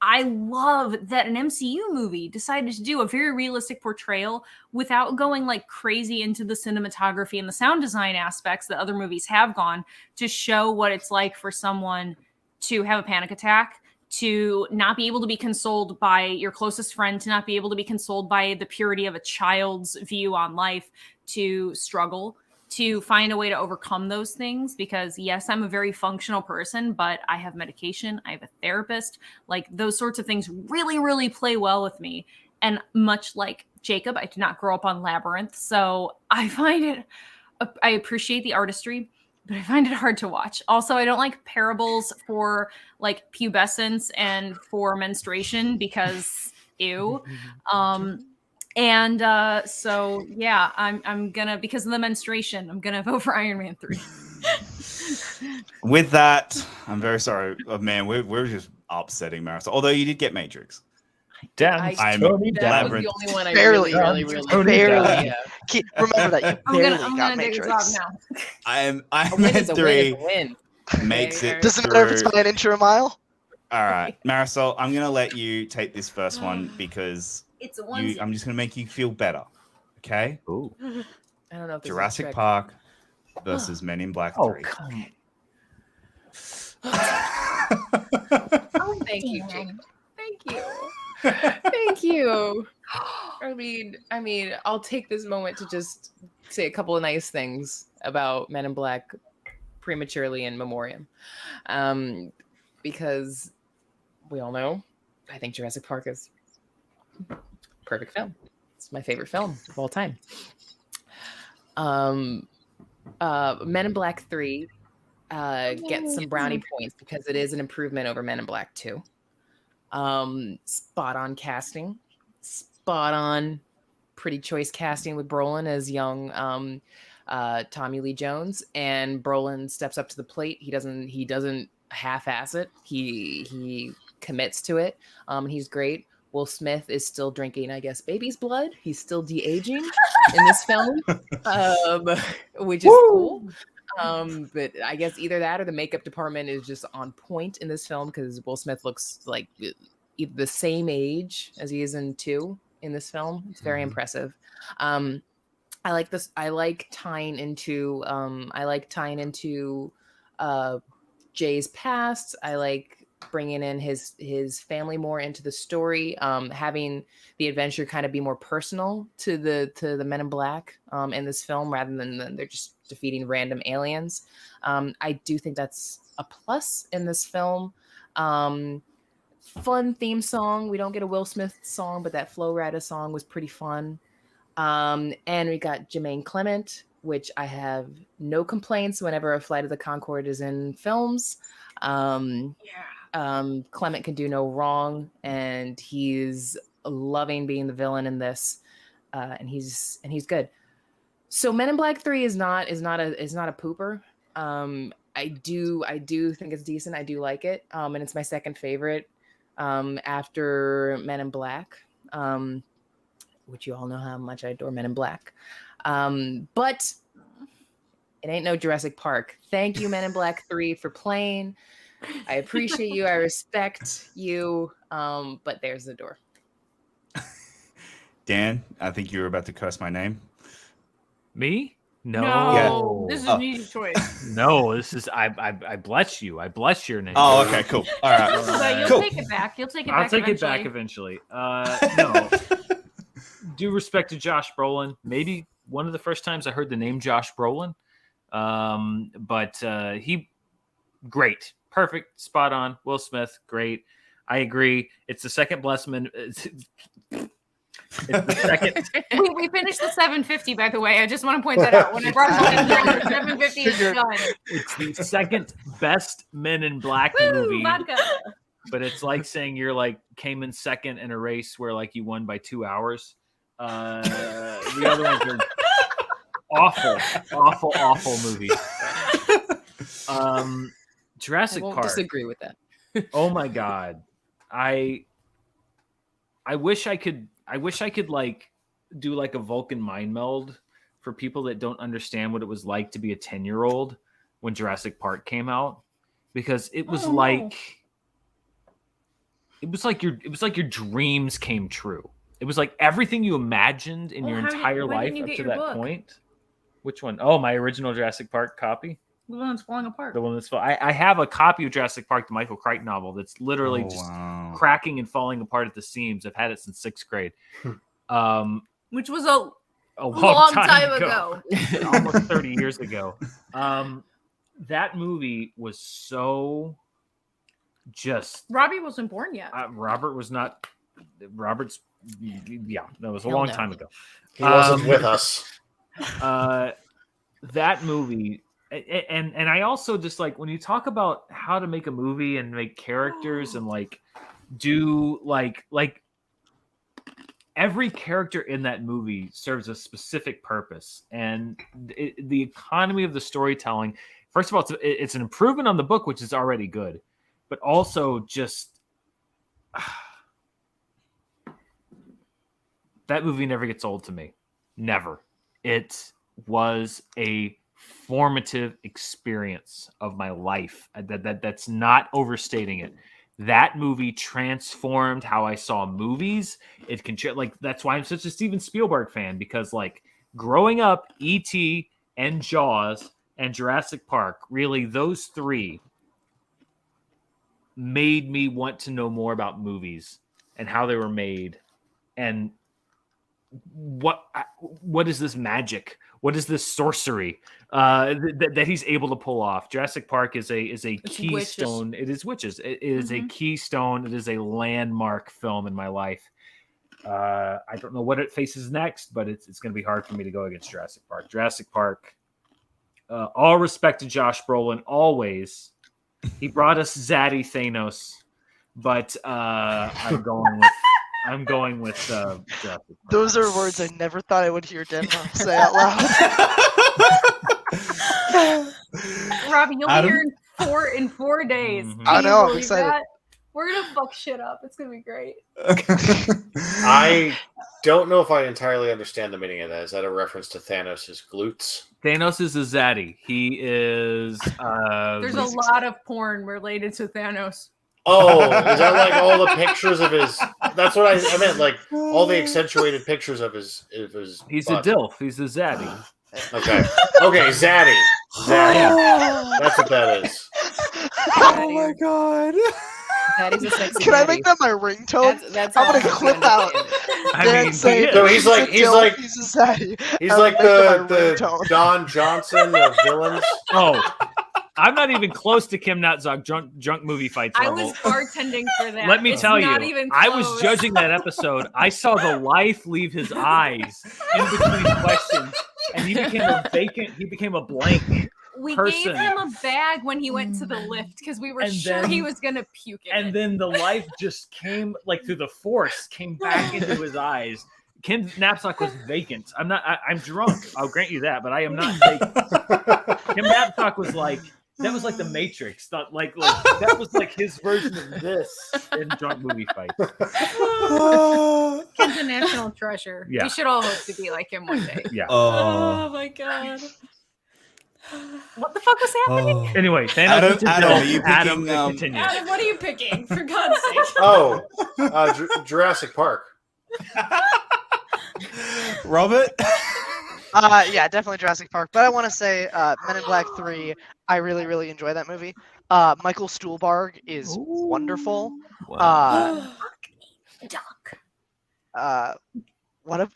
I love that an MCU movie decided to do a very realistic portrayal without going like crazy into the cinematography and the sound design aspects that other movies have gone, to show what it's like for someone to have a panic attack, to not be able to be consoled by your closest friend, to not be able to be consoled by the purity of a child's view on life, to struggle, to find a way to overcome those things. Because yes, I'm a very functional person, but I have medication, I have a therapist. Like, those sorts of things really, really play well with me. And much like Jacob, I did not grow up on Labyrinth. So I appreciate the artistry, but I find it hard to watch. Also, I don't like parables for like pubescence and for menstruation because ew. So yeah, I'm gonna, because of the menstruation, I'm gonna vote for Iron Man 3. With that, I'm very sorry. Oh, man, we're just upsetting Marisol. Although you did get Matrix. Dan, I'm That was Labyrinth. the only one I Barely. really Barely. yeah. Remember that you I'm barely gonna got dig this up Matrix. now. Iron A win Man is a win 3 is a win. makes Okay, it Doesn't matter if it's through. by an inch or a mile. All right, Marisol, I'm gonna let you take this first one because It's a one. I'm just gonna make you feel better. Okay? Ooh. I don't know if this Jurassic is a trick. Park versus Men in Black 3. Oh, come Oh, Thank you, damn. Jacob. Thank you. Thank you. I mean, I'll take this moment to just say a couple of nice things about Men in Black prematurely in memoriam. Because we all know, I think Jurassic Park is a perfect film. It's my favorite film of all time. Men in Black 3 gets some brownie points because it is an improvement over Men in Black 2. Spot on casting, spot on pretty choice casting with Brolin as young Tommy Lee Jones, and Brolin steps up to the plate. He doesn't half-ass it. He commits to it. He's great. Will Smith is still drinking, I guess, baby's blood. He's still de-aging in this film, which is cool. But I guess either that or the makeup department is just on point in this film, because Will Smith looks like the same age as he is in 2 in this film. It's very impressive. I like this. I like tying into Jay's past. I like bringing in his family more into the story, having the adventure kind of be more personal to the Men in Black in this film, rather than they're just defeating random aliens. I do think that's a plus in this film. Fun theme song. We don't get a Will Smith song, but that Flo Rida song was pretty fun. And we got Jermaine Clement, which I have no complaints whenever a Flight of the Conchord is in films. Clement can do no wrong, and he's loving being the villain in this, and he's good. So Men in Black 3 is not a pooper. I do think it's decent. I do like it, and it's my second favorite after Men in Black. which you all know how much I adore Men in Black. But it ain't no Jurassic Park. Thank you, Men in Black 3, for playing. I appreciate you. I respect you. But there's the door. Dan, I think you were about to curse my name. Me? No. No, this is Oh. an easy choice. No, this is I bless you. I bless your name. Oh, okay, cool. All right. But you'll Cool. take it back. You'll take it I'll back. take it back eventually. No. Due respect to Josh Brolin, maybe one of the first times I heard the name Josh Brolin. But he great, perfect, spot on. Will Smith, great. I agree. It's the second Blessman. It's the second. We finished the 750, by the way. I just want to point that out. When I brought it up, 750 is done. It's the second best Men in Black Woo, movie. vodka. But it's like saying you're like came in second in a race where like you won by 2 hours. The other ones are awful movies. Jurassic I won't Park. disagree with that. Oh my god. I wish I could like do like a Vulcan mind meld for people that don't understand what it was like to be a 10-year-old when Jurassic Park came out, because it was it was like your dreams came true. It was like everything you imagined in your entire why life didn't you up get to your that book? point. Which one? Oh, my original Jurassic Park copy. The one that's falling apart. The one that's I have a copy of Jurassic Park, the Michael Crichton novel, that's literally just cracking and falling apart at the seams. I've had it since 6th grade. Which was a long time ago. Almost 30 years ago. That movie was so just. Robbie wasn't born yet. Robert was not. Robert's. Yeah, that was a Hell long no. time ago. He wasn't with us. That movie. And I also just like when you talk about how to make a movie and make characters and like do like every character in that movie serves a specific purpose, and the economy of the storytelling. First of all, it's an improvement on the book, which is already good, but also just that movie never gets old to me. Never. It was a formative experience of my life. That's not overstating it. That movie transformed how I saw movies. It can like that's why I'm such a Steven Spielberg fan, because like growing up, E.T. and Jaws and Jurassic Park, really those three made me want to know more about movies and how they were made and what is this magic? What is this sorcery that he's able to pull off? Jurassic Park is a keystone. Witches. It is witches. It is a keystone. It is a landmark film in my life. I don't know what it faces next, but it's going to be hard for me to go against Jurassic Park. Jurassic Park. All respect to Josh Brolin, always. He brought us Zaddy Thanos, but I'm going with Jurassic Park. Those are words I never thought I would hear Denmark say out loud. Robbie, you'll Adam? be here in 4 days. Mhm. I Can you know, I'm believe excited. that? We're gonna fuck shit up. It's gonna be great. I don't know if I entirely understand the meaning of that. Is that a reference to Thanos' glutes? Thanos is a Zaddy. He is. There's a lot of porn related to Thanos. Oh, is that like all the pictures of his? That's what I meant. Like all the accentuated pictures of his. He's butt. a dilf. He's a Zaddy. Okay. Okay, Zaddy. Zaddy. That's what that is. Oh my god. That is a sexy Can I daddy. make that my ringtone? That's I'm gonna how clip I'm out. understand it. I Dan mean, saying he So is. he's like he's a zaddy. he's I'm like making my the ringtone. Don Johnson of villains. Oh, I'm not even close to Kim Natzok drunk movie fights I level. was bartending for that. Let me It's tell you, not even I was close. judging that episode. I saw the life leave his eyes in between questions, and he became a vacant. He became a blank. We person. gave him a bag when he went to the lift because we were And sure then- he was gonna puke in And it. then the life just came like through the force, came back into his eyes. Kim Knapsack was I'm not. I'm drunk. I'll grant you that, but I am not vacant. Kim Knapsack was like, That was like the Matrix. Not like that was like his version of this in drunk movie fights. Kid's a national treasure. Yeah. We should all hope to be like him one day. Yeah. Oh my god. What the fuck was happening? Anyway, Thanos Adam, is a Adam, dope. are you Adam, picking, continue. Adam, what are you picking? For God's sake. Oh, Jurassic Park. Robert? Yeah, definitely Jurassic Park. But I want to say Men in Black 3, I really, really enjoy that movie. Michael Stuhlbarg is wonderful. Duck. What a...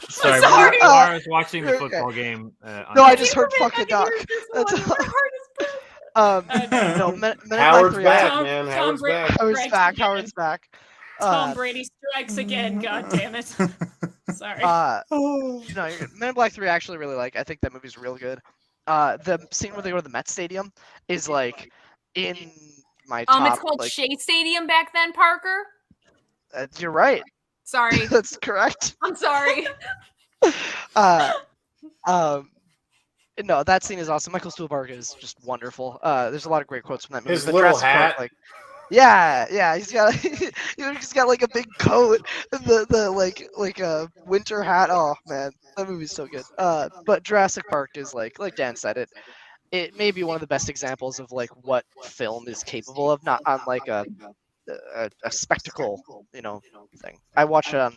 Sorry, Sorry. Mara's watching the Okay. football game. No, I just heard fucking duck. That's all. No, Men in Black Howard's 3. back, Tom- man. Tom Howard's Brady. back. Howard's Strikes back. again. Howard's back. Tom Brady strikes again. God damn it. Sorry. No, you're good. Men in Black 3 I actually really like. I think that movie's real good. The scene where they go to the Met Stadium is like in my top. It's called like, Shea Stadium back then, Parker. You're right. Sorry. That's correct. I'm sorry. No, that scene is awesome. Michael Stuhlbarg is just wonderful. There's a lot of great quotes from that movie. His But little Jurassic Park, hat. like, yeah, he's got he's got like a big coat and the like a winter hat. Oh man, that movie's so good. But Jurassic Park is like Dan said, it may be one of the best examples of like what film is capable of, not on like a spectacle, thing. I watched it I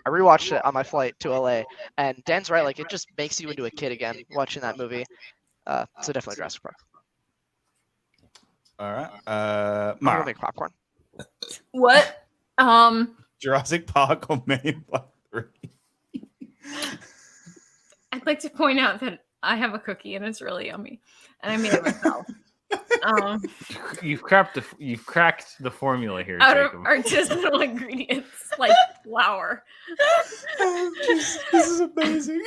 rewatched it on my flight to LA, and Dan's right. Like, it just makes you into a kid again watching that movie. So definitely Jurassic Park. All right. I'm gonna Mara. make popcorn. What? Jurassic Park or Men in Black 3? I'd like to point out that I have a cookie and it's really yummy, and I made it myself. You've cracked the formula here, Out of Jacob. artisanal ingredients like flour. This is amazing.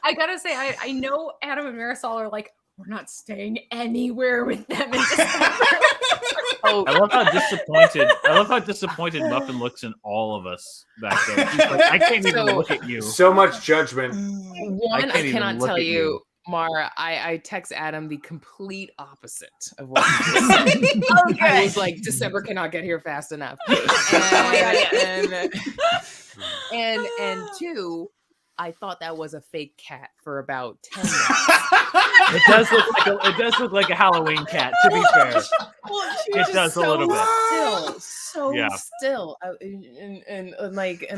I gotta say, I know Adam and Marisol are like, we're not staying anywhere with them in December. Oh, I love how disappointed Muffin looks in all of us back there. He's like, I can't even So- look at you. So much judgment. one, can't I even cannot look tell at you, you. Mara. I text Adam the complete opposite of what you just said. I Okay. was like, December cannot get here fast enough. And two, I thought that was a fake cat for about 10 minutes. It does look like a Halloween cat. To be fair, it does a little bit. So Yeah. still, and like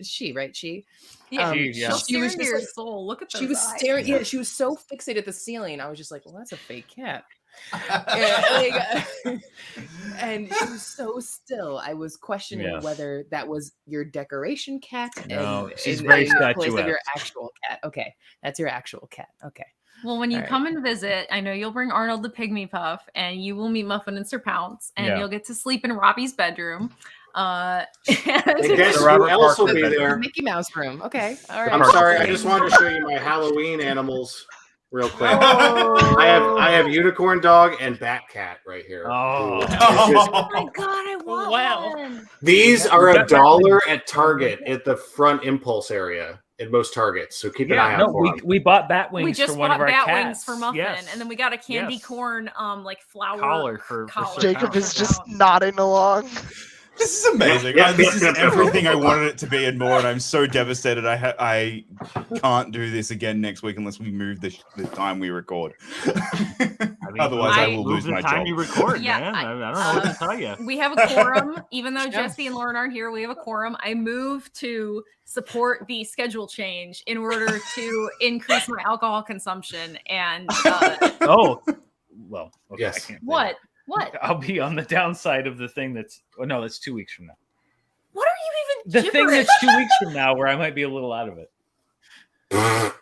she, right? She, Yeah, She- yeah. she'll she stare was into just your like- soul. Look at those she was eyes. staring. Yeah, she was so fixated at the ceiling. I was just like, well, that's a fake cat. And she was so still. I was questioning Yeah. whether that was your decoration cat. No, she's very in place of statuesque. your actual cat. Okay, that's your actual cat. Okay. Well, when you All right. come and visit, I know you'll bring Arnold the Pygmy Puff, and you will meet Muffin and Sir Pounce, and Yeah. you'll get to sleep in Robbie's bedroom. And And guess The who Robert else will Parker be bedroom. there? Mickey Mouse room. Okay. All right. I'm Park sorry. I thing. just wanted to show you my Halloween animals real quick. Oh. I have unicorn dog and bat cat right here. Oh. It's just- oh my god, I want Wow. one. these are We a got that dollar at Target at the front impulse area at most Targets. So keep an eye Yeah, out no, for them. we bought bat wings We just for one bought of our bat cats. wings for Muffin, Yes. and then we got a candy Yes. corn like flower Collar for collar. Sir Jacob Pounce. is just nodding along. This is amazing. Yeah, This is yeah, yeah. everything I wanted it to be and more. And I'm so devastated. I can't do this again next week unless we move the time we record. Otherwise, I will move lose the my time job. you record, Yeah, man. I- I don't know what to tell you. We have a quorum, even though Yeah. Jesse and Lauren aren't here. We have a quorum. I moved to support the schedule change in order to increase my alcohol consumption. And Oh, well, okay, Yes. I can't. what? What? I'll be on the downside of the thing that's. Oh no, that's 2 weeks from now. What are you even? The thing gibberish? that's 2 weeks from now, where I might be a little out of it. The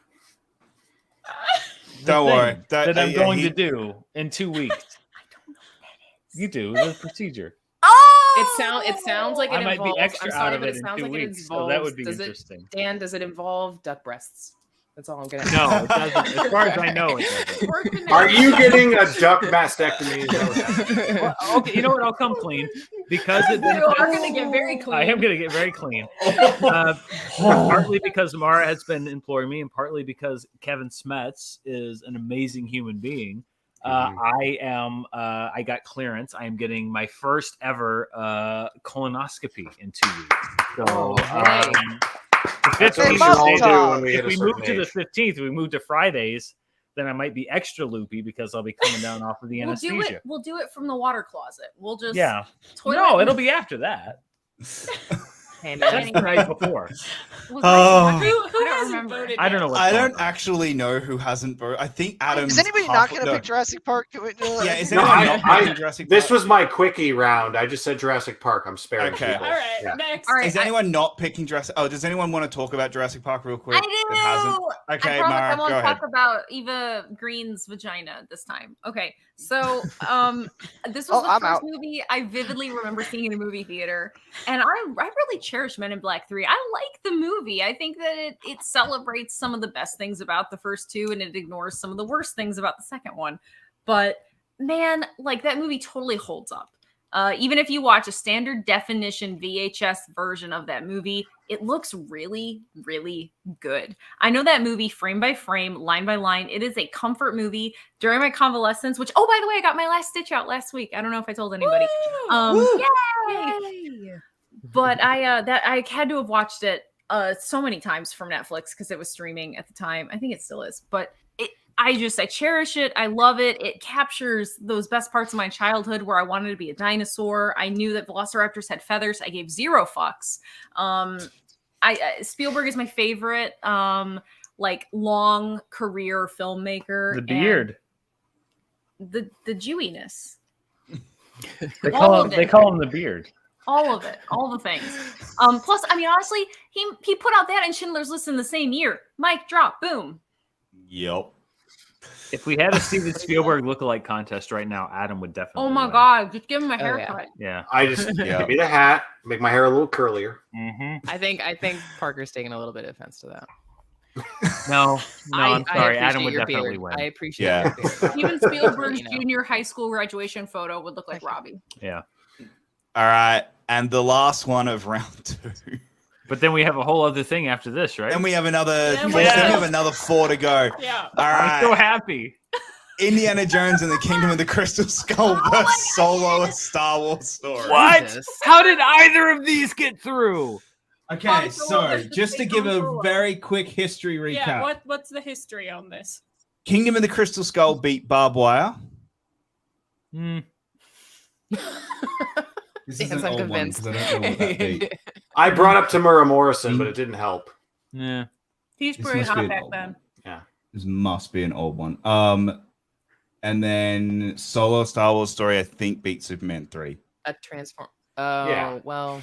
Don't thing worry. That I'm yeah, going he- to do in 2 weeks. I don't know what that is. You do the procedure. Oh, It sounds like it I might involves. be extra I'm sorry, out of but it it in sounds 2 like it weeks, so involves. that would be does interesting. Dan, does it involve duck breasts? That's all I'm gonna. No, it doesn't. As far as I know, it doesn't. Working Are it. you getting a duck mastectomy? Is that what's happening? Well, okay, you know what? I'll come clean because it You are going to get very clean. I am going to get very clean. Partly because Mara has been imploring me, and partly because Kevin Smets is an amazing human being. I got clearance. I am getting my first ever colonoscopy in 2 weeks. So, hey. the That's what 15th we should all Mazel do tov. when we hit if a we certain move to the age. 15th, we move to Fridays, then I might be extra loopy because I'll be coming down off of the We'll do anesthesia. it. We'll do it from the water closet. We'll just Yeah. toilet No, and- it'll be after that. Hey, That's man. the night before. Was Oh. I- Who I don't hasn't remember. voted? I don't know yet? what. I don't actually know who hasn't voted. I think Adam. Is anybody not going to pick Jurassic Park? Can we do it? Yeah, is No, anyone I- not I- picking Jurassic This Park? was my quickie round. I just said Jurassic Park. I'm sparing Okay. people. All right, Yeah. next. All right, Is anyone not picking Jurassic? Oh, does anyone want to talk about Jurassic Park real quick? I That hasn't? do. Okay, I promise Mara, I won't go ahead. talk about Eva Green's vagina this time. Okay, so this was Oh, the I'm first out. movie I vividly remember seeing in a movie theater, and I really cherish Men in Black 3. I like the movie. I think that it celebrates some of the best things about the first two, and it ignores some of the worst things about the second one. But man, like that movie totally holds up. Even if you watch a standard definition VHS version of that movie, it looks really, really good. I know that movie frame by frame, line by line. It is a comfort movie during my convalescence, which, oh, by the way, I got my last stitch out last week. I don't know if I told anybody. Yay! But I had to have watched it so many times from Netflix because it was streaming at the time. I think it still is, but I cherish it. I love it. It captures those best parts of my childhood where I wanted to be a dinosaur. I knew that velociraptors had feathers. I gave zero fucks. Spielberg is my favorite, like long career filmmaker. The beard. The Jewiness. They All call of him. They it. call him the beard. All of it, all the things. Plus, I mean, honestly, he put out that and Schindler's List in the same year. Mic drop, boom. Yep. If we had a Steven Spielberg lookalike contest right now, Adam would definitely. Oh my win. God, just give him a Oh, yeah. haircut. Yeah. I just Yeah. give me the hat, make my hair a little curlier. Mm-hmm. I think Parker's taking a little bit of offense to that. No, I'm sorry. appreciate Adam would your definitely beard. win. I appreciate Yeah. your beard. Even Spielberg's You know. junior high school graduation photo would look like Robbie. Yeah. All right, and the last one of round 2. But then we have a whole other thing after this, right? Then we have another. Then Four, we then we have- have another 4 to go. Yeah. All I'm so right. happy. Indiana Jones and the Kingdom of the Crystal Skull versus Solo: A Star Wars Story. What? Jesus. How did either of these get through? Okay, Han so Solo. just to give a Solo. very quick history recap. Yeah. What's the history on this? Kingdom of the Crystal Skull beat Barbed Wire. Hmm. This Yes, is an I'm old one convinced. because I don't know what that beat. I brought up Tamura Morrison, but it didn't help. Yeah. He's This pretty must be hot an back old then. This must be an old one. And then Solo: Star Wars Story, I think, beat Superman 3. A transform. Oh, Yeah. well.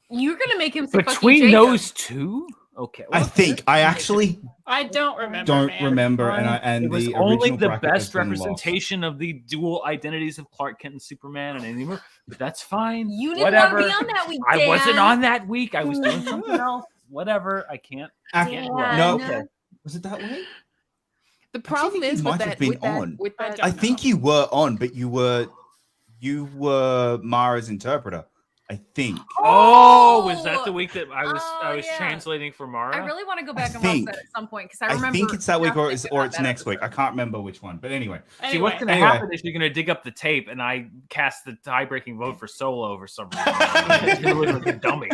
You're gonna make him say fuck you, Between Jacob. those two? Okay. I well, think I actually I don't remember. don't man. remember, and it was the only original the bracket has best been lost. representation of the dual identities of Clark Kent and Superman and anything, but that's fine. You didn't Whatever. want to be on that week. I wasn't Dan. on that week. I was doing something else. Whatever. I can't. Dan. No, Okay. was it that way? The problem think is you with might have that. been with that, on. with that I I think you were on, but you were Mara's interpreter. I think. Oh, was that the week that I was Oh, yeah. translating for Mara? I really want to go back and watch think- that at some point because I I remember. think it's that week, or just it's thinking about that next week. I episode. can't remember which one. But anyway, See, what's going to Anyway. happen is you're going to dig up the tape, and I cast the tie-breaking vote for Solo for some reason. You're looking like a dummy.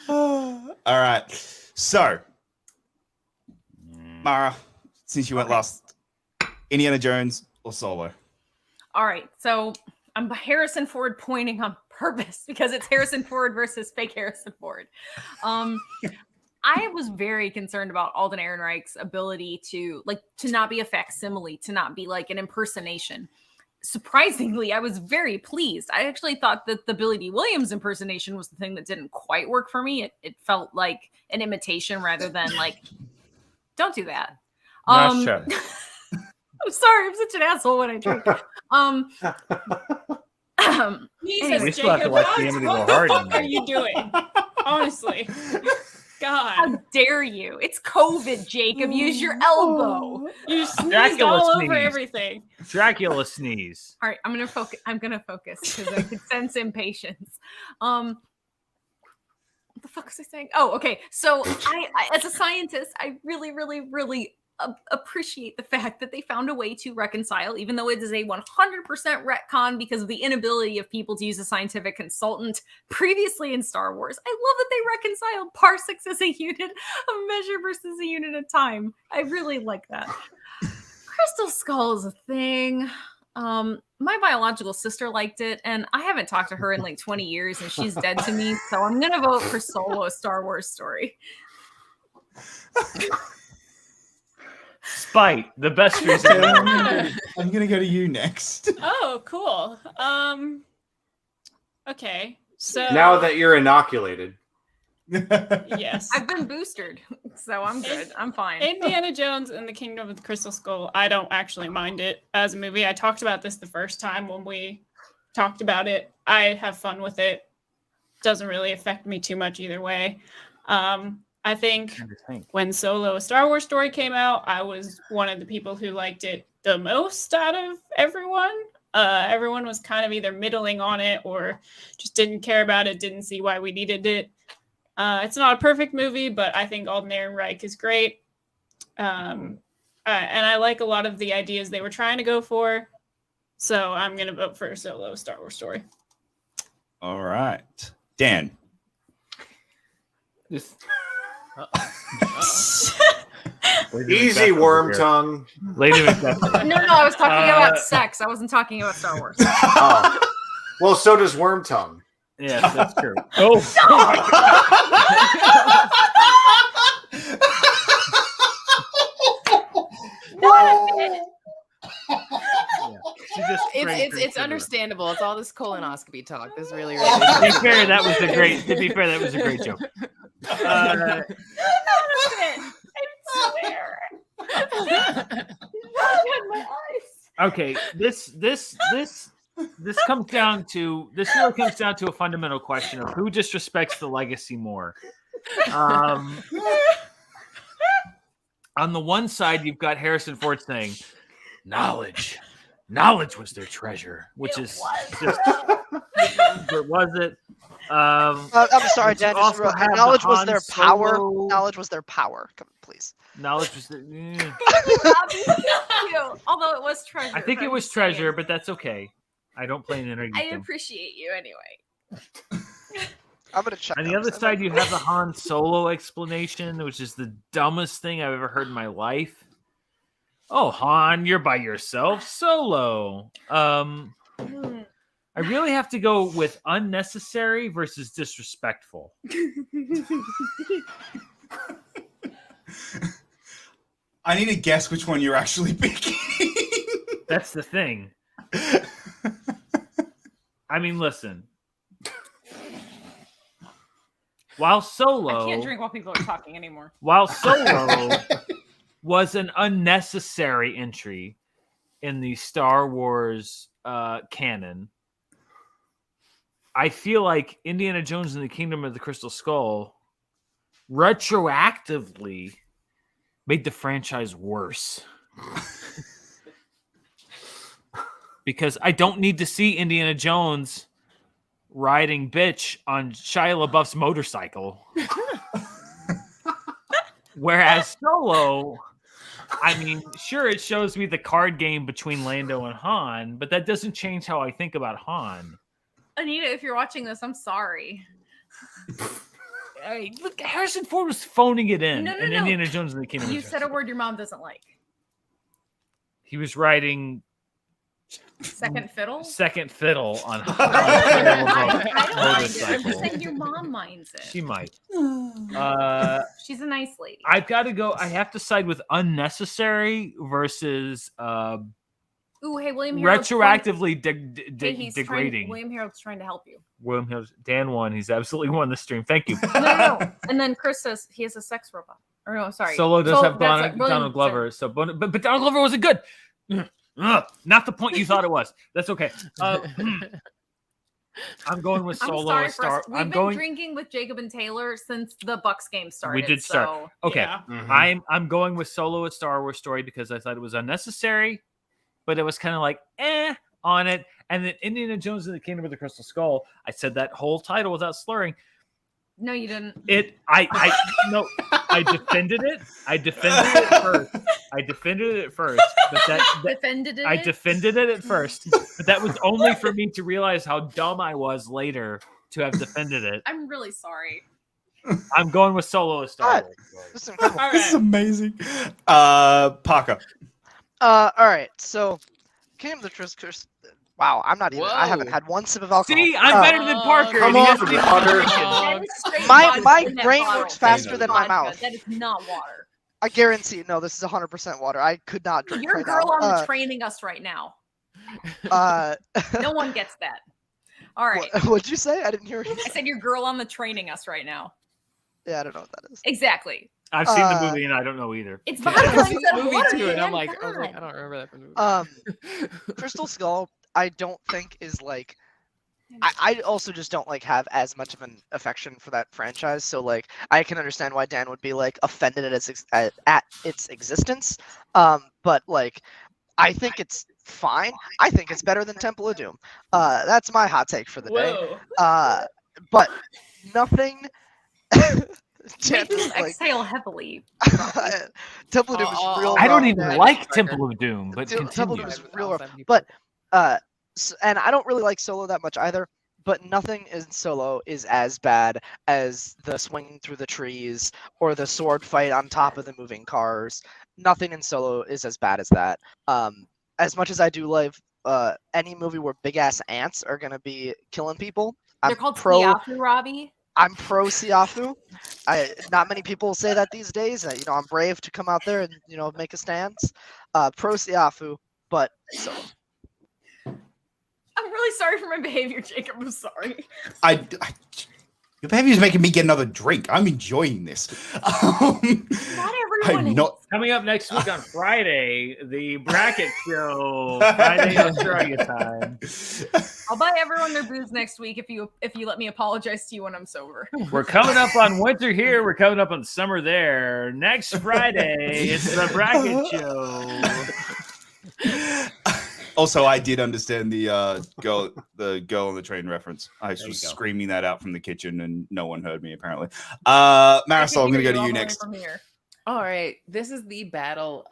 all right. So, Mara, since you went last, Indiana Jones or Solo? All right, so I'm Harrison Ford pointing on purpose because it's Harrison Ford versus fake Harrison Ford. I was very concerned about Alden Ehrenreich's ability to not be a facsimile, to not be like an impersonation. Surprisingly, I was very pleased. I actually thought that the Billy D. Williams impersonation was the thing that didn't quite work for me. It felt like an imitation rather than like, don't do that. Nice shot. I'm sorry, I'm such an asshole when I drink. Jesus, We still have to Jacob, watch the Amityville what the Horror fuck tonight. are you doing? Honestly. God. How dare you? It's COVID, Jacob. Use your elbow. You sneezed Dracula all over sneezed. everything. Dracula sneeze. All right, I'm gonna focus because I can sense impatience. What the fuck was I saying? Oh, okay. So I as a scientist, I really, really, really appreciate the fact that they found a way to reconcile, even though it is a 100% retcon because of the inability of people to use a scientific consultant previously in Star Wars. I love that they reconciled parsecs as a unit of measure versus a unit of time. I really like that. Crystal Skull is a thing. My biological sister liked it, and I haven't talked to her in like 20 years, and she's dead to me. So I'm gonna vote for Solo: A Star Wars Story. Spite, the best reason. I'm gonna go to you next. Oh, cool. Okay. So Now that you're inoculated, yes. I've been boosted, so I'm good. I'm fine. Indiana Jones and the Kingdom of the Crystal Skull, I don't actually mind it as a movie. I talked about this the first time when we talked about it. I have fun with it. Doesn't really affect me too much either way. I think when Solo: A Star Wars Story came out, I was one of the people who liked it the most out of everyone. Everyone was kind of either middling on it or just didn't care about it, didn't see why we needed it. It's not a perfect movie, but I think Alden Ehrenreich is great. And I like a lot of the ideas they were trying to go for. So I'm going to vote for Solo: A Star Wars Story. All right. Dan. This- easy worm tongue. Lady Macbeth. No, I was talking about sex. I wasn't talking about Star Wars. Oh. Well, so does worm tongue. Yes, that's true. Oh, It's understandable. It's all this colonoscopy talk. This really, To be fair, that was a great. To be fair, that was a great joke. I swear. My eyes. Okay, this comes down to really comes down to a fundamental question of who disrespects the legacy more. On the one side, you've got Harrison Ford saying, "Knowledge was their treasure," which is just, but was it? I'm sorry, Dan. Just also have the knowledge was Han their power. Solo- Knowledge was their power. Come on, please. Knowledge was. Although it was treasure. I think it I'm was just saying. treasure, but that's okay. I don't play an energy. I appreciate you anyway. I'm gonna check. On the out other this. side, you have the Han Solo explanation, which is the dumbest thing I've ever heard in my life. Oh, Han, you're by yourself, solo. I really have to go with unnecessary versus disrespectful. I need to guess which one you're actually picking. That's the thing. I mean, listen. While Solo, I can't drink while people are talking anymore. While Solo was an unnecessary entry in the Star Wars canon, I feel like Indiana Jones and the Kingdom of the Crystal Skull retroactively made the franchise worse. Because I don't need to see Indiana Jones riding bitch on Shia LaBeouf's motorcycle. Whereas Solo, I mean, sure, it shows me the card game between Lando and Han, but that doesn't change how I think about Han. Anita, if you're watching this, I'm sorry. Hey, look, Harrison Ford was phoning it in No. Indiana Jones and the Kingdom. You said a word your mom doesn't like. He was riding Second fiddle? second fiddle on I don't mind it. I'm motorcycle. just saying your mom minds it. She might. She's a nice lady. I've got to go. I have to side with unnecessary versus Ooh, hey, William Harold's retroactively he's degrading. William Harold's trying to help you. William Hills, Dan won. He's absolutely won the stream. Thank you. No. And then Chris says he has a sex robot. Or no, sorry. Solo does have that's Donald Glover. So, but Donald Glover wasn't good. Not the point you thought it was. That's okay. I'm going with I'm Solo sorry a for Star. us. We've I'm been going. drinking with Jacob and Taylor since the Bucks game started. We did start. So Okay, Yeah. Mhm. I'm going with Solo a Star Wars story because I thought it was unnecessary, but it was kind of like on it. And then Indiana Jones and the Kingdom of the Crystal Skull. I said that whole title without slurring. no, you didn't. No, I defended it. I defended it first. But Defended it. I defended it at first, but that was only for me to realize how dumb I was later to have defended it. I'm really sorry. I'm going with Solo a Star Wars. This is incredible. All This is right. amazing. Parker. All right, so Kingdom of the Crystal. Wow, I'm not even. I haven't Whoa. had one sip of alcohol. See, I'm better than Parker. Come and he on, hasn't even Parker. drinking. That is straight My vodka in that brain bottle. works faster That is than my Vodka. mouth. That is not water. I guarantee. No, this is 100% water. I could not drink You're right girl now. on training us right now. Uh, No one gets that. All right. What'd you say? I didn't hear you. I said you're girl on the training us right now. Yeah, I don't know what that is. Exactly. I've seen the Uh, movie and I don't know either. It's I've vodka seen instead the of movie water, too, and I'm man. like, I was like, I God. don't remember that from the movie. Crystal Skull, I don't think is like. I also just don't like have as much of an affection for that franchise, so like I can understand why Dan would be like offended at its existence. But like I think it's fine. I think it's better than Temple of Doom. That's my hot take for the day. Whoa. But nothing. Make Chances, him exhale heavily. Temple of Doom is real. I don't rough, even man. like Temple of Doom, but Temple of Doom continue. is real rough. But and I don't really like Solo that much either. But nothing in Solo is as bad as the swinging through the trees or the sword fight on top of the moving cars. Nothing in Solo is as bad as that. As much as I do love any movie where big ass ants are gonna be killing people, They're called Siafu, Robbie. I'm pro Siafu. Not many people say that these days. I'm brave to come out there and make a stance. Pro Siafu, but Solo. I'm really sorry for my behavior, Jacob. I'm sorry. Your behavior is making me get another drink. I'm enjoying this. Not everyone I'm is. not. Coming up next week on Friday, the bracket show, Friday Australia time. I'll buy everyone their booze next week if you let me apologize to you when I'm sober. We're coming up on winter here. We're coming up on summer there. Next Friday, it's the bracket show. Also, I did understand the girl on the train reference. I was There you go. screaming that out from the kitchen, and no one heard me apparently. Marisol, I'm going to go to you next. All right, this is the battle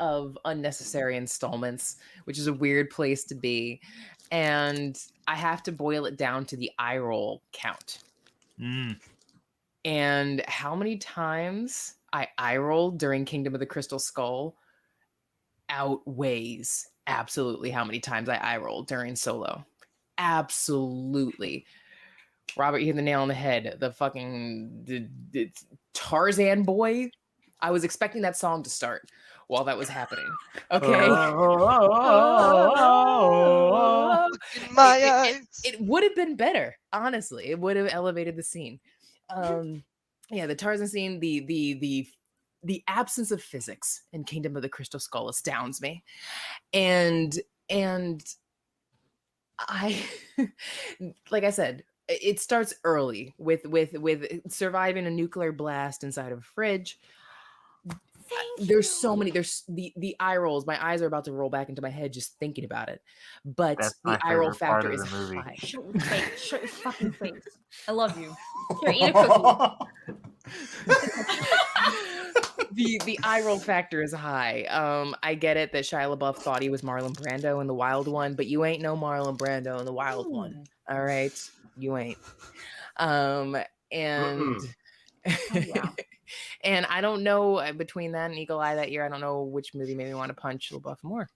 of unnecessary installments, which is a weird place to be, and I have to boil it down to the eye roll count. And how many times I eye rolled during Kingdom of the Crystal Skull outweighs absolutely how many times I eye rolled during Solo. Absolutely. Robert, you hit the nail on the head. The fucking the Tarzan boy. I was expecting that song to start while that was happening. Okay. In my eyes. It would have been better, honestly. It would have elevated the scene. Yeah, the Tarzan scene, the absence of physics in Kingdom of the Crystal Skull astounds me. And I like I said, it starts early with surviving a nuclear blast inside of a fridge. There's so many. There's the eye rolls. My eyes are about to roll back into my head just thinking about it. But That's the my eye roll favorite part factor of is the movie. high. Shut your face. Shut your fucking face. I love you. Here, eat a cookie. The eye roll factor is high. I get it that Shia LaBeouf thought he was Marlon Brando in the Wild One, but you ain't no Marlon Brando in the Wild One. All right, you ain't. And yeah. and I don't know between that and Eagle Eye that year. I don't know which movie made me want to punch LaBeouf more.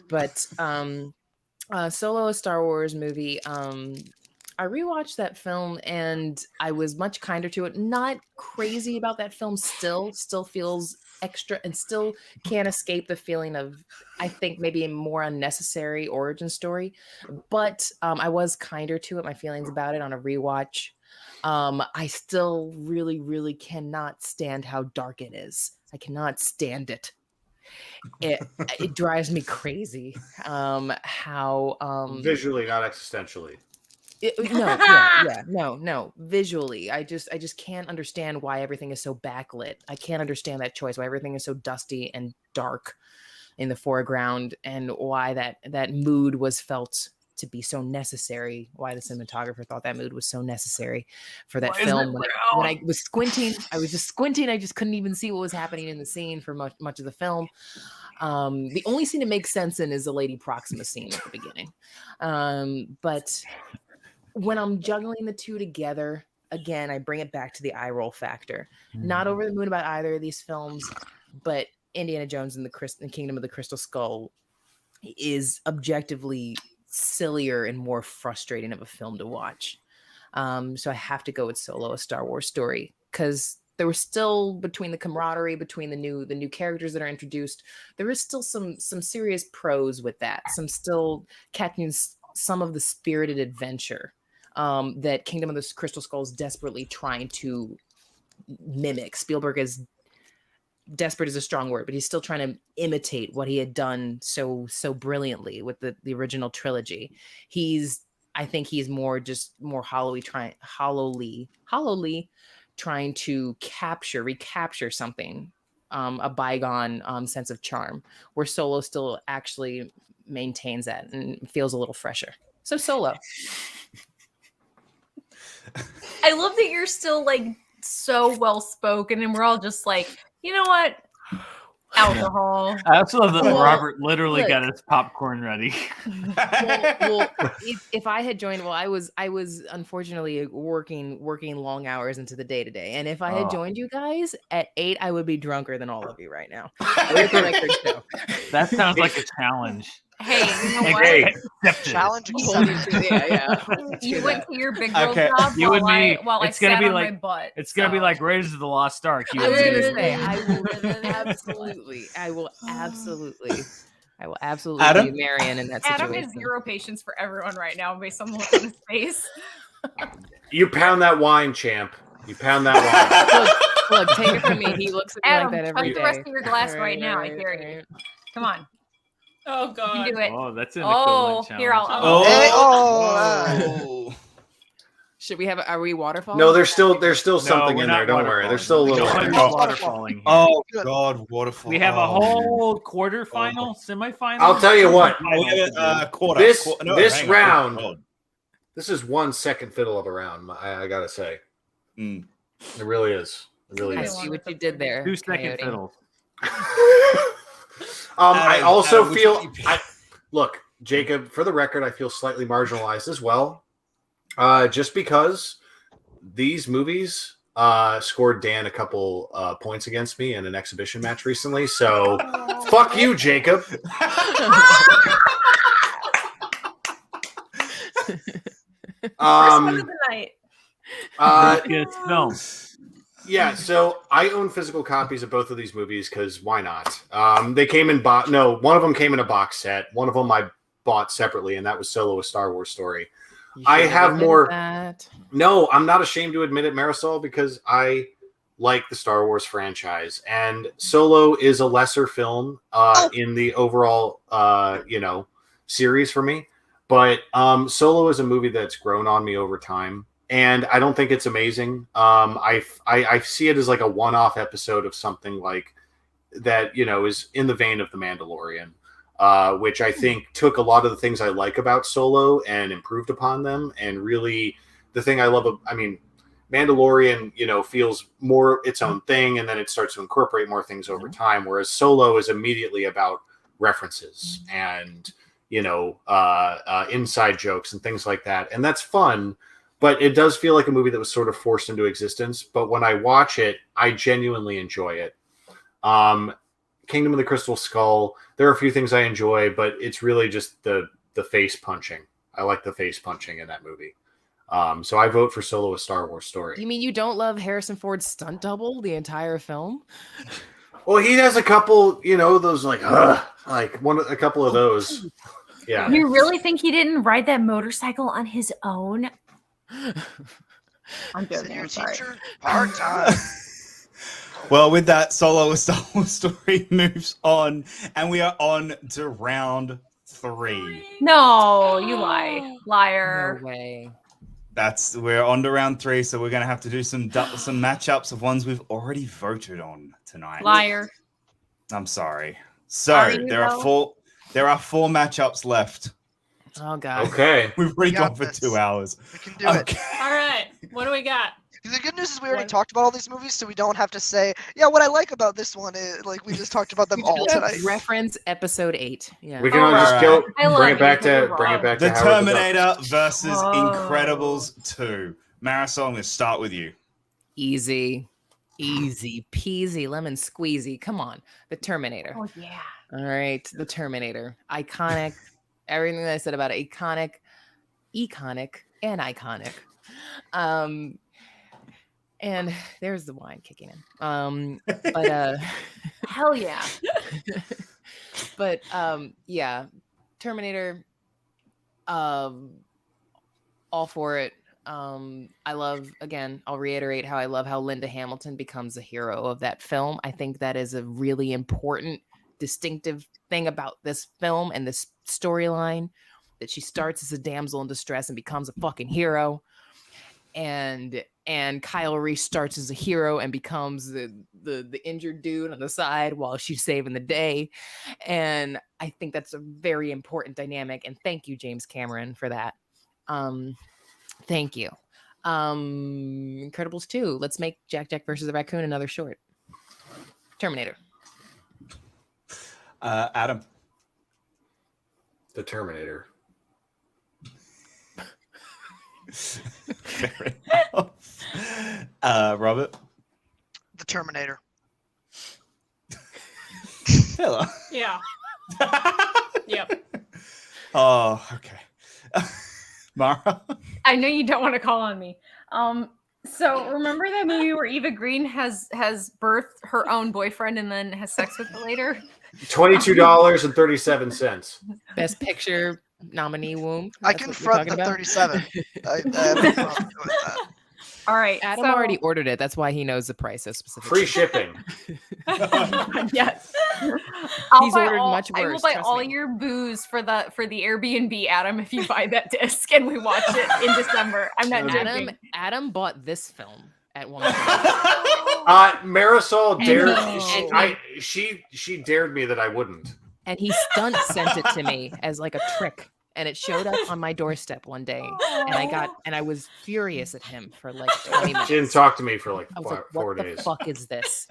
But Solo, a Star Wars movie. I rewatched that film and I was much kinder to it. Not crazy about that film still feels extra and still can't escape the feeling of, I think, maybe a more unnecessary origin story. But I was kinder to it, my feelings about it on a rewatch. I still really, really cannot stand how dark it is. I cannot stand it. It drives me crazy. How visually, not existentially. No. Visually, I just can't understand why everything is so backlit. I can't understand that choice. Why everything is so dusty and dark in the foreground, and why that mood was felt to be so necessary. Why the cinematographer thought that mood was so necessary for that film. When I was squinting, I was just squinting. I just couldn't even see what was happening in the scene for much of the film. The only scene it makes sense in is the Lady Proxima scene at the beginning. But when I'm juggling the two together, again, I bring it back to the eye roll factor. Not over the moon about either of these films, but Indiana Jones and the Kingdom of the Crystal Skull is objectively sillier and more frustrating of a film to watch. So I have to go with Solo: A Star Wars Story, because there was still, between the camaraderie, between the new characters that are introduced, there is still some serious pros with that. Some still catching some of the spirited adventure that Kingdom of the Crystal Skull is desperately trying to mimic. Spielberg is desperate is a strong word, but he's still trying to imitate what he had done so brilliantly with the original trilogy. I think he's more hollowly trying to recapture something, a bygone sense of charm, where Solo still actually maintains that and feels a little fresher. So Solo. I love that you're still like so well spoken, and we're all just like, you know what? Alcohol. I also love that Well, Robert literally look. got his popcorn ready. well, if I had joined, I was unfortunately working long hours into the day today, and if I had joined you guys at 8, I would be drunker than all of you right now. Let the record show. That sounds like a challenge. Hey, you know what? Hey, Challenge Hold accepted. you to- yeah. You went to your big girl Okay. job You and me, while I it's gonna sat be on like- my butt. It's gonna be so. like Raiders of the Lost Ark. You I was and gonna me. say I will absolutely Adam? be Marion in that Adam situation. has zero patience for everyone right now based on the look on his face. you pound that wine, champ. You pound that Look, take it from me. He looks at me Adam, like that every touch day. the rest of your glass All right now. I all dare you. right. Come on, Oh you God. can do it. Oh, that's an Oh, equivalent here, challenge. Oh. Hey, Oh. Should we have? Are we waterfall? No, there's still No, something we're in there. not Don't worry. There's still a waterfalling. little. Nobody's Oh. waterfalling here. Oh God, waterfall. We have a Oh, whole quarterfinal, semifinal. I'll tell you what. man. We have a quarter. This No, this hang on. round. Oh, This is one second fiddle of a round. I gotta say, mm. it really is. It really I is. see what you did there. 2-second Coyote. fiddles. I Adam, also Adam, would feel. you- Look, Jacob. For the record, I feel slightly marginalized as well, just because these movies scored Dan a couple points against me in an exhibition match recently. So, fuck you, Jacob. First one of the night. Good film. Yeah, so I own physical copies of both of these movies because why not? They came in one of them came in a box set. One of them I bought separately, and that was Solo: A Star Wars Story. You I should have admitted more- that. No, I'm not ashamed to admit it, Marisol, because I like the Star Wars franchise, and Solo is a lesser film in the overall, series for me. But Solo is a movie that's grown on me over time, and I don't think it's amazing. I see it as like a one-off episode of something like that, is in the vein of The Mandalorian, which I think took a lot of the things I like about Solo and improved upon them. And really, the thing I love, Mandalorian, feels more its own thing, and then it starts to incorporate more things over time. Whereas Solo is immediately about references and inside jokes and things like that, and that's fun. But it does feel like a movie that was sort of forced into existence. But when I watch it, I genuinely enjoy it. Kingdom of the Crystal Skull, there are a few things I enjoy, but it's really just the face punching. I like the face punching in that movie. So I vote for Solo: A Star Wars Story. You mean you don't love Harrison Ford's stunt double the entire film? Well, he has a couple, those like a couple of those. Yeah. You really think he didn't ride that motorcycle on his own? I'm joking. Senior I'm sorry. teacher, part time. Well, with that, Solo: A Star Wars Story moves on, and we are on to round 3. No, you lie, liar. No way. we're on to round 3, so we're gonna have to do some matchups of ones we've already voted on tonight. Liar. I'm sorry. Are So you, there are though? four matchups left. Oh God. Okay. We've already We got gone for this. 2 hours. We can do it. Okay. All right. What do we got? The good news is we already What? talked about all these movies, so we don't have to say, yeah, what I like about this one is like we just talked about them all tonight. Reference episode 8. Yeah. We can all just Alright. go I love bring you, it back but you're to bring it wrong. back The to Howard the Duck. Terminator versus Oh. Incredibles 2. Marisol, I'm going to start with you. Easy peasy lemon squeezy. Come on. The Terminator. Oh yeah. All right. The Terminator. Iconic. Everything that I said about it. Iconic, and iconic. And there's the wine kicking in. But Hell yeah. but yeah, Terminator, all for it. I love, again, I'll reiterate how I love how Linda Hamilton becomes a hero of that film. I think that is a really important, distinctive thing about this film and this storyline, that she starts as a damsel in distress and becomes a fucking hero. And Kyle Reese starts as a hero and becomes the injured dude on the side while she's saving the day. And I think that's a very important dynamic. And thank you, James Cameron, for that. Thank you. Incredibles 2. Let's make Jack versus the Raccoon another short. Terminator. Adam. The Terminator. Fair enough. Robert. The Terminator. Hello. Yeah. Yep. Oh, okay. Mara. I know you don't want to call on me. So remember that movie where Eva Green has birthed her own boyfriend and then has sex with it later? $22.37. Best Picture nominee womb. I That's can what we're front talking the about? 37. I have no problem with that. All right. Adam so- already ordered it. That's why he knows the price so specifically. Free shipping. Yes. He's ordered much I will worse, buy trust all me. your booze for the Airbnb, Adam, if you buy that disc and we watch it in December. I'm not joking. Adam bought this film at one point. Marisol And dared he- she dared me that I wouldn't. And he stunt sent it to me as like a trick. And it showed up on my doorstep one day. And I was furious at him for like 20 minutes. She didn't talk to me for like I was like, 4 what days. the fuck is this?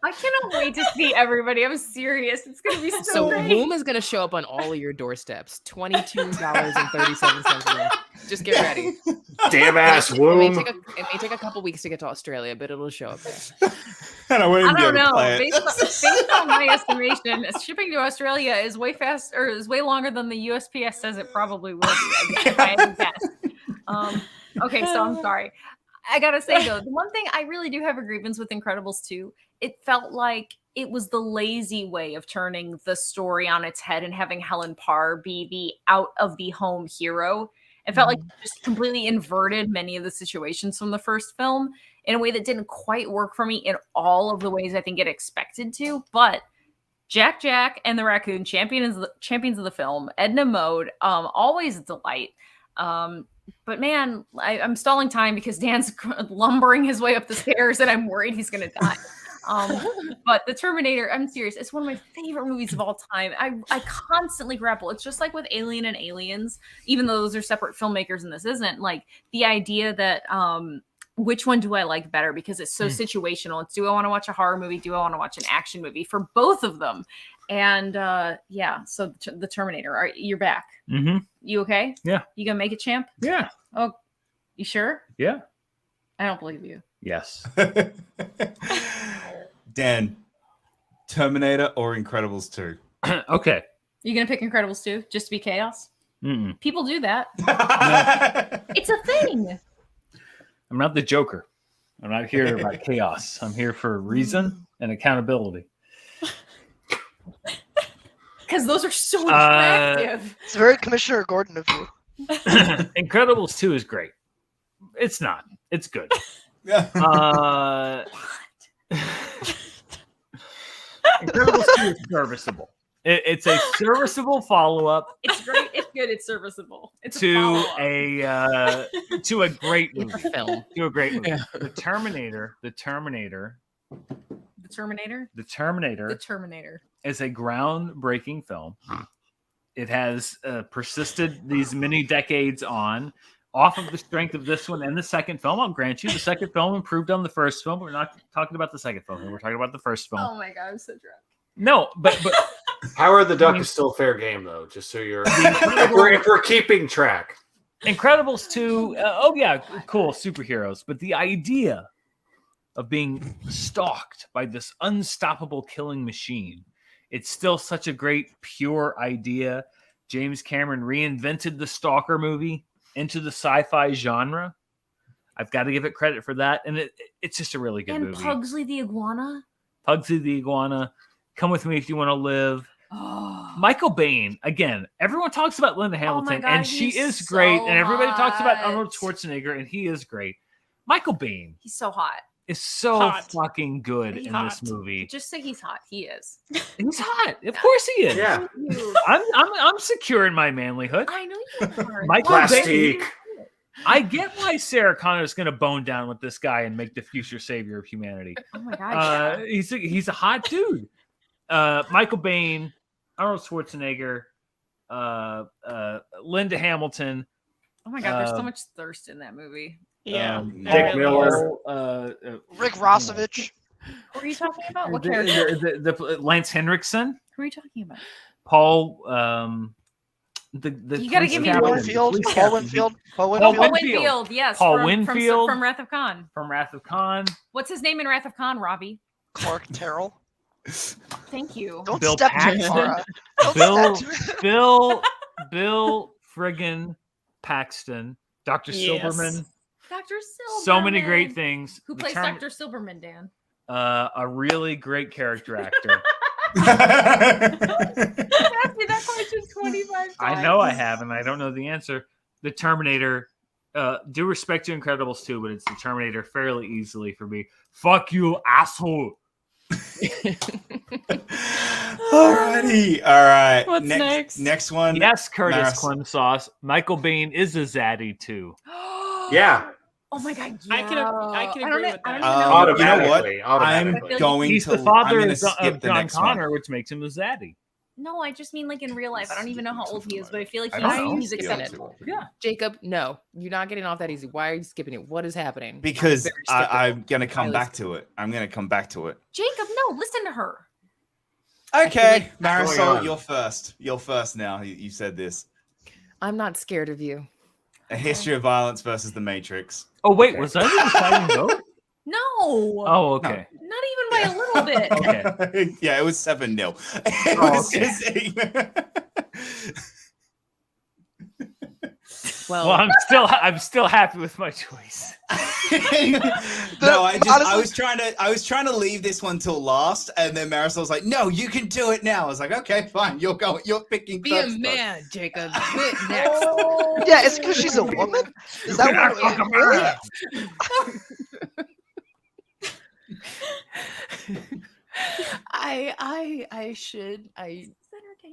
I cannot wait to see everybody. I'm serious. It's gonna be so So great. Womb is gonna show up on all of your doorsteps. $22.37. Just get ready. Damn ass It womb. may take a couple weeks to get to Australia, but it'll show up there. And I won't even I be don't able to know. play it. Based on my estimation, shipping to Australia is way fast or is way longer than the USPS says it probably will be. I guess, if I had to guess. Okay, so I'm sorry. I gotta say though, the one thing I really do have a grievance with Incredibles 2, it felt like it was the lazy way of turning the story on its head and having Helen Parr be the out of the home hero. It felt like it just completely inverted many of the situations from the first film in a way that didn't quite work for me in all of the ways I think it expected to. But Jack and the Raccoon, champions of the film, Edna Mode, always a delight. But man, I'm stalling time because Dan's lumbering his way up the stairs and I'm worried he's going to die. But The Terminator, I'm serious. It's one of my favorite movies of all time. I constantly grapple. It's just like with Alien and Aliens, even though those are separate filmmakers and this isn't, like the idea that which one do I like better? Because it's so situational. It's do I want to watch a horror movie? Do I want to watch an action movie? For both of them. And yeah, so The Terminator, you're back. Mm-hmm. You okay? Yeah. You gonna make it, champ? Yeah. Oh, you sure? Yeah. I don't believe you. Yes. Dan, Terminator or Incredibles 2? Okay. You gonna pick Incredibles 2 just to be chaos? Mm-mm. People do that. It's a thing. I'm not the Joker. I'm not here about chaos. I'm here for reason and accountability. Because those are so attractive. It's very Commissioner Gordon of you. Incredibles 2 is great. It's not. It's good. Incredibles 2 is serviceable. It's a serviceable follow-up It's great. It's good. It's serviceable. It's to follow-up. to a great It's movie. a film. To a great movie. Yeah. The Terminator The Terminator. is a groundbreaking film. It has persisted these many decades on, off of the strength of this one and the second film. I'll grant you, the second film improved on the first film. We're not talking about the second film. We're talking about the first film. Oh my god, I'm so drunk. No, but Howard the Duck mean- is still fair game, though. Just so you're, if we're keeping track. Incredibles 2, oh yeah, cool, superheroes. But the idea of being stalked by this unstoppable killing machine, it's still such a great, pure idea. James Cameron reinvented the Stalker movie into the sci-fi genre. I've got to give it credit for that. And it's just a really good And movie. Pugsley the iguana. Pugsley the Iguana, Come With Me If You Want to Live. Oh, Michael Biehn, again, everyone talks about Linda Hamilton, God, and she he's is great. so And everybody talks about hot. Arnold Schwarzenegger, and he is great. Michael Biehn he's so hot. is so Hot. fucking good He's in hot. this movie. Just say he's hot. He is. He's hot. Of course he is. Yeah. I'm secure in my manlyhood. I know you are. Michael Plastique. Biehn. I get why Sarah Connor is going to bone down with this guy and make the future savior of humanity. Oh my god. Yeah. He's a hot dude. Michael Biehn, Arnold Schwarzenegger, Linda Hamilton, Oh my god, there's so um, much thirst in that movie. Yeah. Dick there Miller. really Rick Rossovich. Who are you talking about? What character? the Lance Henriksen, Who are you talking about? Paul. The You gotta police give me captain, Paul the Winfield. police Paul captain, Winfield. Paul Paul Winfield. Paul Winfield. Winfield, yes. Paul from, Winfield. From Wrath of Khan. from Wrath of Khan. What's his name in Wrath of Khan, Robbie? Clark Terrell. Thank you. Don't Bill step Paxton. too far. Don't Bill, step Bill friggin' Paxton, Dr. Yes. Silverman, Dr. Silverman. so many great things. Who The plays term- Dr. Silberman, Dan? A really great character actor. You've asked me that question 25 times. I know I have, and I don't know the answer. The Terminator. Due respect to Incredibles 2, but it's the Terminator fairly easily for me. Fuck you, asshole. Alrighty. All right. What's next? Next one. Yes, Curtis Maris- Clem Sauce. Michael Biehn is a zaddy too. Yeah. Oh my god, I can agree with I that. don't even know. You know what? Automatically. I'm I feel going He's to. the I'm father gonna of skip the John next one. Connor, which makes him a zaddy. No, I just mean like in real life. I don't even know how old he is, but I feel like I don't know. he's Yeah. acceptable. Yeah. Jacob, no, you're not getting off that easy. Why are you skipping it? What is happening? Because Very skeptical. I'm gonna come Highly back to it. I'm gonna come back to it. Jacob, no, listen to her. Okay, Going Marisol, on. you're first. You're first now. You said this. I'm not scared of you. A History of Violence versus The Matrix. Oh wait, was that a deciding vote? No, Oh, okay. not even by a little bit. Okay. Yeah, it was 7-0. It Oh, was okay. just. Well, I'm still happy with my choice. No, I Honestly- was trying to leave this one till last, and then Marisol's like, "No, you can do it now." I was like, "Okay, fine. You're picking Be a first." man, Jacob. Quit next. Yeah, it's because she's a woman. Is that what it really? I should.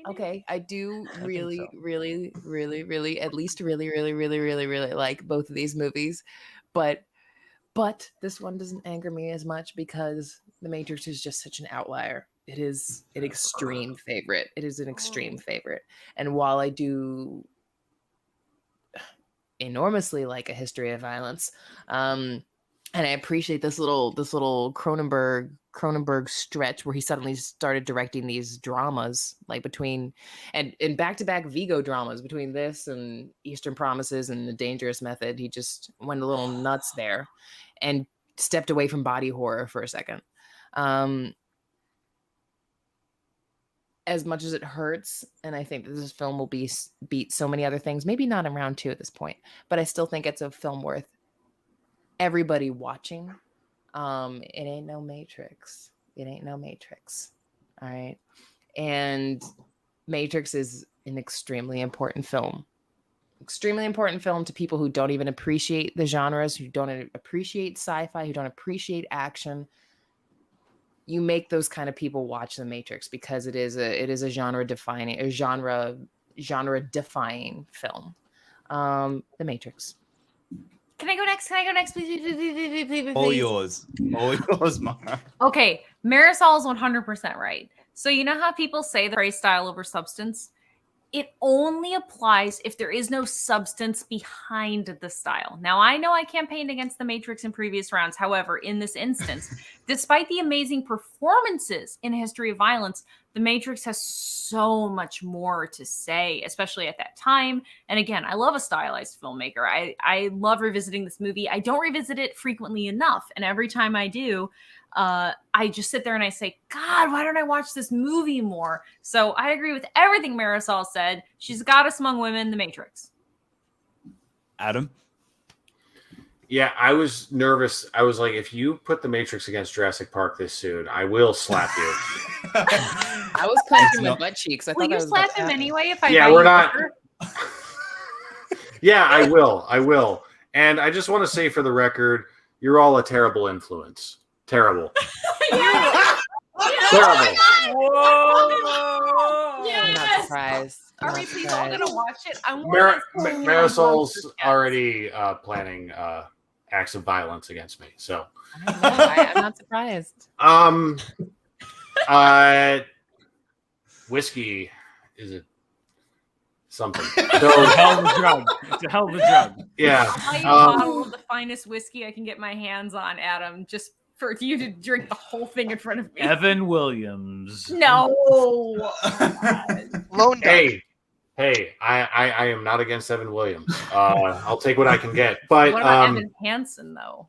Okay, I do really, so. really, at least really like both of these movies, but this one doesn't anger me as much because The Matrix is just such an outlier. It is an extreme favorite. It is an extreme favorite, and while I do enormously like A History of Violence, and I appreciate this little Cronenberg stretch where he suddenly started directing these dramas like between and back-to-back Vigo dramas between this and Eastern Promises and The Dangerous Method. He just went a little nuts there and stepped away from body horror for a second. As much as it hurts, and I think that this film will beat so many other things, maybe not in round 2 at this point, but I still think it's a film worth everybody watching. It ain't no Matrix. It ain't no Matrix. All right. And Matrix is an extremely important film. Extremely important film to people who don't even appreciate the genres, who don't appreciate sci-fi, who don't appreciate action. you make those kind of people watch The Matrix because it is a genre defying film. The Matrix. Can I go next? Please. All yours. All yours, Mara. Okay, Marisol is 100% right. So you know how people say the phrase style over substance? It only applies if there is no substance behind the style. Now, I know I campaigned against The Matrix in previous rounds. However, in this instance, despite the amazing performances in History of Violence, The Matrix has so much more to say, especially at that time. And again, I love a stylized filmmaker. I love revisiting this movie. I don't revisit it frequently enough. And every time I do, I just sit there and I say, God, why don't I watch this movie more? So I agree with everything Marisol said. She's a goddess among women, The Matrix. Adam? Yeah, I was nervous. I was like, if you put The Matrix against Jurassic Park this soon, I will slap you. I was clenching my butt cheeks. I Will thought you that was slap him anyway if I Yeah, buy we're you not- liquor? Yeah, I will. And I just want to say for the record, you're all a terrible influence. Terrible. Yes! Terrible. I'm not Yes! surprised. Are I'm we not please all surprised. gonna watch it? I want Marisol's already planning acts of violence against me. So, I don't know. I'm not surprised. Whiskey is it something? It's So, a hell of a drug. It's a hell of a drug. yeah. Buy you a bottle of the finest whiskey I can get my hands on, Adam, just for you to drink the whole thing in front of me. Evan Williams. No. Lone Duck. Hey, I am not against Evan Williams. I'll take what I can get. But What about Evan Hansen, though?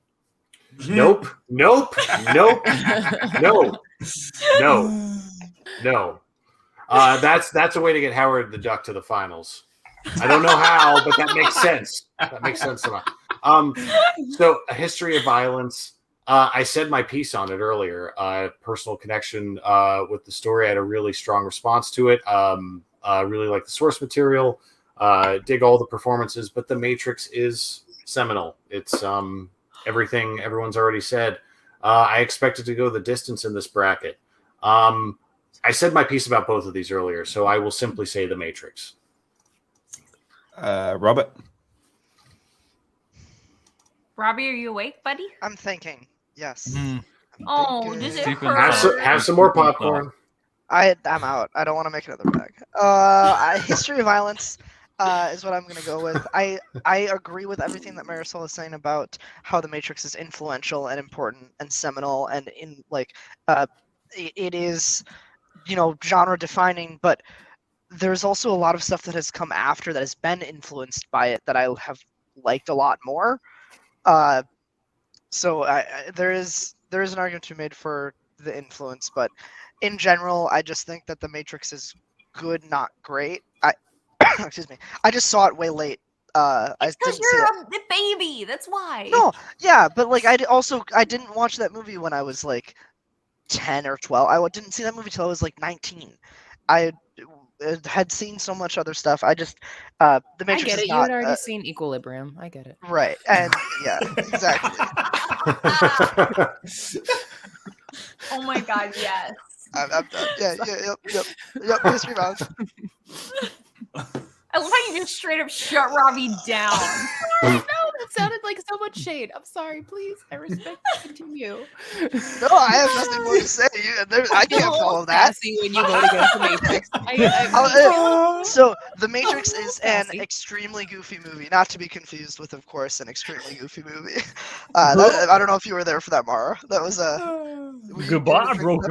nope. No. That's a way to get Howard the Duck to the finals. I don't know how, but that makes sense. That makes sense to me. So, A History of Violence. I said my piece on it earlier. Personal connection with the story. I had a really strong response to it. Really like the source material. Dig all the performances. But The Matrix is seminal. It's everything everyone's already said. I expected to go the distance in this bracket. I said my piece about both of these earlier, so I will simply say The Matrix. Robert? Robbie, are you awake, buddy? I'm thinking. Yes. Mm. Oh, thinking. does it Sleeping hurt? Have some more popcorn. I'm out. I don't want to make another bag. History of Violence is what I'm going to go with. I agree with everything that Marisol is saying about how The Matrix is influential and important and seminal and in like it is, genre defining, but there's also a lot of stuff that has come after that has been influenced by it that I have liked a lot more. So there is an argument to be made for the influence, but in general, I just think that The Matrix is good, not great. Excuse me. I just saw it way late. I It's because didn't see you're it. a baby. That's why. No, yeah, but like I didn't watch that movie when I was like 10 or 12. I didn't see that movie till I was like 19. I had seen so much other stuff. I just The Matrix I get is it. You not had already seen Equilibrium. I get it. right, and yeah, exactly. Oh my God, yes. I'm done. Yep. History of Violence. I love how you just straight up shut Robbie down. No, that sounded like so much shade. I'm sorry. Please, I respect. Continue. No, I have nothing more to say. I can't follow that. Sassy when you vote against the Matrix. So, The Matrix is an Sassy. extremely goofy movie, not to be confused with, of course, an extremely goofy movie. I don't know if you were there for that, Mara. That was Goodbye, broken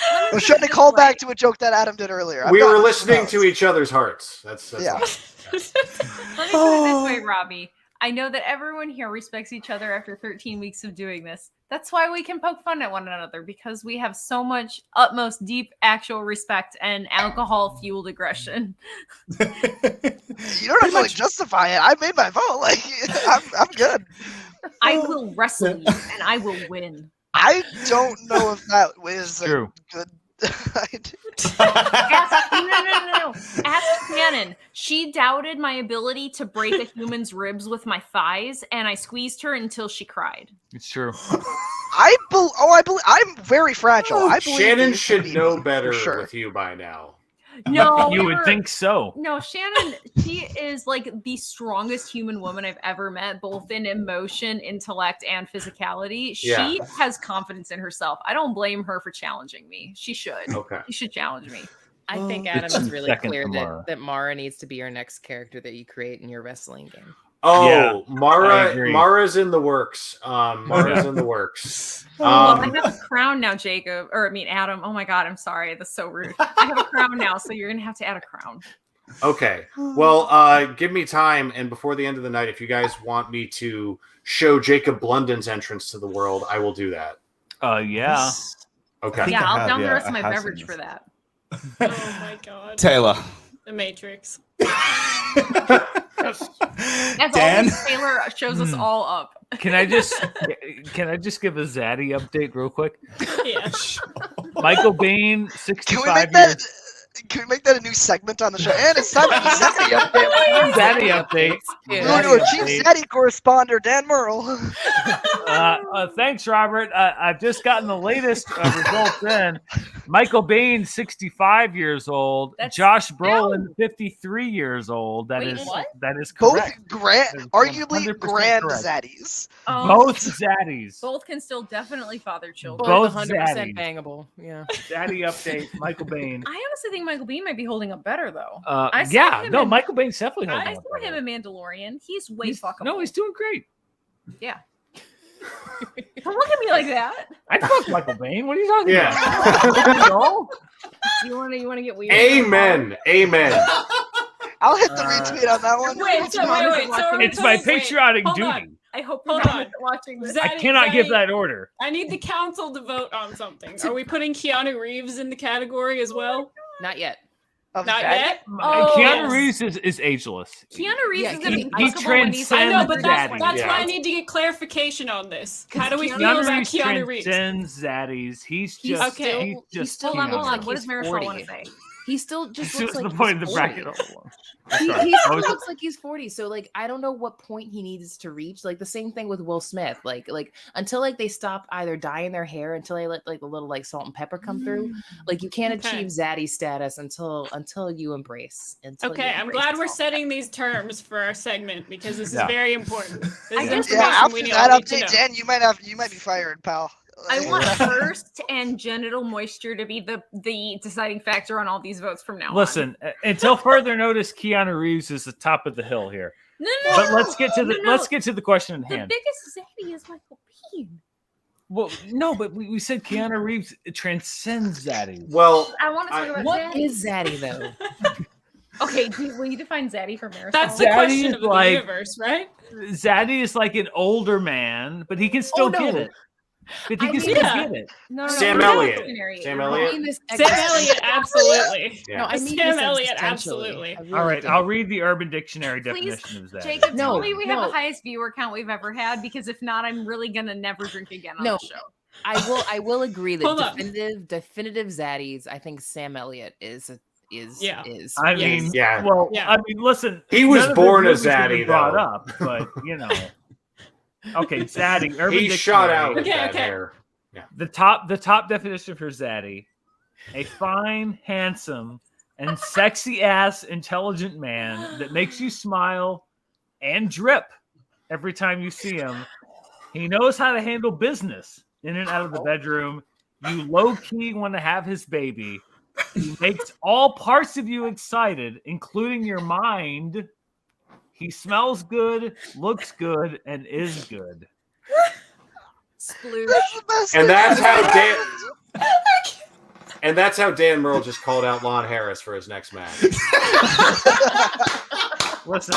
I was trying to call back to a joke that Adam did earlier. We were listening to each other's hearts. That's Yeah. all. Let me put it this way, Robbie. I know that everyone here respects each other after 13 weeks of doing this. That's why we can poke fun at one another, because we have so much utmost deep actual respect and alcohol-fueled aggression. You don't have to justify it. I made my vote. Like I'm good. I will wrestle you, and I will win. I don't know if that is True. a good. No. Ask Dan Shannon. She doubted my ability to break a human's ribs with my thighs, and I squeezed her until she cried. It's true. I believe I'm very fragile. I believe Shannon you, should Stevie, know for better sure. with you by now. No, You would think so. No, Shannon, she is like the strongest human woman I've ever met, both in emotion, intellect, and physicality. Yeah. She has confidence in herself. I don't blame her for challenging me. She should. Okay. She should challenge me. I think Oh. Adam It's is really second clear to that, Mara. that Mara needs to be your next character that you create in your wrestling game. Oh, Yeah, I Mara, agree. Mara's in the works. Mara's in the works. Well, I have a crown now, Jacob. Or I mean, Adam. Oh my God, I'm sorry. That's so rude. I have a crown now, so you're gonna have to add a crown. Okay. Well, give me time, and before the end of the night, if you guys want me to show Jacob Blundin's entrance to the world, I will do that. Yeah. Okay. think Yeah, I I'll have, down the yeah, rest of I my have beverage seen for this. that. Oh my god. Taylor. The Matrix. As Dan? always, Taylor shows us all up. Can I just give a Zaddy update real quick? Yeah. Michael Bain, Can 65 we make years. that? Can we make that a new segment on the show? And it's time for the Zaddy update. Zaddy update. We're going to our Chief update. Zaddy correspondent, Dan Merle. Thanks, Robert. I've just gotten the latest results in. Michael Bain, 65 years old. That's- Josh Brolin, 53 years old. Wait, what? That is Both correct. grand, That is arguably 100% grand correct. Zaddies. Both Zaddies. Both can still definitely father children. Both 100% Zaddies. bangable. Yeah. Zaddy update. Michael Bain. I honestly think Michael Bean might be holding up better though. Yeah, him no, in- Michael Bain's definitely holding I up saw him better. in Mandalorian. He's way He's- fuckable. No, he's doing great. Yeah. Don't look at me like that. I fuck Michael Bain. What are you talking Yeah. about? No? You want to get weird? Amen. Amen. I'll hit the retweet on that one. Wait, so wait. It's my Wait, patriotic hold duty. on. I hope Hold you're on. not watching this. Zaddy- I cannot give Zaddy- that order. I need the council to vote on something. Are we putting Keanu Reeves in the category as well? Not yet. Of Not Zaddy? yet? Oh, Keanu yes. Reeves is ageless. Keanu Reeves Yeah, is gonna he be fuckable when he's I know, but Zaddy. that's Yeah. why I need to get clarification on this. How do we Keanu feel about Reeves Keanu Reeves? transcends Zaddies. He's just okay. He's just Hold on, Keanu. hold on. Like What does he's Marisol 40. want to say? He still just This looks is like the point of he's the 40. bracket. He Sorry. still I was- looks like he's 40. So like I don't know what point he needs to reach. Like the same thing with Will Smith. Like until like they stop either dyeing their hair until they let like a little like salt and pepper come through. Like you can't Okay. achieve Zaddy status until you embrace. Okay, I'm glad we're setting these terms for our segment because this is Yeah. very important. This I is guess- information Yeah, after we that all need to update, know. Dan, you might be fired, pal. I want thirst and genital moisture to be the deciding factor on all these votes from now on. Listen, until further notice, Keanu Reeves is the top of the hill here. No. But let's get to the No. let's get to the question at The hand. biggest Zaddy is Michael Bean. Well, no, but we said Keanu Reeves transcends Zaddy. Well, I want to talk about What Zaddy. is Zaddy though? Okay, will you define Zaddy for Marisol? That's the Zaddy question is of the like- universe, right? Zaddy is like an older man, but he can still no. get it. But he I can mean- still Yeah. get it. no, Sam we're not Elliott. dictionary. Sam I Elliott. mean this Sam Elliott, absolutely. Yeah. No, I mean Sam this Elliott, existentially. absolutely. I really All right, do. I'll read the Urban Dictionary Please, definition of Zaddy. Jacob, No, tell me we have no. the highest viewer count we've ever had, because if not, I'm really gonna never drink again on No. the show. I will agree Hold that on. definitive Zaddies. I think Sam Elliott is. Yeah. I Yes. mean, Yeah. well, Yeah. I mean, listen, He was none of born his a movies have been Zaddy, brought though. up, but you know. Okay, Zaddy. Urban He shot out with Okay, that okay. hair. The top definition for Zaddy: a fine, handsome, and sexy ass intelligent man that makes you smile and drip every time you see him. He knows how to handle business in and out of the bedroom. You low-key want to have his baby. He makes all parts of you excited, including your mind. He smells good, looks good, and is good. Sploosh. That's the best. And thing that's how ever. Dan. And that's how Dan Merle just called out Lon Harris for his next match. Listen,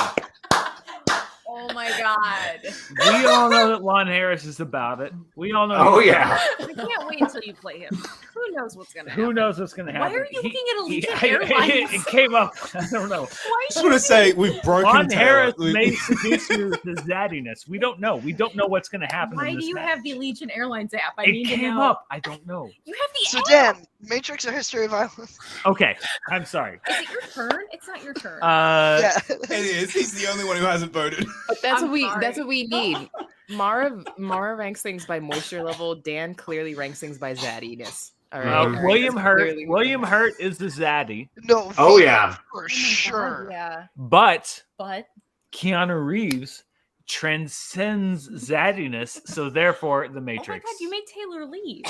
Oh my god. we all know that Lon Harris is about it. We all know. Oh he's yeah. I can't wait until you play him. Who knows what's gonna Who happen? knows what's going to happen? Why are you looking at Allegiant It Airlines? came up. I don't know. Why just want to say we've broken Ron Taylor. Harris We- may seduce you with his zadiness. We don't know. We don't know what's going to happen. Why in do this you match. have the Allegiant Airlines app? I It need to came know. up. I don't know. You have the So app. Dan, Matrix or History of Violence? Okay, I'm sorry. Is it your turn? It's not your turn. Yeah. It is. He's the only one who hasn't voted. But that's I'm what we sorry. that's what we need. Mara ranks things by moisture level. Dan clearly ranks things by zaddiness. All right. All right, William that's Hurt. clearly- William Hurt is the zaddy, No. Oh, Vega, yeah. for sure. Yeah, but but Keanu Reeves transcends zaddiness, so therefore the oh my Matrix. god, you made Taylor leave.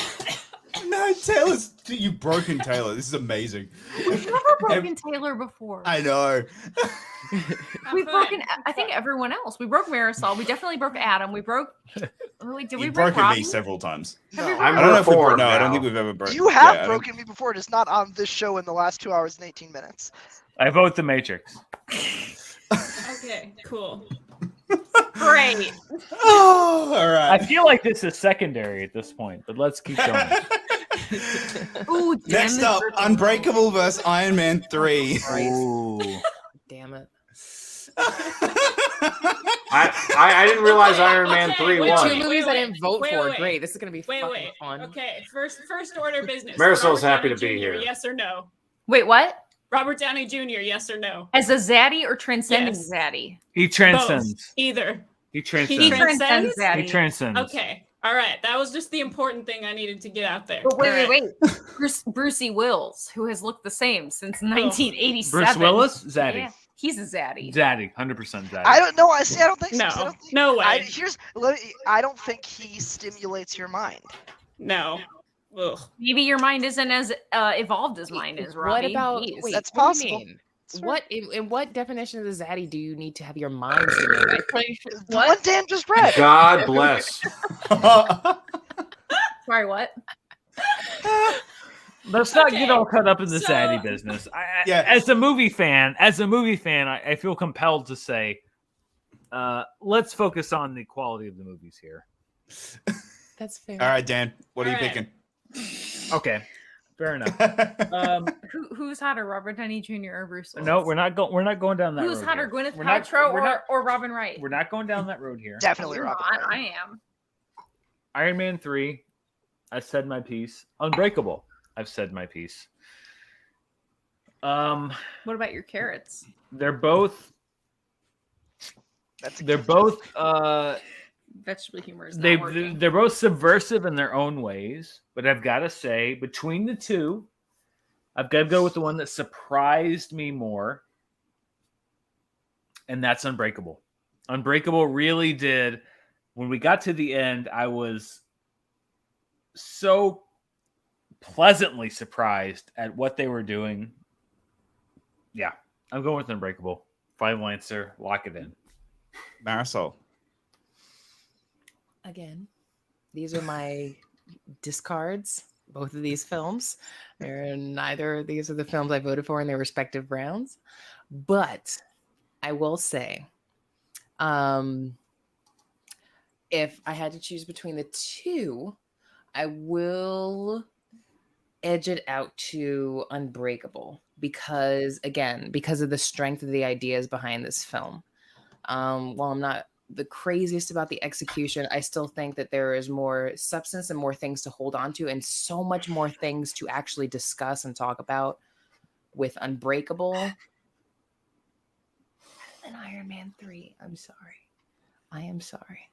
No, Taylor's. You've broken Taylor. This is amazing. We've never broken Taylor before. I know. We've broken. I think everyone else. We broke Marisol. We definitely broke Adam. We broke. Did we You've break broken Robbie? me several times. No. I'm I don't know if we reformed No, I don't now. think we've ever broken. You have broken me before, just not on this show in the last 2 hours and 18 minutes. I vote the Matrix. Okay, cool. Great. Oh, all I right. feel like this is secondary at this point, but let's keep going. Ooh, damn Next this up, person. Unbreakable versus Iron Man 3. Ooh. Damn it. I didn't realize Iron Man 3 wait, won. Two movies I didn't vote wait, for. wait. Great. This is gonna be Wait, fucking wait. fun. Okay, first order of business. Marisol's Robert happy Downey to be Jr., here. Yes or no? Wait, what? Robert Downey Jr. Yes or no? As a zaddy or transcending Yes. zaddy? He transcends. Both. Either. He He transcends. transcends He zaddy. transcends. Okay. All right. That was just the important thing I needed to get out there. But wait, All wait, right. wait. Brucey Wills, who has looked the same since 1987. Bruce Willis, zaddy. Yeah, he's a zaddy. Zaddy, 100% zaddy. I don't know. I don't think so. No. I don't think, No way. I don't think he stimulates your mind. No. Ugh. Maybe your mind isn't as evolved as mine is, Robbie. What about Jeez. wait, That's what do you possible. mean? What in what definition of the zaddy do you need to have your mind stimulated? I'm pretty sure- The one Dan just read. God bless. Sorry, what? Let's not Okay, get all caught up in the so- zaddy business. Yeah. As a movie fan, I feel compelled to say, let's focus on the quality of the movies here. That's fair. All right, Dan. What are you All right. picking? Okay, fair enough. Who's hotter, Robert Downey Jr. or Bruce Willis? No, we're not going down that Who's road. hotter, here. Gwyneth We're not- Paltrow we're not- or Robin Wright? We're not going down that road here. Definitely You're Robin. not. Wright. I am. Iron Man 3, I said my piece. Unbreakable, I've said my piece. What about your carrots? They're both That's a they're good both Vegetable humor is not they working. they're both subversive in their own ways, but I've got to say between the two, I've got to go with the one that surprised me more, and that's Unbreakable. Unbreakable really did. When we got to the end, I was so pleasantly surprised at what they were doing. Yeah, I'm going with Unbreakable. 5 Lancer, lock it in. Marisol. Again, these are my discards. Both of these films. They're neither. These are the films I voted for in their respective rounds. But I will say, if I had to choose between the two, I will edge it out to Unbreakable because, again, because of the strength of the ideas behind this film. While I'm not the craziest about the execution, I still think that there is more substance and more things to hold on to and so much more things to actually discuss and talk about with Unbreakable than Iron Man 3. I'm sorry. I am sorry.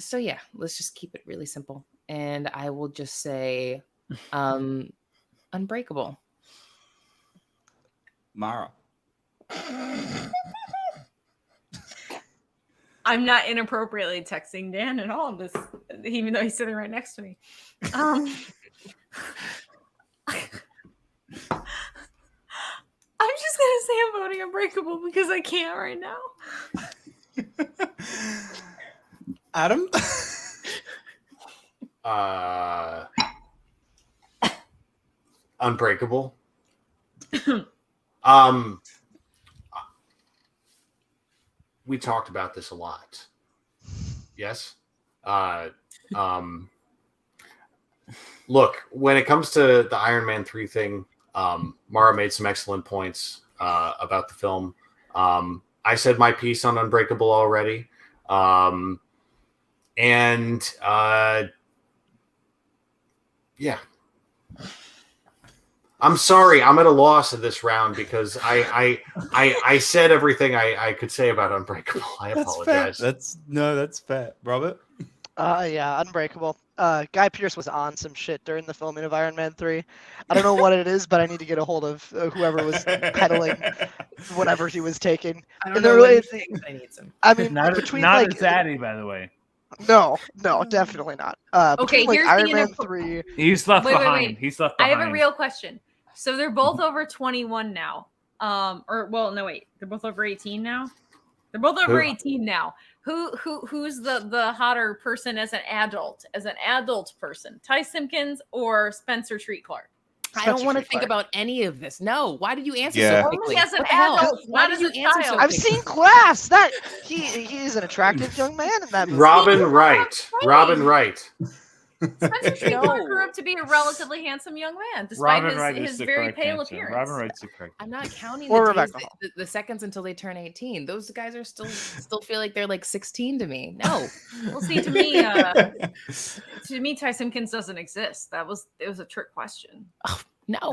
So yeah, let's just keep it really simple. And I will just say Unbreakable. Mara. I'm not inappropriately texting Dan at all. This, even though he's sitting right next to me. I'm just gonna say I'm voting Unbreakable because I can't right now. Adam. Unbreakable. We talked about this a lot. Yes. look, when it comes to the Iron Man 3 thing, Mara made some excellent points about the film. I said my piece on Unbreakable already. Yeah. I'm sorry, I'm at a loss in this round because I said everything I could say about Unbreakable. I apologize. That's fair. Robert? Yeah, Unbreakable. Guy Pearce was on some shit during the filming of Iron Man 3. I don't know what it is, but I need to get a hold of whoever was peddling whatever he was taking. I And don't there know what really- he thinks I need some. I mean, Not between not like a zaddy, by the way. no, definitely not. Okay, Between like here's the Iron Man inappropriate- 3. He's left Wait, wait, behind. wait. He's left I behind. have a real question. So they're both over 21 now. Or well, no, wait. They're both over 18 now. They're both over Who? 18 now. Who's the hotter person as an adult person? Ty Simpkins or Spencer Treat Clark? I don't Spencer want to Treat think Clark. about any of this. No. Why did you answer Yeah. so Only quickly? as an What the hell? adult, Why not did as you a answer so child. I've quickly? seen Glass. That he is an attractive young man in that movie. Robin Wright. Robin Wright. Spencer Treat No. Clark grew up to be a relatively handsome young man, despite Robin Wright his is the very correct pale answer. appearance. Robin Wright's the correct. I'm not counting Or the, days Rebecca Hall. the seconds until they turn 18. Those guys are still feel like they're like 16 to me. No. Well, see, to me, Ty Simpkins doesn't exist. It was a trick question. No.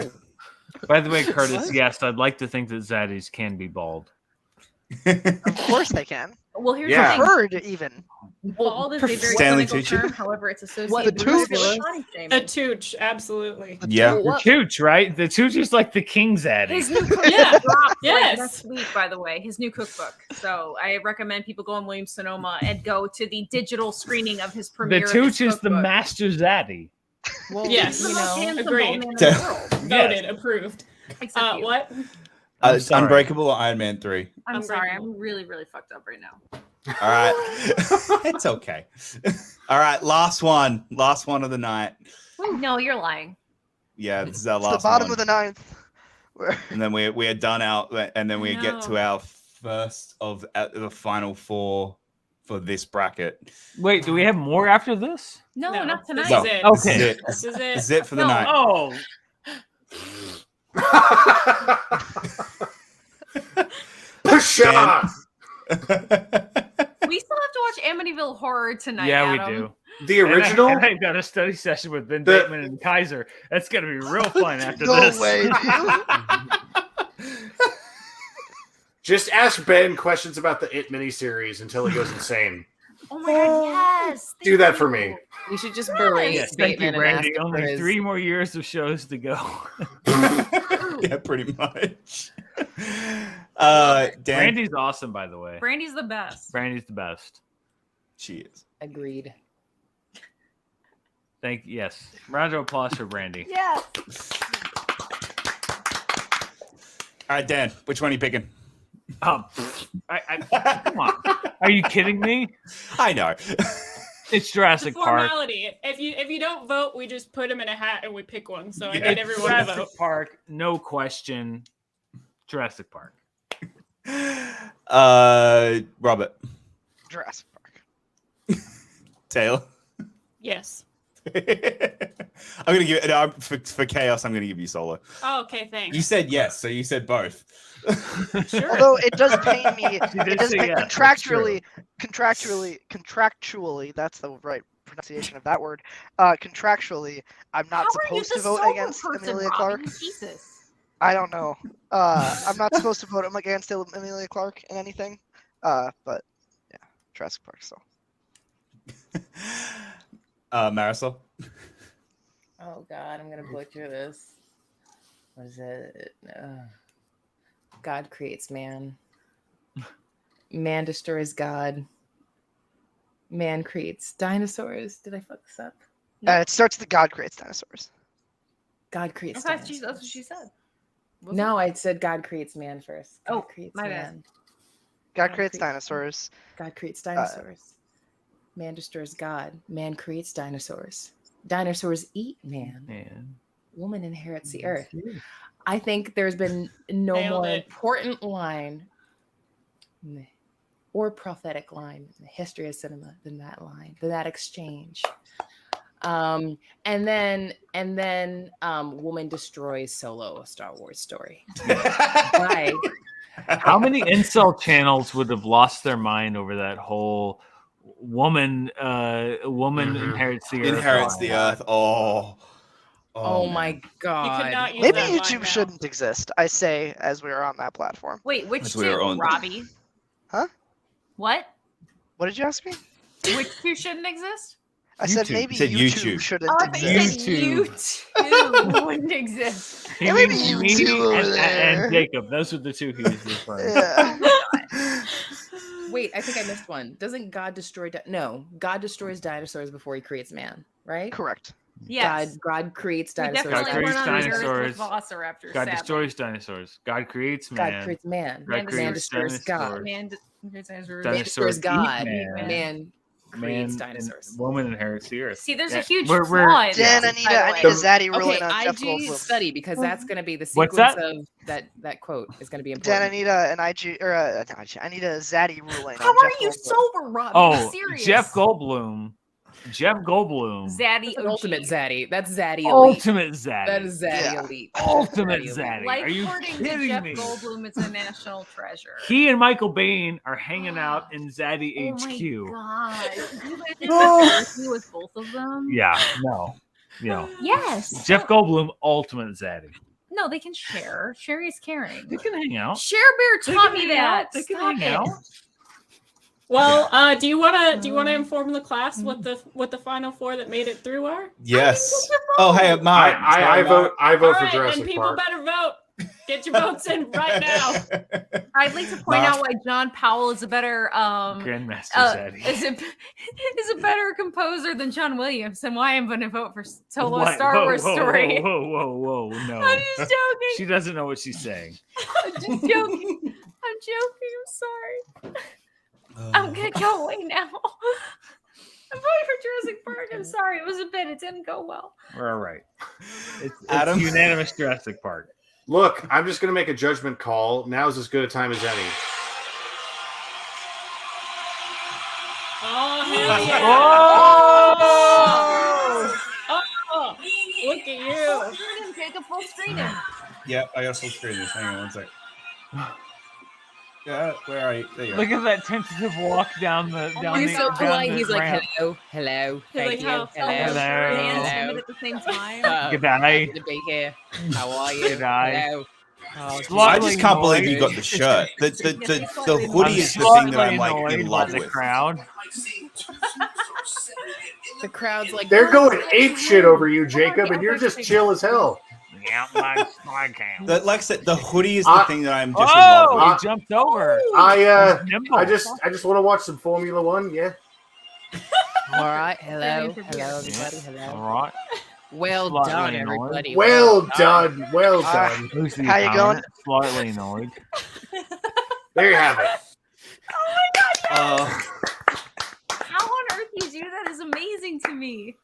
By the way, Curtis, What? yes, I'd like to think that zaddies can be bald. Of course they can. Well, here's Yeah. the thing. Preferred even. Bald is a very Stanley clinical Tucci? term. However, it's The associated tooch? with body shaming. A tooch, absolutely. Yeah. Well, The what- Tooch, right? The Tooch is like the king zaddy. His new cookbook Yeah. drops like Yes. next week, by the way. His new cookbook. So I recommend people go on Williams Sonoma and go to the digital screening of his The premiere. of his Tooch is the cookbook. master zaddy. Well, Yes. He's the you most know, handsome agreed. bald man in the world. Voted, approved. Except you. What? I'm sorry. Unbreakable or Iron Man 3? I'm sorry. Unbreakable. I'm really, really fucked up right now. All right. It's okay. All right. Last one of the night. No, you're lying. Yeah, this is our It's the last bottom one. of the ninth. Where- And then we are done out, and then we get to No. our first of the final four for this bracket. Wait, do we have more after this? No, not tonight. This No. is it. Okay. This is it. This is it. This is it for the No. night. Oh, Pshaw! We still have to watch Amityville Horror tonight. yeah, Adam. we do. The original? And I've got a study session with Ben The- Bateman and Kaiser. That's gonna be real fun after No this. way, Just ask Ben questions about the It miniseries until he goes insane. Oh my god, yes. Do that for me. we should just berate Yes, thank you, Bateman and ask Randy. him for Only his- 3 more years of shows to go. Yeah, pretty much. Dan, Randy's awesome, by the way. Brandy's the best. Brandy's the best. she is. Agreed. Yes. Round of applause for Brandy. Yes. All right, Dan, which one are you picking? Come on. Are you kidding me? I know. It's It's a Jurassic Park. formality. If you don't vote, we just put them in a hat and we pick one. So I Yeah. need everyone to Jurassic vote. Park, no question. Jurassic Park. Robert, Jurassic Park. Taylor. Yes. I'm gonna give it for chaos. I'm gonna give you Solo. Oh, okay, thanks. You said yes, so you said both. Sure. Although it does pain me, She did it does say pain yes, that's true. contractually, that's the right pronunciation of that word. Contractually, I'm not How are you supposed the to vote sober against person, Emilia Robin? Clarke. Jesus. I don't know. I'm not supposed to vote against Emilia Clarke in anything. But yeah, Jurassic Park. So Marisol. Oh God, I'm gonna butcher this. What is it? God creates man. Man destroys God. Man creates dinosaurs. Did I fuck this up? it starts with the God creates dinosaurs. God creates That's dinosaurs. what she said. Was No, I said God creates man first. God Oh, creates my bad. man. God God creates creates dinosaurs. God creates dinosaurs. Man destroys God. Man creates dinosaurs. Dinosaurs eat man. Man. Woman inherits the earth. I think there's been no Nailed more it. important line or prophetic line in the history of cinema than that line, than that exchange. And then woman destroys Solo, a Star Wars story. Why? How many incel channels would have lost their mind over that whole woman inherits the earth? Inherits the earth. Oh man. my You could god. not use Maybe that line YouTube now. shouldn't exist. I say as we are on that platform. Wait, which As we are two, on- Robbie? Huh? What? What did you ask me? Which two shouldn't exist? I said YouTube. maybe You said YouTube, YouTube. shouldn't Oh, I thought you exist. said you two wouldn't exist. He Yeah, maybe means you me two over and there. Jacob. Those are the two he was referring to. Yeah. Wait, I think I missed one. Doesn't God destroy no, God destroys dinosaurs before he creates man, right? Correct. Yes. God creates We dinosaurs. definitely God weren't on creates the earth with dinosaurs. Velociraptors. God sadly. destroys dinosaurs. God creates man. God creates man. God Man Man creates destroys God. Man creates dinosaurs. Dinosaurs destroys God. eat man. Man creates Man dinosaurs. and woman inherits the earth. See, there's Yeah, a huge we're- flaw in Dan, this, I need by a, the I way. need a Zaddy Okay, ruling on Jeff IG Goldblum. study because that's going to be the What's sequence that? of that quote is going to be Dan, I important. need an IG or I need a Zaddy ruling How on are Jeff you Goldblum. sober, Rob? Oh, serious. Jeff Goldblum. Zaddy That's an OG. ultimate Zaddy. That's Zaddy elite. Ultimate Zaddy. That is Zaddy Yeah. elite. Ultimate Zaddy elite. Zaddy. Like Are you according to kidding Jeff me? Goldblum, it's a national treasure. He and Michael Bain are hanging out in Zaddy Oh HQ. my god! Could you imagine working with both of them? Yeah, no. Yes. Jeff Goldblum, ultimate Zaddy. No, they can share. Sherry is caring. They can hang out. Share Bear They taught can me hang out. that. They can Stop hang out. it. Well, do you wanna inform the class what the final four that made it through are? Yes. Oh, hey, Mark. I vote All for right, then Jurassic people Park. better vote. Get your votes in right now. I'd like to point out why John Powell is a better Grandmaster Zaddy. is a better composer than John Williams, and why I'm going to vote for Solo: What? Star Wars Whoa, Story. Whoa, no. I'm just joking. She doesn't know what she's saying. I'm just joking. I'm joking. I'm sorry. I'm gonna go away now. I'm voting for Jurassic Park. I'm sorry. It was a bit. It didn't go well. We're all right. It's Adam? unanimous Jurassic Park. Look, I'm just going to make a judgment call. Now's as good a time as any. Oh hell yeah! Oh, look at you. Full screen him, Jacob. Full screen him. Yep, I got full screen this. Hang on one sec. Yeah, where are you? There you are. Look at that tentative walk down the down He's the so down polite. the He's like, ramp. hello, He's thank like you, how hello, Hello. Hands hello. him at the same time. Good night. Happy to be here. How are you? Good night. Hello. Oh, I just can't believe you got the shirt. The hoodie is the thing that I'm like slightly in annoyed love by the with. crowd. The crowd's like, They're "Oh, going it's ape like shit you." over you, Jacob, and you're just chill as hell. Yeah, my count. Like I said, the hoodie is the thing that I'm just in love Oh, with. he jumped over. I just want to watch some Formula One. Yeah. All right, hello, Turn hello, into everybody, All hello. right. Well Slightly done, annoyed. everybody. Well done. Well done. Who's the How you opponent? Slightly annoyed. There you have it. Uh, How on earth you do that is amazing to me.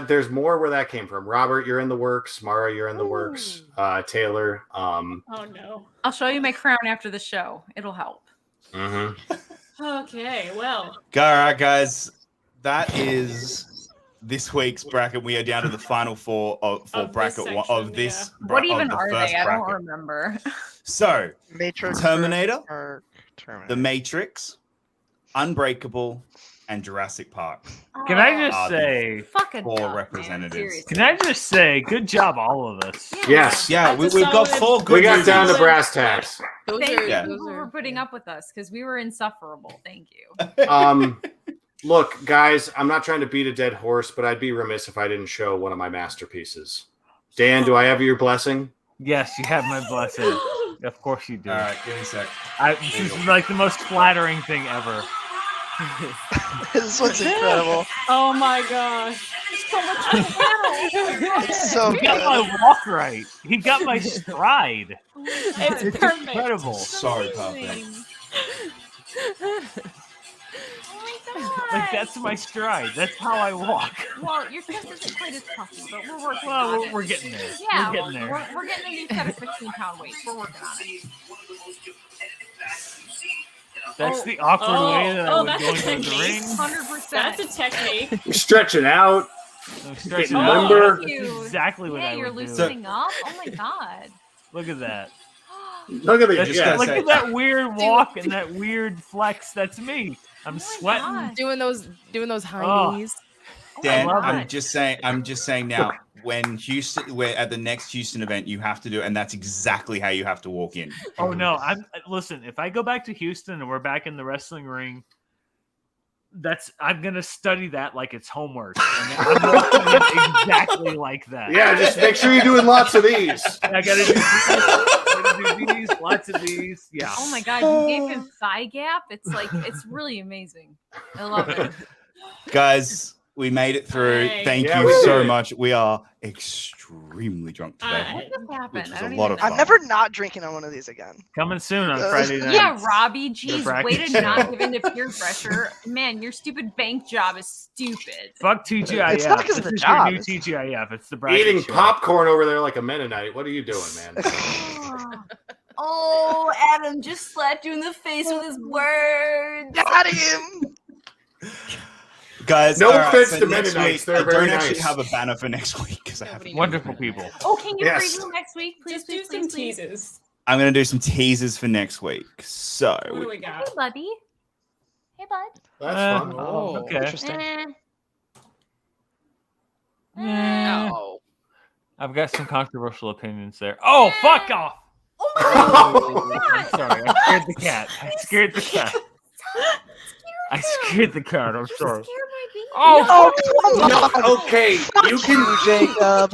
There's more where that came from. Robert, you're in the works. Mara, you're in the works. Taylor. Oh no. I'll show you my crown after the show. It'll help. Okay, well. all right, guys. That is this week's bracket. We are down to the final four for Of this bracket one section, of this. What even the are first they? I don't bracket. remember. So, Matrix. Terminator, Or The Terminator. Matrix, Unbreakable, and Jurassic Park. Can I just Oh, say? fucking Four representatives. Can I just say? Good job, all of us. Yes. Yeah, That's we've a got solid- four good. We got movies. down to brass tacks. Those Thank are, you Yeah. those for are, putting yeah. up with us because we were insufferable. Thank you. Look, guys, I'm not trying to beat a dead horse, but I'd be remiss if I didn't show one of my masterpieces. Dan, do I have your blessing? Yes, you have my blessing. Of course you do. All right, give me a sec. This is like the most flattering thing ever. This one's incredible. Oh my gosh. It's so He got good. my walk right. He got my stride. It's It's perfect. incredible. Sorry, perfect. Oh my god. Like that's my stride. That's how I walk. Well, your chest isn't quite as puffy, but we're working Well, on we're, it. we're getting there. Yeah, we're getting there. We're getting a new set of 16-pound weights. We're working on it. That's the awkward way that I would that's go a into the technique. ring. 100%. That's a technique. You're stretching out. I'm stretching Getting out. limber. That's You. exactly what Yeah, I you're would do. loosening up. Oh my god. Look at that. Look at the Just yeah. gotta Look say- at that weird walk and that weird flex. That's me. I'm Oh my sweating. God. Doing those high Oh. knees. Oh my Dan, love I'm God. just saying now, when we're at the next Houston event, you have to do it, and that's exactly how you have to walk in. Oh no! Listen. If I go back to Houston and we're back in the wrestling ring, I'm gonna study that like it's homework. And I'm walking in exactly like that. Yeah, just make sure you're doing lots of these. I gotta do these. I gotta do these. Lots of these. Yeah. Oh my god, you gave him thigh gap. It's really amazing. I love it. Guys, we made it through. Hey. Thank Yeah, you we so did. much. We are extremely drunk today. Uh, What just happened? Which was I a don't lot even of know. fun. I'm never not drinking on one of these again. Coming soon on Friday night. Yeah, Robbie, geez, way bracket to show. not give in to peer pressure. Man, your stupid bank job is stupid. Fuck TGIF. It's not because of This the is your job, new it's- TGIF. It's the bracket Eating show. popcorn over there like a Mennonite. What are you doing, man? Oh, Adam just slapped you in the face with his words. Got him. Guys, No all right, offense so to next Mennonites, week, they're I very don't actually nice. have a banner for next week because I have. Wonderful people. Oh, can you Yes. preview next week, please? Just do Please, some please, please. teases. I'm gonna do some teasers for next week. So What do we Hey, got? buddy. Hey, bud. That's fun. Oh, okay. Interesting. Oh. I've got some controversial opinions there. Oh, fuck off! Oh my god! I'm sorry. I scared the cat. I scared the cat. I scared the cat. I'm sorry. Scared my baby. Oh, Oh, come on. Okay, you can. Jacob.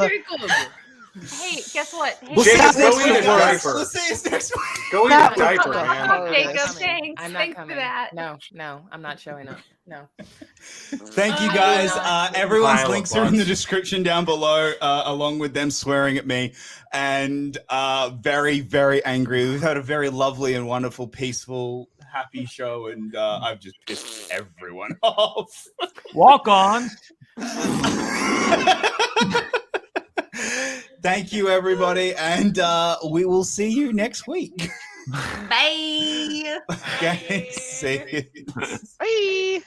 Hey, guess what? Hey, we'll see Jacob, you next go eat week. a guys. diaper. We'll see you next week. Go eat That a diaper, was man. fun. Jacob, I'm thanks. I'm not Thanks coming. for that. No, I'm not showing up. No. Thank you guys. Everyone's Pile of links are in the butts. description down below, along with them swearing at me and very, very angry. We've had a very lovely and wonderful, peaceful, happy show, and I've just pissed everyone off. walk on. Thank you, everybody, and we will see you next week. Bye. Okay, see you. Bye.